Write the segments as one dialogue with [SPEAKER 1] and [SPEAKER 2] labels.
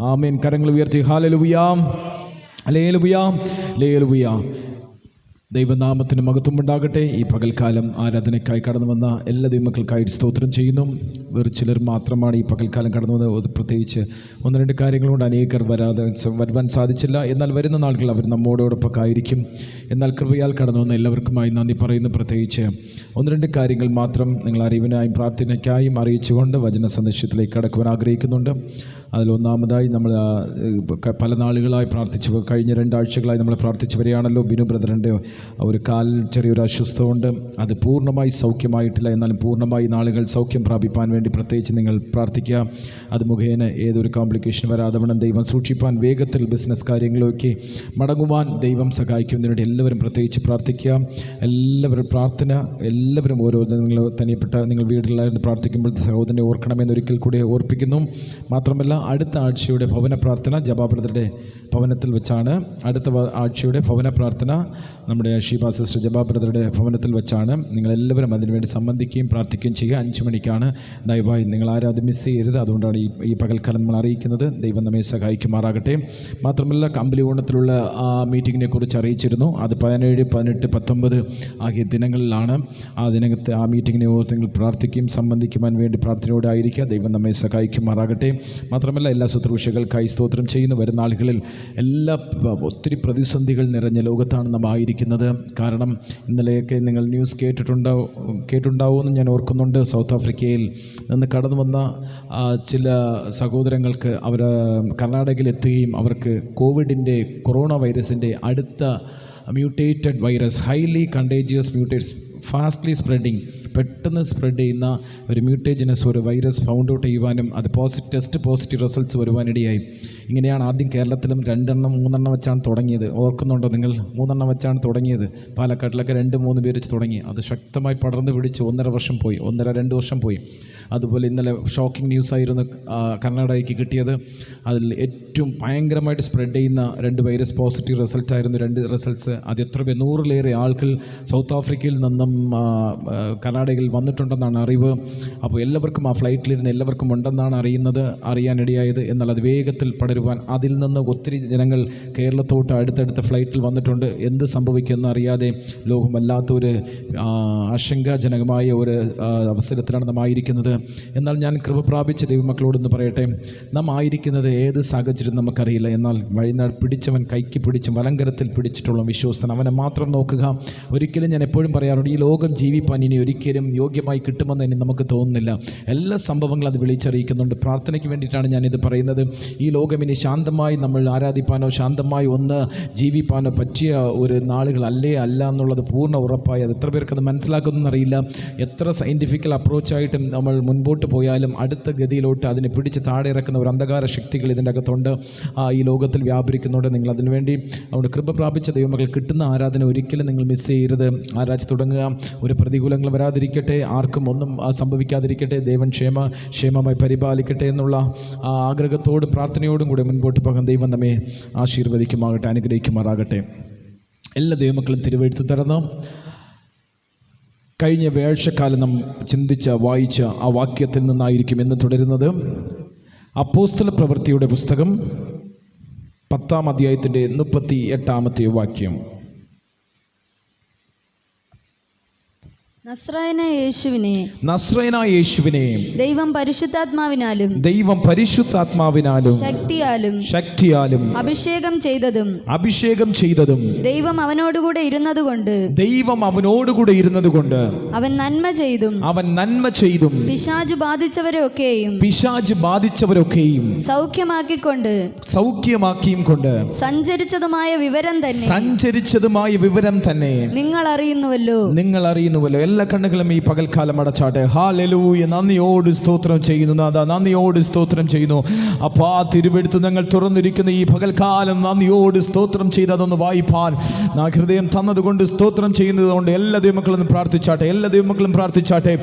[SPEAKER 1] ആമേൻ. കരങ്ങൾ ഉയർത്തി hallelujah, hallelujah, hallelujah. ദൈവനാമത്തിന് മഹത്വം ഉണ്ടാകട്ടെ. ഈ പകൽക്കാലം ആരാധനയ്ക്കായി കടന്നു വന്ന എല്ലാ ദൈവമക്കൾക്കായി സ്തോത്രം ചെയ്യുന്നു. വെറു ചിലർ മാത്രമാണ് ഈ പകൽക്കാലം കടന്നു വന്നത്. പ്രത്യേകിച്ച് ഒന്ന് രണ്ട് കാര്യങ്ങൾ കൊണ്ട് അനേകർ വരുവാൻ സാധിച്ചില്ല. എന്നാൽ വരുന്ന നാളുകൾ അവർ നമ്മോടൊപ്പം ആയിരിക്കും. എന്നാൽ കൃപയാൽ കടന്നു വന്ന എല്ലാവർക്കുമായി നന്ദി പറയുന്നു. പ്രത്യേകിച്ച് ഒന്ന് രണ്ട് കാര്യങ്ങൾ മാത്രം നിങ്ങൾ അറിവിനായും പ്രാർത്ഥനയ്ക്കായും അറിയിച്ചുകൊണ്ട് വചന സന്ദേശത്തിലേക്ക് കടക്കുവാൻ ആഗ്രഹിക്കുന്നുണ്ട്. അതിലൊന്നാമതായി നമ്മൾ പല നാളുകളായി കഴിഞ്ഞ 2 ആഴ്ചകളായി നമ്മൾ പ്രാർത്ഥിച്ചു വരികയാണല്ലോ. ബിനു ബ്രദറിൻ്റെ ഒരു കാലിൽ ചെറിയൊരു അസ്വസ്ഥതയുണ്ട്. അത് പൂർണ്ണമായി സൗഖ്യമായിട്ടില്ല. എന്നാലും പൂർണ്ണമായി നാളുകൾ സൗഖ്യം പ്രാപിപ്പാൻ വേണ്ടി പ്രത്യേകിച്ച് നിങ്ങൾ പ്രാർത്ഥിക്കുക. അത് മുഖേന ഏതൊരു കോംപ്ലിക്കേഷൻ വരാതെ വണ്ണം ദൈവം സൂക്ഷിപ്പാൻ, വേഗത്തിൽ ബിസിനസ് കാര്യങ്ങളൊക്കെ മടങ്ങുവാൻ ദൈവം സഹായിക്കുന്നതിനുവേണ്ടി എല്ലാവരും പ്രത്യേകിച്ച് പ്രാർത്ഥിക്കുക. എല്ലാവരും പ്രാർത്ഥന, എല്ലാവരും ഓരോ നിങ്ങൾ തനിയപ്പെട്ട നിങ്ങൾ വീട്ടിലായിരുന്നു പ്രാർത്ഥിക്കുമ്പോൾ സഹോദരനെ ഓർക്കണമെന്നൊരിക്കൽ കൂടി ഓർപ്പിക്കുന്നു. മാത്രമല്ല അടുത്ത ആഴ്ചയുടെ ഭവന പ്രാർത്ഥന ജബാ ബ്രദറുടെ ഭവനത്തിൽ വെച്ചാണ്. അടുത്ത ആഴ്ചയുടെ ഭവന പ്രാർത്ഥന നമ്മുടെ ഷീബ സിസ്റ്റർ ജബാ ബ്രദറുടെ ഭവനത്തിൽ വെച്ചാണ്. നിങ്ങളെല്ലാവരും അതിനുവേണ്ടി സംബന്ധിക്കുകയും പ്രാർത്ഥിക്കുകയും ചെയ്യുക. 5 മണിക്കാണ്. ദയവായി നിങ്ങൾ ആരും അത് മിസ് ചെയ്യരുത്. അതുകൊണ്ടാണ് ഈ പകൽക്കാലം നമ്മൾ അറിയിക്കുന്നത്. ദൈവം നമ്മെ സഹായിക്കുമാറാകട്ടെ. മാത്രമല്ല കമ്പലി ഓണത്തിലുള്ള ആ മീറ്റിങ്ങിനെ കുറിച്ച് അറിയിച്ചിരുന്നു. അത് 17, 18, 19 ആകിയ ദിനങ്ങളിലാണ്. ആ ദിനത്തെ ആ മീറ്റിങ്ങിനെ ഓർത്ത് നിങ്ങൾ പ്രാർത്ഥിക്കുകയും സംബന്ധിക്കുവാൻ വേണ്ടി പ്രാർത്ഥനയോടെ ആയിരിക്കുക. ദൈവം നമ്മെ സഹായിക്കുമാറാകട്ടെ. മാത്രമല്ല എല്ലാ ശുശ്രൂഷകൾക്കായി സ്തോത്രം ചെയ്യുന്നു. വരുന്ന നാളുകളിൽ ഒത്തിരി പ്രതിസന്ധികൾ നിറഞ്ഞ ലോകത്താണ് നാം ആയിരിക്കുന്നത്. കാരണം ഇന്നലെയൊക്കെ നിങ്ങൾ ന്യൂസ് കേട്ടിട്ടുണ്ടാവുമെന്ന് ഞാൻ ഓർക്കുന്നുണ്ട്. സൗത്ത് ആഫ്രിക്കയിൽ നിന്ന് കടന്നു വന്ന ചില സഹോദരങ്ങൾക്ക് അവർ കർണാടകയിൽ എത്തുകയും അവർക്ക് കൊറോണ വൈറസിൻ്റെ അടുത്ത mutated virus, highly contagious mutates, fastly spreading, പെട്ടെന്ന് സ്പ്രെഡ് ചെയ്യുന്ന ഒരു മ്യൂട്ടേജനസ് ഒരു വൈറസ് ഫൗണ്ട് ഔട്ട് ചെയ്യുവാനും അത് ടെസ്റ്റ് പോസിറ്റീവ് റിസൾട്ട്സ് വരുവാനിടയായി. ഇങ്ങനെയാണ് ആദ്യം കേരളത്തിലും 2-3 വെച്ചാണ് തുടങ്ങിയത്. ഓർക്കുന്നുണ്ടോ നിങ്ങൾ? 3 വെച്ചാണ് തുടങ്ങിയത്. പാലക്കാട്ടിലൊക്കെ 2-3 പേര് വെച്ച് തുടങ്ങി. അത് ശക്തമായി പടർന്ന് പിടിച്ച് 1.5 വർഷം പോയി, 1.5-2 വർഷം പോയി. അതുപോലെ ഇന്നലെ ഷോക്കിംഗ് ന്യൂസായിരുന്നു കർണാടകയ്ക്ക് കിട്ടിയത്. അതിൽ ഏറ്റവും ഭയങ്കരമായിട്ട് സ്പ്രെഡ് ചെയ്യുന്ന 2 വൈറസ് പോസിറ്റീവ് റിസൾട്ടായിരുന്നു. 2 റിസൾട്ട്സ്. അത് എത്ര പേർ, 100-ലേറെ ആൾക്കാർ സൗത്ത് ആഫ്രിക്കയിൽ നിന്നും കർണാടകയിൽ വന്നിട്ടുണ്ടെന്നാണ് അറിവ്. അപ്പോൾ എല്ലാവർക്കും ആ ഫ്ലൈറ്റിലിരുന്ന് എല്ലാവർക്കും ഉണ്ടെന്നാണ് അറിയാനിടയായത്. എന്നാൽ അത് വേഗത്തിൽ പടരുവാൻ അതിൽ നിന്ന് ഒത്തിരി ജനങ്ങൾ കേരളത്തോട്ട് അടുത്തടുത്ത ഫ്ലൈറ്റിൽ വന്നിട്ടുണ്ട്. എന്ത് സംഭവിക്കുമെന്ന് അറിയാതെ ലോകം വല്ലാത്തൊരു ആശങ്കാജനകമായ ഒരു അവസരത്തിലാണ് നാം ആയിരിക്കുന്നത്. എന്നാൽ ഞാൻ കൃപ പ്രാപിച്ച ദൈവമക്കളോടൊന്ന് പറയട്ടെ, നാം ആയിരിക്കുന്നത് ഏത് സാഹചര്യം നമുക്കറിയില്ല. എന്നാൽ വഴിനാട് പിടിച്ചവൻ കൈക്ക് പിടിച്ചും വലങ്കരത്തിൽ പിടിച്ചിട്ടുള്ള വിശ്വസ്തൻ, അവനെ മാത്രം നോക്കുക. ഒരിക്കലും ഞാൻ എപ്പോഴും പറയാറുണ്ട്, ഈ ലോകം ജീവിപ്പാൻ ഇനി ഒരിക്കലും യോഗ്യമായി കിട്ടുമെന്ന് ഇനി നമുക്ക് തോന്നുന്നില്ല. എല്ലാ സംഭവങ്ങളും അത് വിളിച്ചറിയിക്കുന്നുണ്ട്. പ്രാർത്ഥനയ്ക്ക് വേണ്ടിയിട്ടാണ് ഞാനിത് പറയുന്നത്. ഈ ലോകം ഇനി ശാന്തമായി നമ്മൾ ആരാധിപ്പാനോ ശാന്തമായി ഒന്ന് ജീവിപ്പാനോ പറ്റിയ ഒരു നാളുകളല്ല എന്നുള്ളത് പൂർണ്ണ ഉറപ്പായി. അത് എത്ര പേർക്കത് മനസ്സിലാക്കുന്നറിയില്ല. എത്ര സയൻറ്റിഫിക്കൽ അപ്രോച്ചായിട്ടും നമ്മൾ മുൻപോട്ട് പോയാലും അടുത്ത ഗതിയിലോട്ട് അതിനെ പിടിച്ച് താഴെ ഇറക്കുന്ന ഒരു അന്ധകാര ശക്തികൾ ഇതിൻ്റെ അകത്തുണ്ട്, ഈ ലോകത്തിൽ വ്യാപരിക്കുന്നുണ്ട്. നിങ്ങൾ അതിനുവേണ്ടി അവിടെ കൃപ പ്രാപിച്ച ദൈവമക്കൾ കിട്ടുന്ന ആരാധന ഒരിക്കലും നിങ്ങൾ മിസ് ചെയ്യരുത്. ആരാധിച്ച് തുടങ്ങുക. ഒരു പ്രതികൂലങ്ങൾ വരാതിരിക്കട്ടെ, ആർക്കും ഒന്നും സംഭവിക്കാതിരിക്കട്ടെ, ദൈവം ക്ഷേമമായി പരിപാലിക്കട്ടെ എന്നുള്ള ആഗ്രഹത്തോടും പ്രാർത്ഥനയോടും കൂടെ മുൻപോട്ട് പോകാൻ ദൈവം നമ്മെ ആശീർവദിക്കുമാകട്ടെ, അനുഗ്രഹിക്കുമാറാകട്ടെ. എല്ലാ ദൈവമക്കളും തിരുവെഴുത്ത് തുറന്നു. കഴിഞ്ഞ വേഴ്ചക്കാലം നാം വായിച്ച ആ വാക്യത്തിൽ നിന്നായിരിക്കും എന്ന് തുടരുന്നത്. അപ്പോസ്തല പ്രവൃത്തിയുടെ പുസ്തകം 10-ാം അധ്യായത്തിൻ്റെ 38-ാമത്തെ വാക്യം.
[SPEAKER 2] നസ്രായനായ
[SPEAKER 1] യേശുവിനെ
[SPEAKER 2] ദൈവം
[SPEAKER 1] പരിശുദ്ധാത്മാവിനാലും ശക്തിയാലും അഭിഷേകം ചെയ്തതും
[SPEAKER 2] ദൈവം അവനോടുകൂടെ
[SPEAKER 1] ഇരുന്നതുകൊണ്ട്
[SPEAKER 2] അവൻ നന്മ ചെയ്തും പിശാച് ബാധിച്ചവരൊക്കെയും സൗഖ്യമാക്കിയും കൊണ്ട് സഞ്ചരിച്ചതുമായ വിവരം തന്നെ നിങ്ങൾ അറിയുന്നുവല്ലോ. എല്ലാ കണ്ണുകളും ഈ പകൽക്കാലം അടച്ചാട്ടെ. ഹല്ലേലൂയ. നന്ദിയോട് സ്തോത്രം ചെയ്യുന്നു നാഥാ, നന്ദിയോട് സ്തോത്രം ചെയ്യുന്നു അപ്പാ. തിരുവെടുത്ത് ഞങ്ങൾ തുറന്നിരിക്കുന്ന ഈ പകൽക്കാലം നന്ദിയോട് സ്തോത്രം ചെയ്ത് അതൊന്ന് വായിപ്പാൻ ഹൃദയം തന്നതുകൊണ്ട് സ്തോത്രം ചെയ്യുന്നതുകൊണ്ട് എല്ലാ ദൈവമക്കളും പ്രാർത്ഥിച്ചാട്ടെ.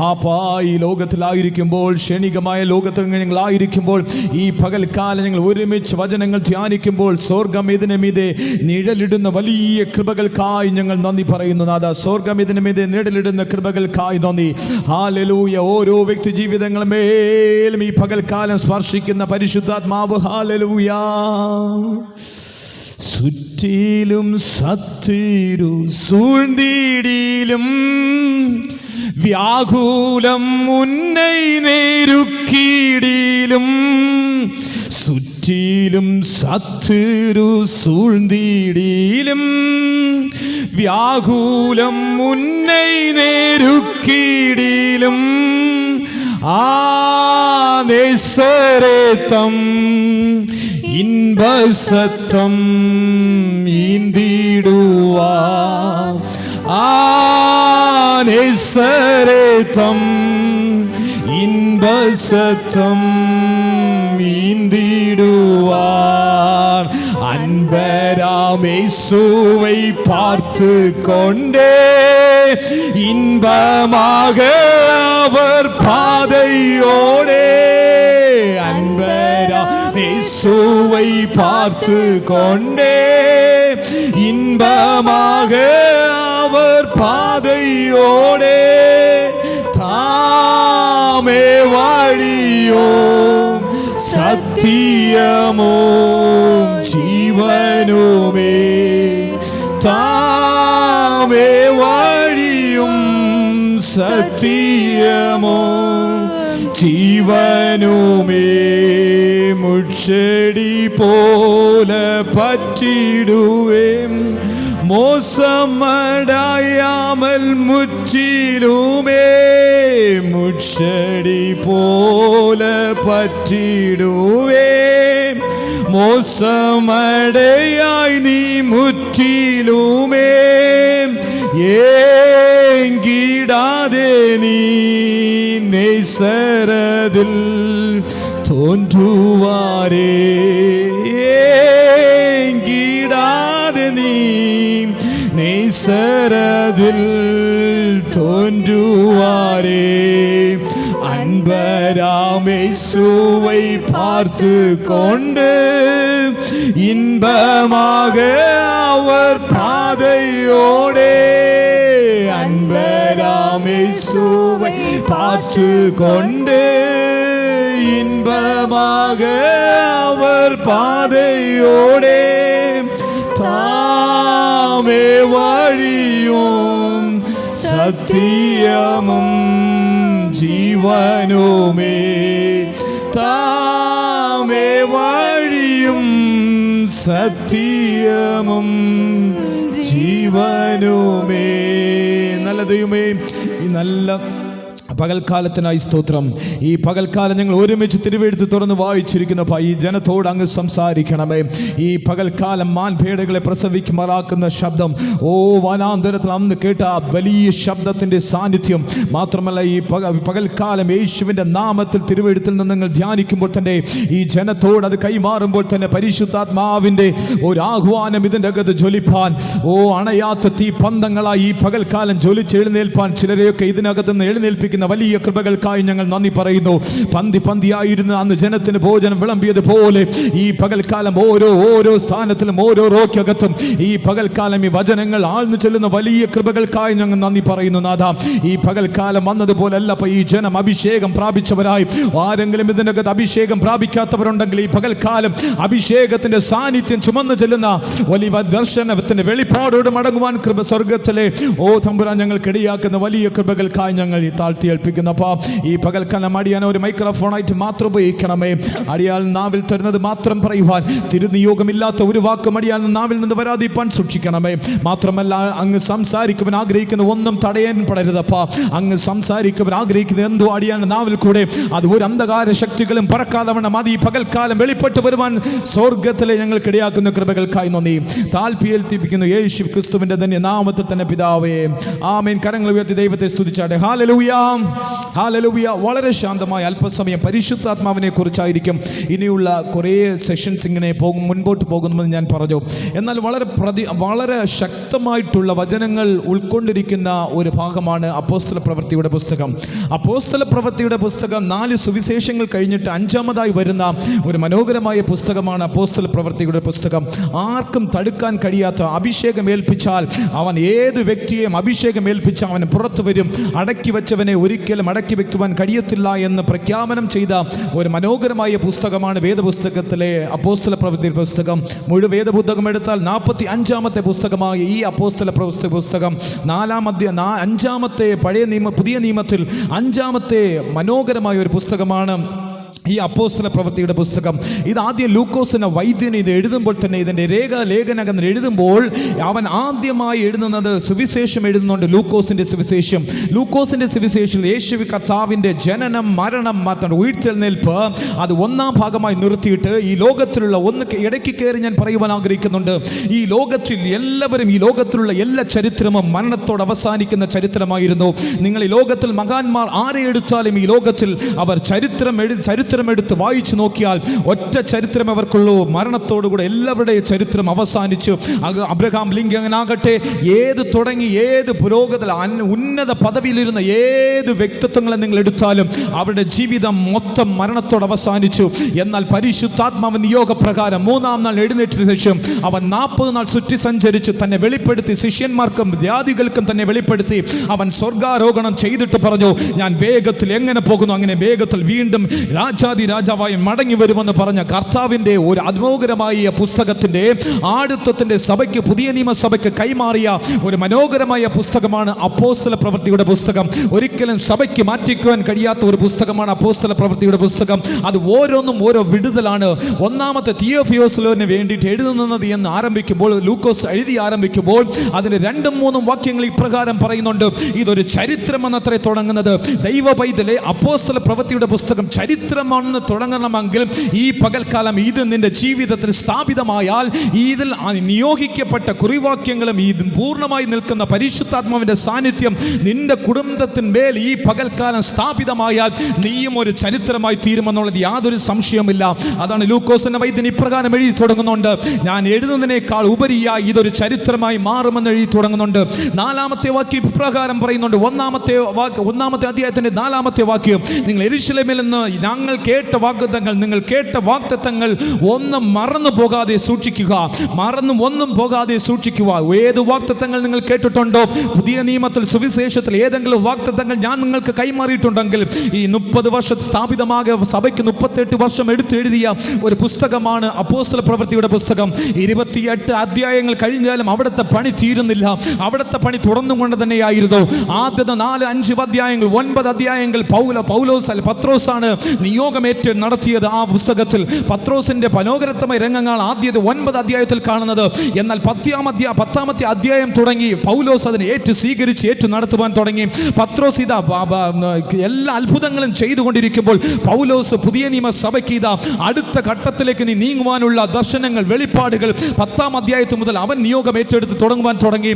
[SPEAKER 2] ആപ്പാ, ഈ ലോകത്തിലായിരിക്കുമ്പോൾ, ക്ഷണികമായ ലോകത്തിൽ ഞങ്ങളായിരിക്കുമ്പോൾ, ഈ പകൽക്കാലം ഞങ്ങൾ ഒരുമിച്ച് വചനങ്ങൾ ധ്യാനിക്കുമ്പോൾ സ്വർഗം ഇതിന് മീതെ നിഴലിടുന്ന വലിയ കൃപകൾക്കായി ഞങ്ങൾ നന്ദി പറയുന്നു നാഥാ. സ്വർഗം ഇതിന് മീതെ നിഴലിടുന്ന തേടുന്ന കൃപകൾക്കായി നന്ദി. ഹല്ലേലൂയ. ഓരോ വ്യക്തി ജീവിതങ്ങളുമേലും ഈ പകൽക്കാലം സ്പർശിക്കുന്ന പരിശുദ്ധാത്മാവ്. ഹല്ലേലൂയ. சுற்றிலும் சத்திரு சூழ்ந்திடிலும் வியாகுலம் உன்னை நெருக்கிடிலும் சுற்றிலும் சத்திரு சூழ்ந்திடிலும் வியாகுலம் உன்னை நெருக்கிடிலும் நேசரேத்தம் இன்ப சத்தம் ஈந்திடுவார். நேசரேத்தம் இன்ப சத்தம் ஈந்திடுவார். அன்பராம் இயேசுவை பார்த்து கொண்டே இன்பமாக அவர் பாதையோடே. அன்பராம் இயேசுவை பார்த்து கொண்டே இன்பமாக அவர் பாதையோடே. தாமே வழியோம் சத்தியமோம் ஜீவனுமே. தாமே வழியும் சத்தியமோம் ஜீவனுமே. முட்செடி போல பற்றிடுவேன் மோசமடையாமல் முற்றிலுமே. முட்செடி போல பற்றிடுவேன் மோசமடையாய் நீ முற்றிலுமே. ஏங்கிடாதே நீ நேசரதில் தோன்றுவாரே. ஏங்கிடாதே நீ நேசரதில் தோன்றுவாரே. அன்பராம் இயேசுவை பார்த்து கொண்டு இன்பமாக அவர் பாதையோடே. அன்பராம் இயேசுவை பார்த்து கொண்டு இன்பமாக அவர் பாதையோடே. தாமே வழியும் சத்தியமும் ஜீவனுமே. தாமே வழியும் സത്യമും ജീവനുമേ. നല്ല ദൈവമേ, ഈ നല്ല പകൽക്കാലത്തിനായി സ്തോത്രം. ഈ പകൽക്കാലം ഞങ്ങൾ ഒരുമിച്ച് തിരുവെഴുത്ത് തുറന്ന് വായിച്ചിരിക്കുന്നപ്പോൾ ഈ ജനത്തോട് അങ്ങ് സംസാരിക്കണമേ. ഈ പകൽക്കാലം മാൻപേടകളെ പ്രസവിക്കുമാറാക്കുന്ന ശബ്ദം, ഓ വനാന്തരത്തിൽ അന്ന് കേട്ട ആ വലിയ ശബ്ദത്തിൻ്റെ സാന്നിധ്യം മാത്രമല്ല, ഈ പകൽക്കാലം യേശുവിൻ്റെ നാമത്തിൽ തിരുവെഴുത്തിൽ നിന്ന് നിങ്ങൾ ധ്യാനിക്കുമ്പോൾ തന്നെ ഈ ജനത്തോട് അത് കൈമാറുമ്പോൾ തന്നെ പരിശുദ്ധാത്മാവിൻ്റെ ഒരു ആഹ്വാനം ഇതിൻ്റെ അകത്ത് ജ്വലിപ്പാൻ, ഓ അണയാത്ത തീ പന്തങ്ങളായി ഈ പകൽക്കാലം ജ്വലിച്ചെഴുന്നേൽപ്പാൻ ചിലരെയൊക്കെ ഇതിനകത്ത് നിന്ന് എഴുന്നേൽപ്പിക്കുന്ന വലിയ കൃപകൾക്കായി ഞങ്ങൾ നന്ദി പറയുന്നു. പന്തി പന്തിയായിരുന്ന അന്ന് ജനത്തിന് ഭോജനം വിളമ്പിയതുപോലെ ഈ പകൽക്കാലം ഓരോ സ്ഥാനത്തിലും ഓരോ റോക്കകത്തും ഈ പകൽക്കാലം ഈ വചനങ്ങൾ ആഴ്ന്നു ചെല്ലുന്ന വലിയ കൃപകൾക്കായി ഞങ്ങൾ നന്ദി പറയുന്നു. നാഥ, ഈ പകൽക്കാലം വന്നതുപോലല്ല ഈ ജനം അഭിഷേകം പ്രാപിച്ചവരായി. ആരെങ്കിലും ഇതിനകത്ത് അഭിഷേകം പ്രാപിക്കാത്തവരുണ്ടെങ്കിൽ ഈ പകൽക്കാലം അഭിഷേകത്തിന്റെ സാന്നിധ്യം ചുമന്നു ചെല്ലുന്ന വലിയ ദർശനത്തിന്റെ വെളിപ്പാടോട് മടങ്ങുവാൻ കൃപ സ്വർഗത്തിലെ ഓ തമ്പുരാൻ ഞങ്ങൾക്ക് ഇടയാക്കുന്ന വലിയ കൃപകൾക്കായി ഞങ്ങൾ ഈ താഴ്ത്തി ഏൽപ്പിക്കുന്നു. അപ്പോൾ ഈ പകൽക്കാലം അടിയാൻ ഒരു മൈക്രോഫോണായിട്ട് മാത്രം ഉപയോഗിക്കണമേ. അടിയാൽ നാവിൽ തരുന്നത് മാത്രം പറയുവാൻ, തിരുനിയോഗമില്ലാത്ത ഒരു വാക്കും അടിയാൽ നാവിൽ നിന്ന് വരാതിരിപ്പാൻ സൂക്ഷിക്കണമേ. മാത്രമല്ല, അങ്ങ് സംസാരിക്കുവാൻ ആഗ്രഹിക്കുന്ന ഒന്നും തടയാൻ പെടരുതപ്പാ. അങ്ങ് സംസാരിക്കുവാൻ ആഗ്രഹിക്കുന്ന എന്തോ അടിയാൻ നാവിൽ കൂടെ അത് ഒരു അന്ധകാര ശക്തികളും പറക്കാതെ വണ്ണം അത് ഈ പകൽക്കാലം വെളിപ്പെട്ട് വരുവാൻ സ്വർഗത്തിലെ ഞങ്ങൾക്ക് ഇടയാക്കുന്ന കൃപകൾക്കായി നന്ദി താൽപ്പിയേൽപ്പിക്കുന്നു. യേശു ക്രിസ്തുവിന്റെ തന്നെ നാമത്തിൽ തന്നെ പിതാവേ, ആമേൻ. കരങ്ങൾ ഉയർത്തി ദൈവത്തെ സ്തുതിച്ചാട്ടെ. ഹല്ലേലൂയ. ഹല്ലേലൂയ. വളരെ ശാന്തമായ അല്പസമയം പരിശുദ്ധാത്മാവിനെ കുറിച്ചായിരിക്കും ഇനിയുള്ള കുറേ സെഷൻസ് ഇങ്ങനെ മുൻപോട്ട് പോകുമെന്ന് ഞാൻ പറഞ്ഞു. എന്നാൽ വളരെ ശക്തമായിട്ടുള്ള വചനങ്ങൾ ഉൾക്കൊണ്ടിരിക്കുന്ന ഒരു ഭാഗമാണ് അപ്പോസ്തല പ്രവൃത്തിയുടെ പുസ്തകം. അപ്പോസ്തല പ്രവൃത്തിയുടെ പുസ്തകം 4 സുവിശേഷങ്ങൾ കഴിഞ്ഞിട്ട് 5ാമതായി വരുന്ന ഒരു മനോഹരമായ പുസ്തകമാണ് അപ്പോസ്തല പ്രവൃത്തിയുടെ പുസ്തകം. ആർക്കും തടുക്കാൻ കഴിയാത്ത, അഭിഷേകം ഏൽപ്പിച്ചാൽ അവൻ ഏത് വ്യക്തിയെയും അഭിഷേകം ഏൽപ്പിച്ച അവൻ പുറത്തു വരും. അടക്കി വെച്ചവനെ ഒരിക്കലും അടക്കി വെക്കുവാൻ കഴിയത്തില്ല എന്ന് പ്രഖ്യാപനം ചെയ്ത ഒരു മനോഹരമായ പുസ്തകമാണ് വേദപുസ്തകത്തിലെ അപ്പോസ്തല പ്രവൃത്തി പുസ്തകം. മുഴുവൻ വേദപുസ്തകം എടുത്താൽ 45ാമത്തെ പുസ്തകമായ ഈ അപ്പോസ്തല പ്രവൃത്തി പുസ്തകം 5ാമത്തെ പുതിയ നിയമത്തിൽ 5ാമത്തെ മനോഹരമായ ഒരു പുസ്തകമാണ് ഈ അപ്പോസ്തല പ്രവൃത്തിയുടെ പുസ്തകം. ഇത് ആദ്യം ലൂക്കോസിന്റെ വൈദ്യന് ഇത് എഴുതുമ്പോൾ തന്നെ, ഇതിൻ്റെ ലേഖനം എഴുതുമ്പോൾ അവൻ ആദ്യമായി എഴുതുന്നത് സുവിശേഷം എഴുതുന്നുണ്ട്. ലൂക്കോസിന്റെ സുവിശേഷം യേശു കർത്താവിൻ്റെ ജനനം, മരണം, ഉയിർത്തെഴുന്നേൽപ്പ് അത് 1ാം ഭാഗമായി നിർത്തിയിട്ട് ഈ ലോകത്തിലുള്ള ഇടയ്ക്ക് കയറി ഞാൻ പറയുവാൻ ആഗ്രഹിക്കുന്നുണ്ട്. ഈ ലോകത്തിലുള്ള എല്ലാ ചരിത്രവും മരണത്തോട് അവസാനിക്കുന്ന ചരിത്രമായിരുന്നു. നിങ്ങൾ ഈ ലോകത്തിൽ മഹാന്മാർ ആരെ എടുത്താലും ഈ ലോകത്തിൽ അവർ ചരിത്രമെടുത്ത് വായിച്ചു നോക്കിയാൽ ഒറ്റ ചരിത്രം അവർക്കുള്ളൂ. മരണത്തോടുകൂടെ എല്ലാവരുടെയും ചരിത്രം അവസാനിച്ചു. അബ്രഹാം ലിങ്കൻ ആകട്ടെ, ഏത് പുരോഗതി ഉന്നത പദവിയിലിരുന്ന ഏത് വ്യക്തിത്വങ്ങളെ നിങ്ങൾ എടുത്താലും അവരുടെ ജീവിതം മൊത്തം മരണത്തോട് അവസാനിച്ചു. എന്നാൽ പരിശുദ്ധാത്മാവ് നിയോഗപ്രകാരം 3ാം നാൾ എഴുന്നേറ്റതിനു ശേഷം അവൻ 40 നാൾ ചുറ്റി സഞ്ചരിച്ച് തന്നെ വെളിപ്പെടുത്തി, ശിഷ്യന്മാർക്കും ജാതികൾക്കും തന്നെ വെളിപ്പെടുത്തി. അവൻ സ്വർഗാരോഹണം ചെയ്തിട്ട് പറഞ്ഞു, ഞാൻ വേഗത്തിൽ എങ്ങനെ പോകുന്നു അങ്ങനെ വേഗത്തിൽ വീണ്ടും രാജാവായി മടങ്ങി വരുമെന്ന് പറഞ്ഞ കർത്താവിൻ്റെ ഒരു അത്ഭുതകരമായ പുസ്തകത്തിൻ്റെ ആടുത്വത്തിൻ്റെ സഭയ്ക്ക്, പുതിയ നിയമസഭയ്ക്ക് കൈമാറിയ ഒരു മനോഹരമായ പുസ്തകമാണ് അപ്പോസ്തല പ്രവൃത്തിയുടെ പുസ്തകം. ഒരിക്കലും സഭയ്ക്ക് മാറ്റിക്കുവാൻ കഴിയാത്ത ഒരു പുസ്തകമാണ് അപ്പോസ്തല പ്രവൃത്തിയുടെ പുസ്തകം. അത് ഓരോന്നും ഓരോ വിടുതലാണ്. 1ാമത്തെ തിയോഫിലോസിന് വേണ്ടിയിട്ട് എഴുതുന്നത് എന്ന് ആരംഭിക്കുമ്പോൾ, ലൂക്കോസ് എഴുതി ആരംഭിക്കുമ്പോൾ അതിന് 2-3 വാക്യങ്ങൾ ഇപ്രകാരം പറയുന്നുണ്ട്. ഇതൊരു ചരിത്രമെന്നത്രേ തുടങ്ങുന്നത്. ദൈവ പൈതലെ, അപ്പോസ്തല പ്രവൃത്തിയുടെ പുസ്തകം ചരിത്രമാണെന്ന് തുടങ്ങണമെങ്കിൽ ഈ പകൽക്കാലം ഇത് നിന്റെ ജീവിതത്തിൽ സ്ഥാപിതമായാൽ, ഇതിൽ നിയോഗിക്കപ്പെട്ട കുറിവാക്യങ്ങളും ഇത് പൂർണ്ണമായി നിൽക്കുന്ന പരിശുദ്ധാത്മാവിന്റെ സാന്നിധ്യം നിന്റെ കുടുംബത്തിന്മേൽ ഈ പകൽക്കാലം സ്ഥാപിതമായാൽ നീയും ഒരു ചരിത്രമായി തീരുമെന്നുള്ളത് യാതൊരു സംശയമില്ല. അതാണ് ലൂക്കോസിന്റെ വൈദ്യൻ ഇപ്രകാരം എഴുതി തുടങ്ങുന്നുണ്ട്. ഞാൻ എഴുതുന്നതിനേക്കാൾ ഉപരിയായി ഇതൊരു ചരിത്രമായി മാറുമെന്ന് എഴുതി തുടങ്ങുന്നുണ്ട്. 4ാമത്തെ വാക്യം ഇപ്രകാരം പറയുന്നുണ്ട്. 1ാമത്തെ അധ്യായത്തിന്റെ 4ാമത്തെ വാക്യം, നിങ്ങൾ യെരൂശലേമിൽ നിന്ന് നിങ്ങൾ കേട്ട വാഗ്ദത്തങ്ങൾ ഒന്നും മറന്നു പോകാതെ സൂക്ഷിക്കുക. ഏത് വാഗ്ദത്തങ്ങൾ നിങ്ങൾ കേട്ടിട്ടുണ്ടോ? പുതിയ നിയമത്തിൽ സുവിശേഷത്തിൽ ഏതെങ്കിലും വാഗ്ദത്തങ്ങൾ ഞാൻ നിങ്ങൾക്ക് കൈമാറിയിട്ടുണ്ടെങ്കിൽ, ഈ 30 വർഷം സ്ഥാപിതമായ സഭയ്ക്ക് 38 വർഷം എടുത്തെഴുതിയ ഒരു പുസ്തകമാണ് അപ്പോസ്തല പ്രവൃത്തിയുടെ പുസ്തകം. 28 അധ്യായങ്ങൾ കഴിഞ്ഞാലും അവിടുത്തെ പണി തീരുന്നില്ല. അവിടുത്തെ പണി തുടർന്നുകൊണ്ട് തന്നെയായിരുന്നു. ആദ്യത്തെ 4-5 അധ്യായങ്ങൾ, 9 അധ്യായങ്ങൾ പത്രോസാണ് നിയോഗമേറ്റ് നടത്തിയത്. ആ പുസ്തകത്തിൽ പത്രോസിന്റെ മനോഹരമായ രംഗങ്ങൾ ആദ്യത്തെ 9 അധ്യായത്തിൽ കാണുന്നത്. എന്നാൽ 10ാമത്തെ അധ്യായം തുടങ്ങി പൗലോസ് അതിനെ ഏറ്റു നടത്തുവാൻ തുടങ്ങി. പത്രോസ് ഇതാ എല്ലാ അത്ഭുതങ്ങളും ചെയ്തുകൊണ്ടിരിക്കുമ്പോൾ പൗലോസ് പുതിയ നിയമസഭയ്ക്ക് ഇതാ അടുത്ത ഘട്ടത്തിലേക്ക് നീങ്ങുവാനുള്ള ദർശനങ്ങൾ, വെളിപ്പാടുകൾ 10ാം അധ്യായത്തിൽ മുതൽ അവൻ നിയോഗം ഏറ്റെടുത്ത് തുടങ്ങുവാൻ തുടങ്ങി.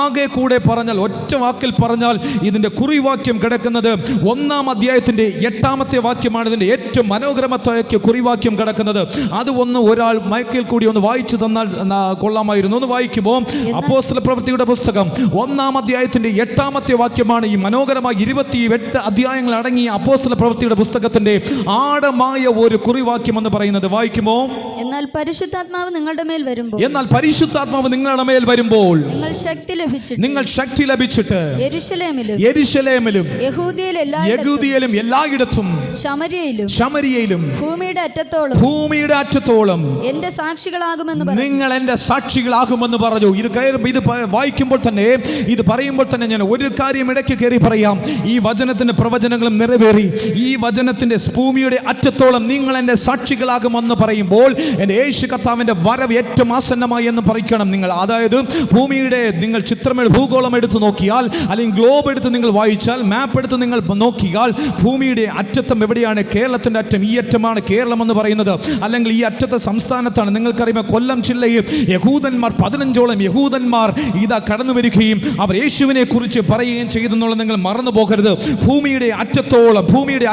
[SPEAKER 2] ആകെ കൂടെ പറഞ്ഞാൽ, ഒറ്റ വാക്കിൽ പറഞ്ഞാൽ, ഇതിന്റെ കുറിവാക്യം കിടക്കുന്നത് 1ാം അധ്യായത്തിന്റെ 8ാമത്തെ വാക്യമാണ്. ഇതിന്റെ ഏറ്റവും മനോഹരമായ കുറിവാക്യം കിടക്കുന്നത്. അത് ഒരാൾ മൈക്കിൽ കൂടി ഒന്ന് വായിച്ചു തന്നാൽ കൊള്ളാമായിരുന്നു. ഒന്ന് വായിക്കുമോ? അപ്പോസ്തല പ്രവൃത്തിയുടെ പുസ്തകം 1ാം അധ്യായത്തിന്റെ 8ാമത്തെ വാക്യമാണ് ഈ മനോഹരമായ 28 അധ്യായങ്ങൾ അടങ്ങിയ അപ്പോസ്തല പ്രവൃത്തിയുടെ പുസ്തകത്തിന്റെ ആഴമായ ഒരു കുറിവാക്യം എന്ന് പറയുന്നത്. വായിക്കുമോ?
[SPEAKER 3] എന്നാൽ പരിശുദ്ധാത്മാവ് നിങ്ങളുടെ മേൽ
[SPEAKER 2] വരുമ്പോൾ
[SPEAKER 3] നിങ്ങൾ ശക്തി ലഭിച്ചിട്ട്
[SPEAKER 2] യെരൂശലേമിലും യഹൂദിയയിലും എല്ലായിടത്തും ശമരിയയിലും ഭൂമിയുടെ അറ്റത്തോളം
[SPEAKER 3] എന്റെ സാക്ഷികളാകുമെന്ന്
[SPEAKER 2] നിങ്ങൾ എന്റെ സാക്ഷികളാകുമെന്ന് പറഞ്ഞു. ഇത് വായിക്കുമ്പോൾ തന്നെ, ഇത് പറയുമ്പോൾ തന്നെ ഞാൻ ഒരു കാര്യം ഇടയ്ക്ക് കയറി പറയാം. ഈ വചനത്തിന്റെ പ്രവചനങ്ങളും നിറവേറി. ഈ വചനത്തിന്റെ ഭൂമിയുടെ അറ്റത്തോളം നിങ്ങൾ എന്റെ സാക്ഷികളാകുമെന്ന് പറയുമ്പോൾ എൻ്റെ യേശു കർത്താവിന്റെ വരവ് ഏറ്റവും ആസന്നമായി എന്ന് പറയണം നിങ്ങൾ. അതായത് ഭൂമിയുടെ നിങ്ങൾ ഭൂഗോളം എടുത്ത് നോക്കിയാൽ, അല്ലെങ്കിൽ ഗ്ലോബ് എടുത്ത് നിങ്ങൾ വായിച്ചാൽ, മാപ്പ് എടുത്ത് നിങ്ങൾ നോക്കിയാൽ, ഭൂമിയുടെ അറ്റത്തം എവിടെയാണ് എവിടെയാണ്? കേരളത്തിൻ്റെ അറ്റം. ഈ അറ്റമാണ് കേരളം എന്ന് പറയുന്നത്, അല്ലെങ്കിൽ ഈ അറ്റത്തെ സംസ്ഥാനത്താണ്. നിങ്ങൾക്കറിയാം, കൊല്ലം ജില്ലയിൽ യഹൂദന്മാർ 15ഓളം യഹൂദന്മാർ ഇതാ കടന്നു വരികയും അവർ യേശുവിനെ കുറിച്ച് പറയുകയും ചെയ്തെന്നുള്ളത് നിങ്ങൾ മറന്നു പോകരുത്. ഭൂമിയുടെ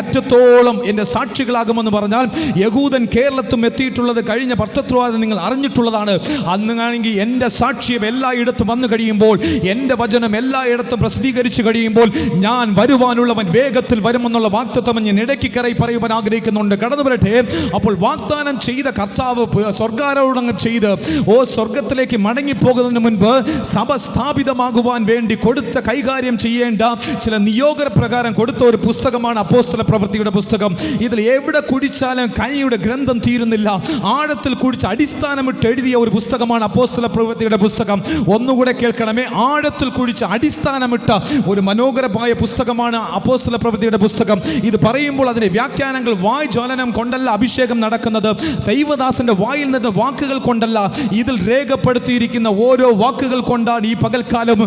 [SPEAKER 2] അറ്റത്തോളം എൻ്റെ സാക്ഷികളാകുമെന്ന് പറഞ്ഞാൽ യഹൂദൻ കേരളത്തും എത്തിയിട്ടുള്ളത് കഴിഞ്ഞ പത്രത്വാദം നിങ്ങൾ അറിഞ്ഞിട്ടുള്ളതാണ്. അന്നാണെങ്കിൽ എൻ്റെ സാക്ഷ്യം എല്ലായിടത്തും വന്നു കഴിയുമ്പോൾ, എൻ്റെ വചനം എല്ലായിടത്തും പ്രസിദ്ധീകരിച്ചു കഴിയുമ്പോൾ, ഞാൻ വരുവാനുള്ളവൻ വേഗത്തിൽ വരുമെന്നുള്ള വാഗ്ദത്തം ഞാൻ ഇടയ്ക്ക് കയറി പറയുവാൻ ആഗ്രഹിക്കുന്നുണ്ട്. കടന്നു വരട്ടെ. അപ്പോൾ വാഗ്ദാനം ചെയ്ത കർത്താവ് സ്വർഗാരോഹണം ചെയ്ത് സ്വർഗത്തിലേക്ക് മടങ്ങിപ്പോകുന്നതിന് മുൻപ് സഭ സ്ഥാപിതമാകുവാൻ വേണ്ടി കൊടുത്ത കൈകാര്യം ചെയ്യേണ്ട ചില നിയോഗപ്രകാരം കൊടുത്ത ഒരു പുസ്തകമാണ് അപ്പോസ്തല പ്രവൃത്തിയുടെ പുസ്തകം. ഇതിൽ എവിടെ കുടിച്ചാലും കനിയുടെ ഗ്രന്ഥം തീരുന്നില്ല. ആഴത്തിൽ കുടിച്ച് അടിസ്ഥാനമിട്ട് എഴുതിയ ഒരു പുസ്തകമാണ് അപ്പോസ്തല പ്രവൃത്തിയുടെ പുസ്തകം. ഒന്നുകൂടെ കേൾക്കണമേ, ആഴത്തിൽ കുടിച്ച് അടിസ്ഥാനമിട്ട ഒരു മനോഹരമായ പുസ്തകമാണ് അപ്പോസ്തല പ്രവൃത്തിയുടെ പുസ്തകം. ഇത് പറയുമ്പോൾ അതിന്റെ വ്യാഖ്യാനങ്ങൾ വായ്ജ്വലനം കൊണ്ടല്ല അഭിഷേകം നടക്കുന്നത്, ദൈവദാസന്റെ വായിൽ നിന്ന് വാക്കുകൾ കൊണ്ടല്ല, ഇതിൽ രേഖപ്പെടുത്തിയിരിക്കുന്ന ഓരോ വാക്കുകൾ കൊണ്ടാണ് ഈ പകൽക്കാലം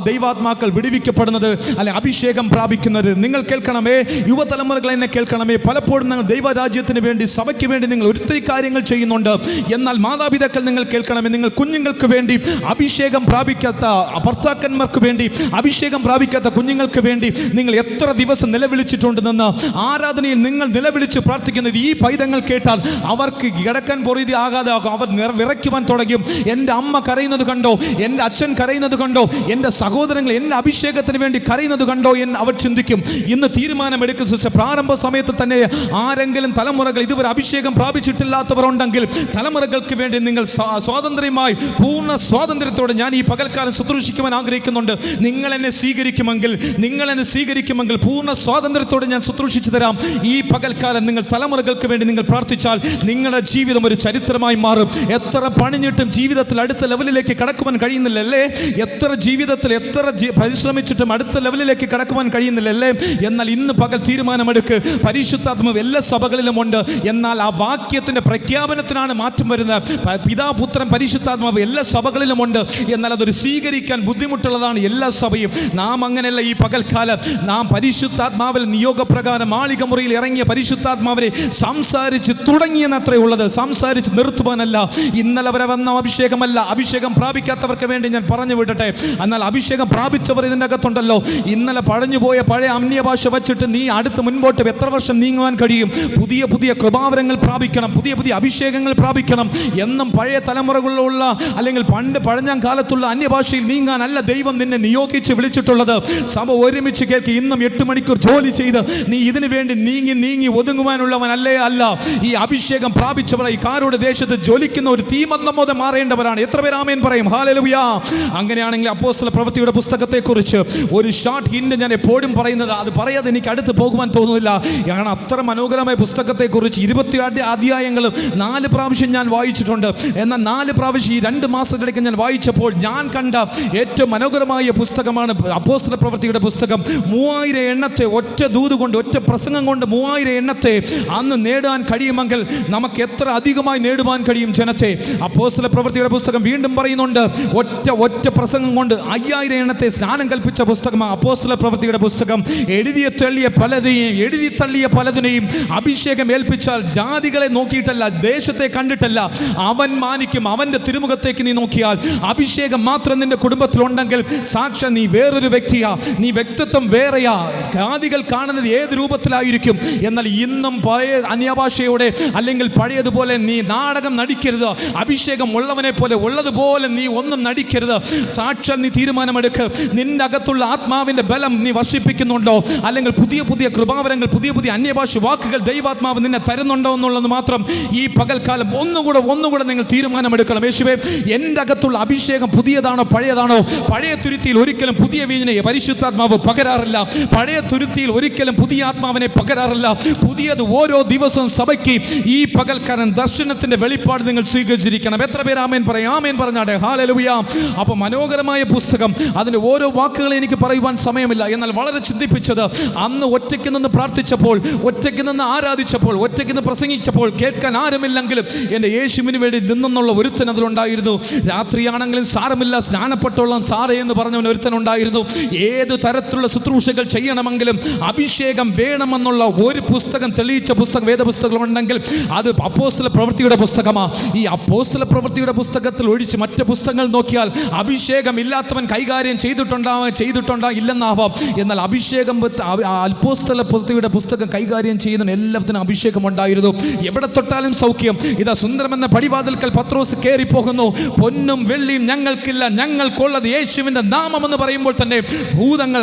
[SPEAKER 2] ദൈവാത്മാക്കൾ വിടുവിക്കപ്പെടുന്നത്, അല്ലെ അഭിഷേകം പ്രാപിക്കുന്നത്. നിങ്ങൾ കേൾക്കണമേ, യുവതലമുറകൾ എന്നെ കേൾക്കണമേ. പലപ്പോഴും നിങ്ങൾ ദൈവരാജ്യത്തിന് വേണ്ടി, സഭയ്ക്ക് വേണ്ടി നിങ്ങൾ ഒത്തിരി കാര്യങ്ങൾ ചെയ്യുന്നുണ്ട്. എന്നാൽ മാതാപിതാക്കൾ നിങ്ങൾ കേൾക്കണമേ, നിങ്ങൾ കുഞ്ഞുങ്ങൾക്ക് വേണ്ടി അഭിഷേകം പ്രാപിക്കാത്ത ഭർത്താക്കന്മാർക്ക് വേണ്ടി, അഭിഷേകം പ്രാപിക്കാത്ത കുഞ്ഞുങ്ങൾക്ക് വേണ്ടി നിങ്ങൾ എത്ര ദിവസം നിലവിളിച്ചിട്ടുണ്ടെന്ന് ആരാധനയിൽ നിങ്ങൾ നിലവിളിച്ച് പ്രാർത്ഥിക്കുന്നത് ഈ പൈതങ്ങൾ കേട്ടാൽ അവർക്ക് കിടക്കാൻ പൊറുതി ആകാതെ അവർ വിറയ്ക്കുവാൻ തുടങ്ങും. എൻ്റെ അമ്മ കരയുന്നത് കണ്ടോ, എൻ്റെ അച്ഛൻ കരയുന്നത് കണ്ടോ, എൻ്റെ സഹോദരങ്ങൾ എൻ്റെ അഭിഷേകത്തിന് വേണ്ടി കരയുന്നത് കണ്ടോ എന്ന് അവർ ചിന്തിക്കും. ഇന്ന് തീരുമാനമെടുക്കുന്ന പ്രാരംഭ സമയത്ത് തന്നെ ആരെങ്കിലും തലമുറകൾ ഇതുവരെ അഭിഷേകം പ്രാപിച്ചിട്ടില്ലാത്തവർ ഉണ്ടെങ്കിൽ തലമുറകൾക്ക് വേണ്ടി നിങ്ങൾ സ്വാതന്ത്ര്യമായി, പൂർണ്ണ സ്വാതന്ത്ര്യത്തോടെ ഞാൻ ഈ പകൽക്കാലം ശുശ്രൂഷിക്കുവാൻ ആഗ്രഹിക്കുന്നുണ്ട്. നിങ്ങൾ എന്നെ സ്വീകരിക്കുമെങ്കിൽ പൂർണ്ണ സ്വാതന്ത്ര്യത്തോടെ ഞാൻ ശുശ്രൂഷിച്ചു തരാം. ഈ പകൽക്കാലം നിങ്ങൾ തലമുറകൾക്ക് വേണ്ടി നിങ്ങൾ പ്രാർത്ഥിച്ചാൽ നിങ്ങളുടെ ജീവിതം ഒരു ചരിത്രമായി മാറും. എത്ര പണിഞ്ഞിട്ടും ജീവിതത്തിൽ അടുത്ത ലെവലിലേക്ക് കടക്കുവാൻ കഴിയുന്നില്ലല്ലേ? എത്ര പരിശ്രമിച്ചിട്ടും അടുത്ത ലെവലിലേക്ക് കടക്കുവാൻ കഴിയുന്നില്ലല്ലേ? എന്നാൽ ഇന്ന് പകൽ തീരുമാനമെടുക്ക്. പരിശുദ്ധാത്മാവ് എല്ലാ സഭകളിലും ഉണ്ട്. എന്നാൽ ആ വാക്യത്തിന്റെ പ്രഖ്യാപനത്തിനാണ് മാറ്റം വരുന്നത്. പിതാപുത്രൻ പരിശുദ്ധാത്മാവ് എല്ലാ സഭകളിലും ഉണ്ട്. എന്നാൽ അതൊരു സ്വീകരിക്കാൻ ബുദ്ധിമുട്ടുള്ളതാണ് എല്ലാ സഭയും. നാം അങ്ങനെയല്ല. ഈ പകൽക്കാലം നാം പരിശുദ്ധാത്മാവിൽ നിയോഗപ്രകാരം മാളിക മുറിയിൽ ഇറങ്ങിയ പരിശുദ്ധാത്മാവിനെ സംസാരിച്ച് തുടങ്ങിയെന്നത്രേ ഉള്ളത്, സംസാരിച്ച് നിർത്തുവാനല്ല. ഇന്നലെ വരെ വന്ന അഭിഷേകമല്ല. അഭിഷേകം പ്രാപിക്കാത്തവർക്ക് വേണ്ടി ഞാൻ പറഞ്ഞു വിടട്ടെ. എന്നാൽ അഭിഷേകം പ്രാപിച്ചവർ ഇതിൻ്റെ അകത്തുണ്ടല്ലോ. ഇന്നലെ പഴഞ്ഞുപോയ പഴയ അന്യഭാഷ വച്ചിട്ട് നീ അടുത്ത് മുൻപോട്ട് എത്ര വർഷം നീങ്ങുവാൻ കഴിയും? പുതിയ പുതിയ കൃപാവരങ്ങൾ പ്രാപിക്കണം, പുതിയ പുതിയ അഭിഷേകങ്ങൾ പ്രാപിക്കണം. എന്നും പഴയ തലമുറകളിലുള്ള അല്ലെങ്കിൽ പഴഞ്ഞ കാലത്തുള്ള അന്യഭാഷയിൽ നീങ്ങാനല്ല ദൈവം നിന്നെ നിയോഗിച്ച് വിളിച്ചിട്ടുള്ളത്. സഭ ഒരുമിച്ച് കേൾക്കി. ഇന്നും 8 മണിക്കൂർ ജോലി ചെയ്ത് നീ ഇതിനു വേണ്ടി നീങ്ങി ഒതുങ്ങുവാനുള്ളവനല്ലേ? അല്ല. ഈ അഭിഷേകം പ്രാപിച്ചവർ ഈ കാരോട് ദേശത്ത് ജ്വലിക്കുന്ന ഒരു തീമന്തം പോലെ മാറേണ്ടവരാണ്. എത്ര പേർ ആമേൻ പറയും? ഹല്ലേലൂയ. അങ്ങനെയാണെങ്കിൽ അപ്പോസ്തല പ്രവൃത്തിയുടെ പുസ്തകത്തെക്കുറിച്ച് ഒരു ഷോർട്ട് ഹിന്റ് ഞാൻ എപ്പോഴും പറയുന്നത്, അത് പറയാതെ എനിക്ക് അടുത്ത് പോകുവാൻ തോന്നുന്നില്ല. കാരണം അത്ര മനോഹരമായ പുസ്തകത്തെക്കുറിച്ച് 28 അധ്യായങ്ങളും 4 പ്രാവശ്യം ഞാൻ വായിച്ചിട്ടുണ്ട്. എന്നാൽ 4 പ്രാവശ്യം ഈ 2 മാസത്തിനിടയ്ക്ക് ഞാൻ വായിച്ചപ്പോൾ ഞാൻ കണ്ട ഏറ്റവും മനോഹരമായ പുസ്തകമാണ് അപ്പോസ്തല പ്രവൃത്തിയുടെ പുസ്തകം. 3000 എണ്ണത്തെ ഒറ്റ ദൂത് കൊണ്ട്, ഒറ്റ പ്രസംഗം കൊണ്ട് 3000 എണ്ണത്തെ അന്ന് നേടാൻ കഴിയുമെങ്കിൽ നമുക്ക് എത്ര അധികമായി നേടുവാൻ കഴിയും ജനത്തെ. അപ്പോസ്തല പ്രവൃത്തിയുടെ പുസ്തകം വീണ്ടും പറയുന്നുണ്ട്, ഒറ്റ പ്രസംഗം കൊണ്ട് 5000 എണ്ണത്തെ സ്നാനം കൽപ്പിച്ച പുസ്തകമാണ് അപ്പോസ്തല പ്രവൃത്തിയുടെ പുസ്തകം. എഴുതി തള്ളിയ പലതിനെയും അഭിഷേകം ഏൽപ്പിച്ചാൽ ജാതികളെ നോക്കിയിട്ടല്ല, ദേശത്തെ കണ്ടിട്ടല്ല, അവൻ മാനിക്കും. അവന്റെ തിരുമുഖത്തേക്ക് നീ നോക്കിയാൽ അഭിഷേകം മാത്രം നിന്റെ കുടുംബത്തിലുണ്ടെങ്കിൽ സാക്ഷാ നീ വേറൊരു വ്യക്തിയാ, നീ വ്യക്തിത്വം വേറെയാ. ജാതികൾ കാണുന്നത് ഏത് രൂപത്തിലായിരിക്കും. എന്നാൽ ഇന്നും പഴയ അന്യഭാഷയോടെ അല്ലെങ്കിൽ പഴയതുപോലെ നീ നാടകം നടിക്കരുത്. അഭിഷേകം ഉള്ളവനെ പോലെ ഉള്ളതുപോലെ നീ ഒന്നും നടിക്കരുത്. സാക്ഷാൽ നീ തീരുമാനമെടുക്ക്. നിന്റെ അകത്തുള്ള ആത്മാവിന്റെ ബലം നീ വർഷിപ്പിക്കുന്നുണ്ടോ? അല്ലെങ്കിൽ പുതിയ പുതിയ കൃപാവരങ്ങൾ, പുതിയ പുതിയ അന്യഭാഷ വാക്കുകൾ ദൈവാത്മാവ് നിന്നെ തരുന്നുണ്ടോ എന്നുള്ളത് മാത്രം ഈ പകൽക്കാലം ഒന്നുകൂടെ നിങ്ങൾ തീരുമാനമെടുക്കണം. യേശുവേ, എൻ്റെ അകത്തുള്ള അഭിഷേകം പുതിയതാണോ പഴയതാണോ? പഴയ തുരുത്തിയിൽ ഒരിക്കലും പുതിയ വീഞ്ഞിനെ പരിശുദ്ധാത്മാവ് പകരാറില്ല. പഴയ തുരുത്തിയിൽ ഒരിക്കലും പുതിയ ആത്മാവിനെ പകരാറില്ല. പുതിയത് ഓരോ ദിവസവും സഭയ്ക്ക് ഈ പകൽക്കാരൻ ദർശനത്തിന്റെ വെളിപ്പാട് നിങ്ങൾ സ്വീകരിച്ചിരിക്കണം. എത്ര പേര് ആമേൻ പറയും? ആമേൻ പറഞ്ഞാട്ടെ. ഹല്ലേലൂയ. അപ്പോൾ മനോഹരമായ പുസ്തകം. അതിന്റെ ഓരോ വാക്കുകളെ എനിക്ക് പറയുവാൻ സമയമില്ല. എന്നാൽ വളരെ ചിന്തിപ്പിച്ചത്, അന്ന് ഒറ്റയ്ക്ക് നിന്ന് പ്രാർത്ഥിച്ചപ്പോൾ, ഒറ്റയ്ക്ക് നിന്ന് ആരാധിച്ചപ്പോൾ, ഒറ്റയ്ക്ക് നിന്ന് പ്രസംഗിച്ചപ്പോൾ കേൾക്കാൻ ആരുമില്ലെങ്കിലും എൻ്റെ യേശുവിന് വേണ്ടി നിന്നെന്നുള്ള ഒരുത്തൻ അതിലുണ്ടായിരുന്നു. രാത്രിയാണെങ്കിലും സാരമില്ല, സ്നാനപ്പെട്ടോളാം സാറേ എന്ന് പറഞ്ഞവൻ ഒരുത്തനുണ്ടായിരുന്നു. ഏത് തരത്തിലുള്ള ശുശ്രൂഷകൾ ചെയ്യണമെങ്കിലും അഭിഷേകം വേണം വേണമെന്നുള്ള ഒരു പുസ്തകം തെളിയിച്ച പുസ്തകം വേദപുസ്തകം ഉണ്ടെങ്കിൽ അത് അപ്പോസ്തല പ്രവൃത്തിയുടെ പുസ്തകമാണ്. ഈ അപ്പോസ്തല പ്രവൃത്തിയുടെ പുസ്തകത്തിൽ ഒഴിച്ച് മറ്റ് പുസ്തകങ്ങൾ നോക്കിയാൽ അഭിഷേകം ഇല്ലാത്തവൻ കൈകാര്യം ചെയ്തിട്ടുണ്ടാ ഇല്ലെന്നാവാം. എന്നാൽ അഭിഷേകം അപ്പോസ്തല പ്രവൃത്തിയുടെ പുസ്തകം കൈകാര്യം ചെയ്യുന്ന എല്ലാത്തിനും അഭിഷേകം ഉണ്ടായിരുന്നു. എവിടെ തൊട്ടാലും സൗഖ്യം. ഇതാ സുന്ദരമെന്ന പടിവാതിൽക്കൽ പത്രോസ് കയറി പോകുന്നു. പൊന്നും വെള്ളിയും ഞങ്ങൾക്കില്ല, ഞങ്ങൾക്കുള്ളത് യേശുവിന്റെ നാമം എന്ന് പറയുമ്പോൾ തന്നെ ഭൂതങ്ങൾ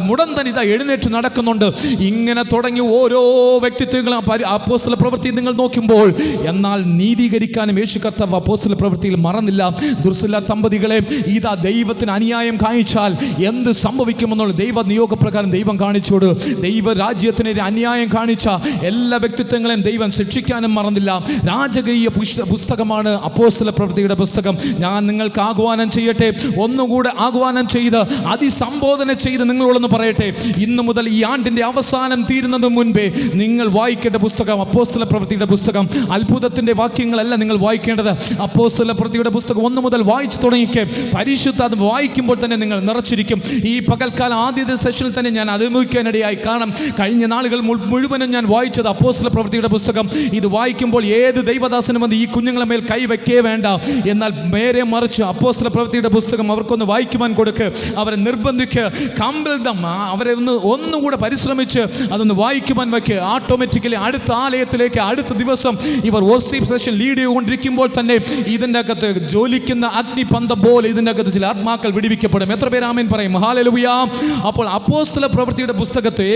[SPEAKER 2] മുടന്തൻ ഇതാ എഴുന്നേറ്റ് നടക്കുന്നുണ്ട്. ഇങ്ങനെ തുടങ്ങി ഓരോ വ്യക്തിത്വങ്ങളും അപ്പോസ്തല പ്രവൃത്തി നിങ്ങൾ നോക്കുമ്പോൾ, എന്നാൽ നീതീകരിക്കാനും യേശു കർത്താവ് അപ്പോസ്തല പ്രവൃത്തിയിൽ മറന്നില്ല. ദുർസില്ല ദമ്പതികളെ ഇതാ ദൈവത്തിന് അനുയായം കാണിച്ചാൽ എന്ത് സംഭവിക്കുമെന്നുള്ള ദൈവ നിയോഗപ്രകാരം ദൈവം കാണിച്ചോട്. ദൈവ രാജ്യത്തിന് അന്യായം കാണിച്ച എല്ലാ വ്യക്തിത്വങ്ങളെയും ദൈവം ശിക്ഷിക്കാനും മറന്നില്ല. രാജകീയ പുസ്തകമാണ് അപ്പോസ്തല പ്രവൃത്തിയുടെ പുസ്തകം. ഞാൻ നിങ്ങൾക്ക് ആഹ്വാനം ചെയ്യട്ടെ, ഒന്നുകൂടെ ആഹ്വാനം ചെയ്ത് അതിസംബോധന ചെയ്ത് നിങ്ങളോടൊന്ന് പറയട്ടെ. ഇന്നു മുതൽ ഈ ആണ്ടിന്റെ അവസാനം തീരുന്നതിന് മുൻപേ നിങ്ങൾ വായിക്കേണ്ട പുസ്തകം അപ്പോസ്തല പ്രവൃത്തിയുടെ പുസ്തകം. അത്ഭുതത്തിന്റെ വാക്യങ്ങളല്ല നിങ്ങൾ വായിക്കേണ്ടത്. അപ്പോസ്തല പ്രവൃത്തിയുടെ പുസ്തകം 1 മുതൽ വായിച്ചു തുടങ്ങിക്ക്. പരിശുദ്ധ അത് വായിക്കുമ്പോൾ തന്നെ നിങ്ങൾ നിറച്ചിരിക്കും. ഈ പകൽക്കാലം ആദ്യത്തെ സെഷനിൽ തന്നെ ഞാൻ അനുഭവിക്കാനിടയായി. കാരണം കഴിഞ്ഞ നാളുകൾ മുഴുവനും ഞാൻ വായിച്ചത് അപ്പോസ്തല പ്രവൃത്തിയുടെ പുസ്തകം. ഇത് വായിക്കുമ്പോൾ ഏത് ദൈവദാസനും വന്ന് ഈ കുഞ്ഞുങ്ങളെ മേൽ കൈവയ്ക്കേ വേണ്ട. എന്നാൽ നേരെ മറിച്ച് അപ്പോസ്തല പ്രവൃത്തിയുടെ പുസ്തകം അവർക്കൊന്ന് വായിക്കുവാൻ കൊടുക്ക്, അവരെ നിർബന്ധിക്ക്, കമ്പൽദം, അവരെ ഒന്നുകൂടെ പരിശ്രമിച്ച് അതൊന്ന് വായിക്കുവാൻ വയ്ക്ക്. ഓട്ടോമാറ്റിക്കലി അടുത്ത ആലയത്തിലേക്ക് അടുത്ത ദിവസം ഇവർ വർഷിപ്പ് സെഷൻ ലീഡ് ചെയ്തുകൊണ്ടിരിക്കുമ്പോൾ തന്നെ ഇതിൻ്റെ അകത്ത് ജ്വലിക്കുന്ന അഗ്നിപന്തം പോലെ ഇതിൻ്റെ അകത്ത് ചില ആത്മാക്കൾ വിടുവിക്കപ്പെടും. എത്ര പേര് ആമേൻ പറയും? ഹല്ലേലൂയ. അപ്പോൾ അപ്പോസ്തല പ്രവൃത്തിയുടെ പുസ്തകത്തെ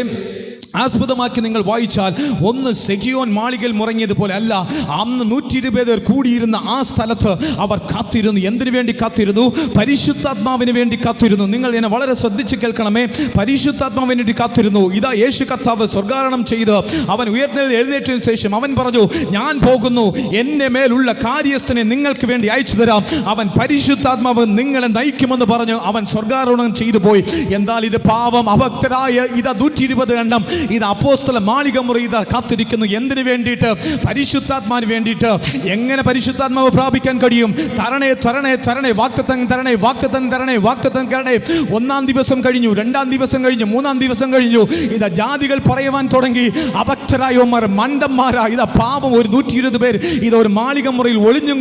[SPEAKER 2] ആസ്പദമാക്കി നിങ്ങൾ വായിച്ചാൽ ഒന്ന് സെഗിയോൻ മാളികയിൽ മുറങ്ങിയതുപോലെ അല്ല. അന്ന് 120 പേർ കൂടിയിരുന്ന ആ സ്ഥലത്ത് അവർ കാത്തിരുന്നു. എന്തിനു വേണ്ടി കാത്തിരുന്നു? പരിശുദ്ധാത്മാവിന് വേണ്ടി കാത്തിരുന്നു. നിങ്ങൾ എന്നെ വളരെ ശ്രദ്ധിച്ച് കേൾക്കണമേ. പരിശുദ്ധാത്മാവിന് വേണ്ടി കാത്തിരുന്നു. ഇതാ യേശു കർത്താവ് സ്വർഗ്ഗാരോഹണം ചെയ്ത് അവൻ എഴുന്നേറ്റതിനു ശേഷം അവൻ പറഞ്ഞു, ഞാൻ പോകുന്നു, എന്നെ മേലുള്ള കാര്യസ്ഥനെ നിങ്ങൾക്ക് വേണ്ടി അയച്ചു തരാം, അവൻ പരിശുദ്ധാത്മാവ് നിങ്ങളെ നയിക്കുമെന്ന് പറഞ്ഞു അവൻ സ്വർഗ്ഗാരോഹണം ചെയ്തു പോയി. എന്നാൽ ഇത് പാവം അഭക്തരായ ഇതാ 120 എണ്ണം ഇത് അപ്പോസ്തല മാളിക മുറി ഇതാ കാത്തിരിക്കുന്നു. എന്തിനു വേണ്ടിയിട്ട്? പരിശുദ്ധാത്മാവിന് വേണ്ടിയിട്ട്. എങ്ങനെ പരിശുദ്ധാത്മാവ് പ്രാപിക്കാൻ കഴിയും? തരണേ തരണേ തരണേ, വാഗ്ദത്തം തരണേ, വാഗ്ദത്തം തരണേ, വാഗ്ദത്തം തരണേ. 1-ാം ദിവസം കഴിഞ്ഞു, 2-ാം ദിവസം കഴിഞ്ഞു, 3-ാം ദിവസം കഴിഞ്ഞു. ഇതാ ജാതികൾ പറയുവാൻ തുടങ്ങി, അഭക്തരായവന്മാർ, മണ്ടന്മാരാ. ഇതാ പാപം ഒരു 120 പേർ ഇത് ഒരു മാളിക മുറിയിൽ ഒളിഞ്ഞും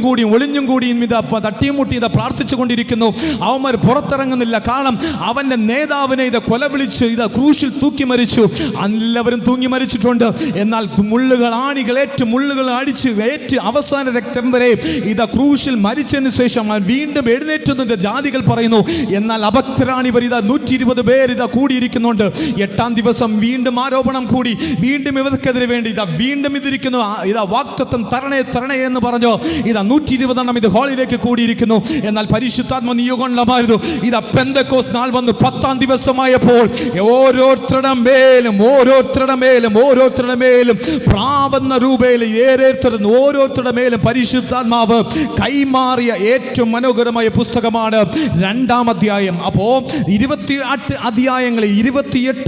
[SPEAKER 2] കൂടിയും ഇതാ തട്ടിയും മുട്ടി ഇതാ പ്രാർത്ഥിച്ചു കൊണ്ടിരിക്കുന്നു. അവന്മാർ പുറത്തിറങ്ങുന്നില്ല. കാരണം അവന്റെ നേതാവിനെ ഇതാ കൊല വിളിച്ച് ഇതാ ക്രൂശിൽ തൂക്കി മരിച്ചു. എല്ലാവരും തൂങ്ങി മരിച്ചിട്ടുണ്ട്. എന്നാൽ മുള്ളുകൾ അടിച്ച് അവസാന രക്തം വരെ ഇതാ ക്രൂശിൽ മരിച്ചതിന് ശേഷം വീണ്ടും എഴുന്നേറ്റുന്നത് ജാതികൾ പറയുന്നു. എന്നാൽ അഭക്തരാണ് ഇവർ. ഇതാ 120 പേർ ഇതാ കൂടിയിരിക്കുന്നുണ്ട്. 8-ാം ദിവസം വീണ്ടും ആരോപണം കൂടി. വീണ്ടും ഇവർക്കെതിരെ വേണ്ടി ഇതാ വീണ്ടും ഇതിരിക്കുന്നു. ഇതാ വാഗ്ദത്തം തരണേ തരണേ എന്ന് പറഞ്ഞു ഇതാ 120 എണ്ണം ഇത് ഹാളിലേക്ക് കൂടിയിരിക്കുന്നു. എന്നാൽ പരിശുദ്ധാത്മ നിയോഗമായിരുന്നു. ഇതാ പെന്തക്കോസ്ത് നാൾ വന്നു 10-ാം ദിവസമായപ്പോൾ ഓരോരുത്തരുടെ മേലും പ്രാവന്ന രൂപയിൽ ഓരോരുത്തരുടെ മേലും പരിശുദ്ധാത്മാവ് കൈമാറിയ ഏറ്റവും മനോഹരമായ പുസ്തകമാണ് 2-ാം അധ്യായം. അപ്പോ 28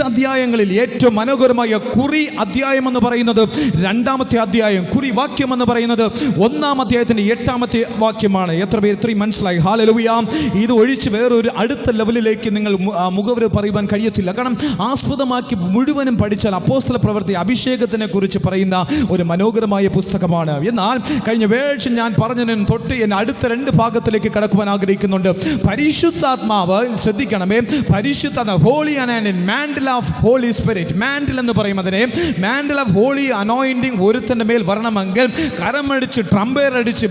[SPEAKER 2] അധ്യായങ്ങളിൽ ഏറ്റവും മനോഹരമായ കുറി അധ്യായം എന്ന് പറയുന്നത് 2-ാമത്തെ അധ്യായം. കുറി വാക്യം എന്ന് പറയുന്നത് 1-ാം അധ്യായത്തിന്റെ 8-ാമത്തെ വാക്യമാണ്. എത്ര പേർ ഇത്രയും മനസ്സിലായി? ഹല്ലേലൂയ. ഇത് ഒഴിച്ച് വേറൊരു അടുത്ത ലെവലിലേക്ക് നിങ്ങൾ മുഖവര പറയുവാൻ കഴിയത്തില്ല. കാരണം ആസ്പദമാക്കി മുഴുവനും പഠിച്ചാൽ അപ്പോസ്തല പ്രവൃത്തി അഭിഷേകത്തിനെ കുറിച്ച് പറയുന്ന ഒരു മനോഹരമായ പുസ്തകമാണ്. എന്നാൽ കഴിഞ്ഞ വേഴ്ച ഞാൻ പറഞ്ഞതിന് തൊട്ട് എന്നെ അടുത്ത 2 ഭാഗത്തിലേക്ക് കടക്കുവാൻ ആഗ്രഹിക്കുന്നുണ്ട്. പരിശുദ്ധാത്മാവ് ശ്രദ്ധിക്കണമേ. പരിശുദ്ധാത്മാവ് holy anointing, mantle of Holy Spirit. Mantle എന്ന് പറയും അതിനെ. മാന്റിൽ ഓഫ് ഹോളി അനോയിന്റിംഗ് ഒരുത്തന്റെ മേൽ വരണമെങ്കിൽ കരമടിച്ച് ട്രംപേർ അടിച്ച്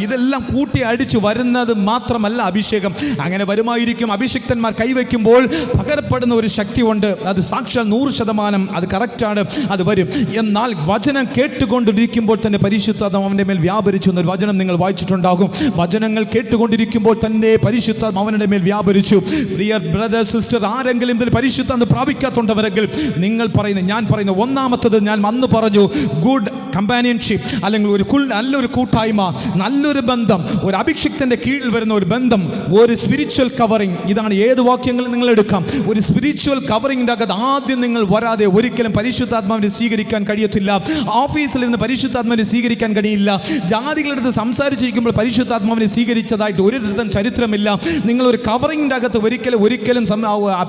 [SPEAKER 2] ഇതെല്ലാം കൂട്ടി അടിച്ച് വരുന്നത് മാത്രമല്ല അഭിഷേകം. അങ്ങനെ വരുമായിരിക്കും. അഭിഷിക്തന്മാർ കൈവയ്ക്കുമ്പോൾ പകരപ്പെടുന്ന ഒരു ശക്തിയുണ്ട്. അത് സാക്ഷാൽ 100% അത് കറക്റ്റാണ്, അത് വരും. എന്നാൽ വചനം കേട്ടുകൊണ്ടിരിക്കുമ്പോൾ തന്നെ പരിശുദ്ധാത്മാവ് അവൻ്റെ മേൽ വ്യാപരിച്ചു എന്നൊരു വചനം നിങ്ങൾ വായിച്ചിട്ടുണ്ടാകും. വചനങ്ങൾ കേട്ടുകൊണ്ടിരിക്കുമ്പോൾ തന്നെ പരിശുദ്ധാത്മാവ് അവൻ്റെ മേൽ വ്യാപരിച്ചു. ഡിയർ ബ്രദർ സിസ്റ്റർ, ആരെങ്കിലും ഇതിൽ പരിശുദ്ധാത്മാവ് പ്രാപിക്കാത്തുണ്ടവരെങ്കിൽ നിങ്ങൾ പറയുന്ന ഞാൻ പറയുന്ന ഒന്നാമത്തത് ഞാൻ അന്ന് പറഞ്ഞു, ഗുഡ് കമ്പാനിയൻഷിപ്പ് അല്ലെങ്കിൽ നല്ലൊരു കൂട്ടായ്മ, നല്ലൊരു ബന്ധം, ഒരു അഭിഷിക്തന്റെ കീഴിൽ വരുന്ന ഒരു ബന്ധം, ഒരു സ്പിരിച്വൽ കവറിങ്. ഇതാണ് ഏത് വാക്യങ്ങൾ നിങ്ങൾ എടുക്കാം. ഒരു സ്പിരിച്വൽ കവറിങ്ങിൻ്റെ അകത്ത് ആദ്യം നിങ്ങൾ വരണം. വരാതെ ഒരിക്കലും പരിശുദ്ധാത്മാവിനെ സ്വീകരിക്കാൻ കഴിയത്തില്ല. ഓഫീസിൽ നിന്ന് പരിശുദ്ധാത്മാവിനെ സ്വീകരിക്കാൻ കഴിയില്ല. ജാതികളുടെ അടുത്ത് സംസാരിച്ചിരിക്കുമ്പോൾ പരിശുദ്ധാത്മാവിനെ സ്വീകരിച്ചതായിട്ട് ഒരിടത്തും ചരിത്രമില്ല. നിങ്ങളൊരു കവറിങ്ങിൻ്റെ അകത്ത് ഒരിക്കലും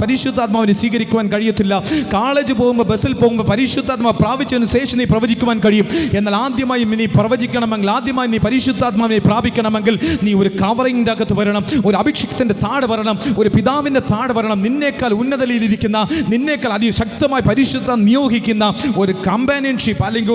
[SPEAKER 2] പരിശുദ്ധാത്മാവിനെ സ്വീകരിക്കുവാൻ കഴിയത്തില്ല. കോളേജ് പോകുമ്പോൾ, ബസ്സിൽ പോകുമ്പോൾ പരിശുദ്ധാത്മാവ് പ്രാപിച്ചതിന് ശേഷം നീ പ്രവചിക്കുവാൻ കഴിയും. എന്നാൽ ആദ്യമായി നീ പ്രവചിക്കണമെങ്കിൽ, ആദ്യമായി നീ പരിശുദ്ധാത്മാവിനെ പ്രാപിക്കണമെങ്കിൽ നീ ഒരു കവറിങ്ങിൻ്റെ അകത്ത് വരണം, ഒരു അഭിഷിക്തൻ്റെ താഴെ വരണം, ഒരു പിതാവിൻ്റെ താഴെ വരണം. നിന്നേക്കാൾ ഉന്നതയിലിരിക്കുന്ന, നിന്നേക്കാൾ അതിശക്തമായി പരിശുദ്ധ നിയോഗിക്കുന്ന ഒരു കമ്പാനിയൻഷിപ്പ് അല്ലെങ്കിൽ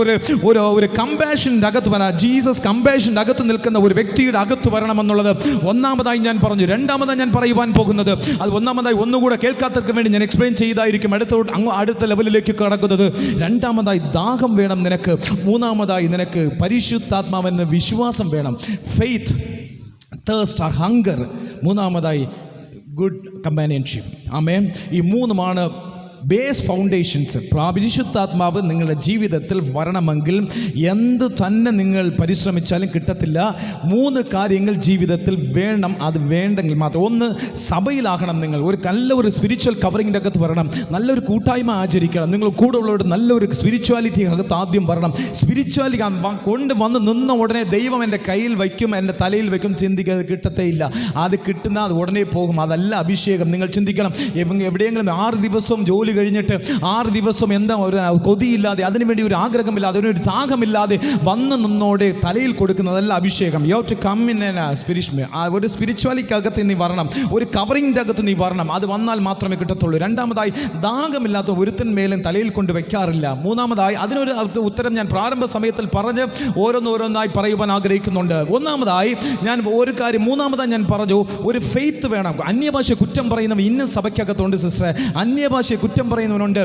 [SPEAKER 2] ഒരു കമ്പാഷൻ്റെ അകത്ത് വരാം. ജീസസ് കമ്പാഷൻ്റെ അകത്ത് നിൽക്കുന്ന ഒരു വ്യക്തിയുടെ അകത്ത് വരണമെന്നുള്ളത് ഒന്നാമതായി ഞാൻ പറഞ്ഞു. രണ്ടാമതായി ഞാൻ പറയുവാൻ പോകുന്നത്, അത് ഒന്നാമതായി ഒന്നുകൂടെ കേൾക്കാത്തവർക്ക് വേണ്ടി ഞാൻ എക്സ്പ്ലെയിൻ ചെയ്തായിരിക്കും അടുത്ത ലെവലിലേക്ക് കടക്കുന്നത്. രണ്ടാമതായി ദാഹം വേണം നിനക്ക്. മൂന്നാമതായി നിനക്ക് പരിശുദ്ധാത്മാവെന്ന വിശ്വാസം വേണം. Faith, thirst or hunger. മൂന്നാമതായി ഗുഡ് കമ്പാനിയൻഷിപ്പ്. ആമേൻ. ഈ മൂന്നുമാണ് ബേസ് ഫൗണ്ടേഷൻസ്. പരിശുദ്ധാത്മാവ് നിങ്ങളുടെ ജീവിതത്തിൽ വരണമെങ്കിൽ എന്ത് തന്നെ നിങ്ങൾ പരിശ്രമിച്ചാലും കിട്ടത്തില്ല. മൂന്ന് കാര്യങ്ങൾ ജീവിതത്തിൽ വേണം. അത് വേണ്ടെങ്കിൽ മാത്രം. ഒന്ന്, സഭയിലാകണം. നിങ്ങൾ നല്ലൊരു സ്പിരിച്വൽ കവറിങ്ങിൻ്റെ അകത്ത് വരണം. നല്ലൊരു കൂട്ടായ്മ ആചരിക്കണം. നിങ്ങൾ കൂടെ ഉള്ളവരോട് നല്ലൊരു സ്പിരിച്വാലിറ്റി അകത്ത് ആദ്യം വരണം. സ്പിരിച്വാലിറ്റി കൊണ്ട് വന്ന് നിന്ന ഉടനെ ദൈവം എൻ്റെ കയ്യിൽ വയ്ക്കും, എൻ്റെ തലയിൽ വയ്ക്കും ചിന്തിക്കുക കിട്ടത്തേ ഇല്ല. അത് കിട്ടുന്ന അത് ഉടനെ പോകും. അതല്ല അഭിഷേകം. നിങ്ങൾ ചിന്തിക്കണം. എവിടെയെങ്കിലും 6 ദിവസം ജോലി കഴിഞ്ഞിട്ട് 6 ദിവസം എന്താ ഒരു കൊതിയില്ലാതെ, അതിനുവേണ്ടി ഒരു ആഗ്രഹമില്ലാതെ, അതിനൊരു ദാഹമില്ലാതെ വന്ന് നിന്നോടെ തലയിൽ കൊടുക്കുന്നതല്ല അഭിഷേകം. You have to come in ഒരു സ്പിരിച്വാലിറ്റി അകത്ത് നീ വരണം, ഒരു കവറിങ്ങിൻ്റെ അകത്ത് നീ വരണം. അത് വന്നാൽ മാത്രമേ കിട്ടത്തുള്ളൂ. രണ്ടാമതായി, ദാഹമില്ലാത്ത ഒരുത്തന്മേലും തലയിൽ കൊണ്ട് വെക്കാറില്ല. മൂന്നാമതായി, അതിനൊരു ഉത്തരം ഞാൻ പ്രാരംഭ സമയത്തിൽ പറഞ്ഞ് ഓരോന്നോരോന്നായി പറയുവാൻ ആഗ്രഹിക്കുന്നുണ്ട്. ഒന്നാമതായി ഞാൻ ഒരു കാര്യം, മൂന്നാമതായി ഞാൻ പറഞ്ഞു, ഒരു ഫെയ്ത്ത് വേണം. അന്യഭാഷ കുറ്റം പറയുന്നവൻ ഇന്നും സഭയ്ക്കകത്തുണ്ട് സിസ്റ്ററെ. അന്യഭാഷയെ കുറ്റം പറയുന്നവനുണ്ട്.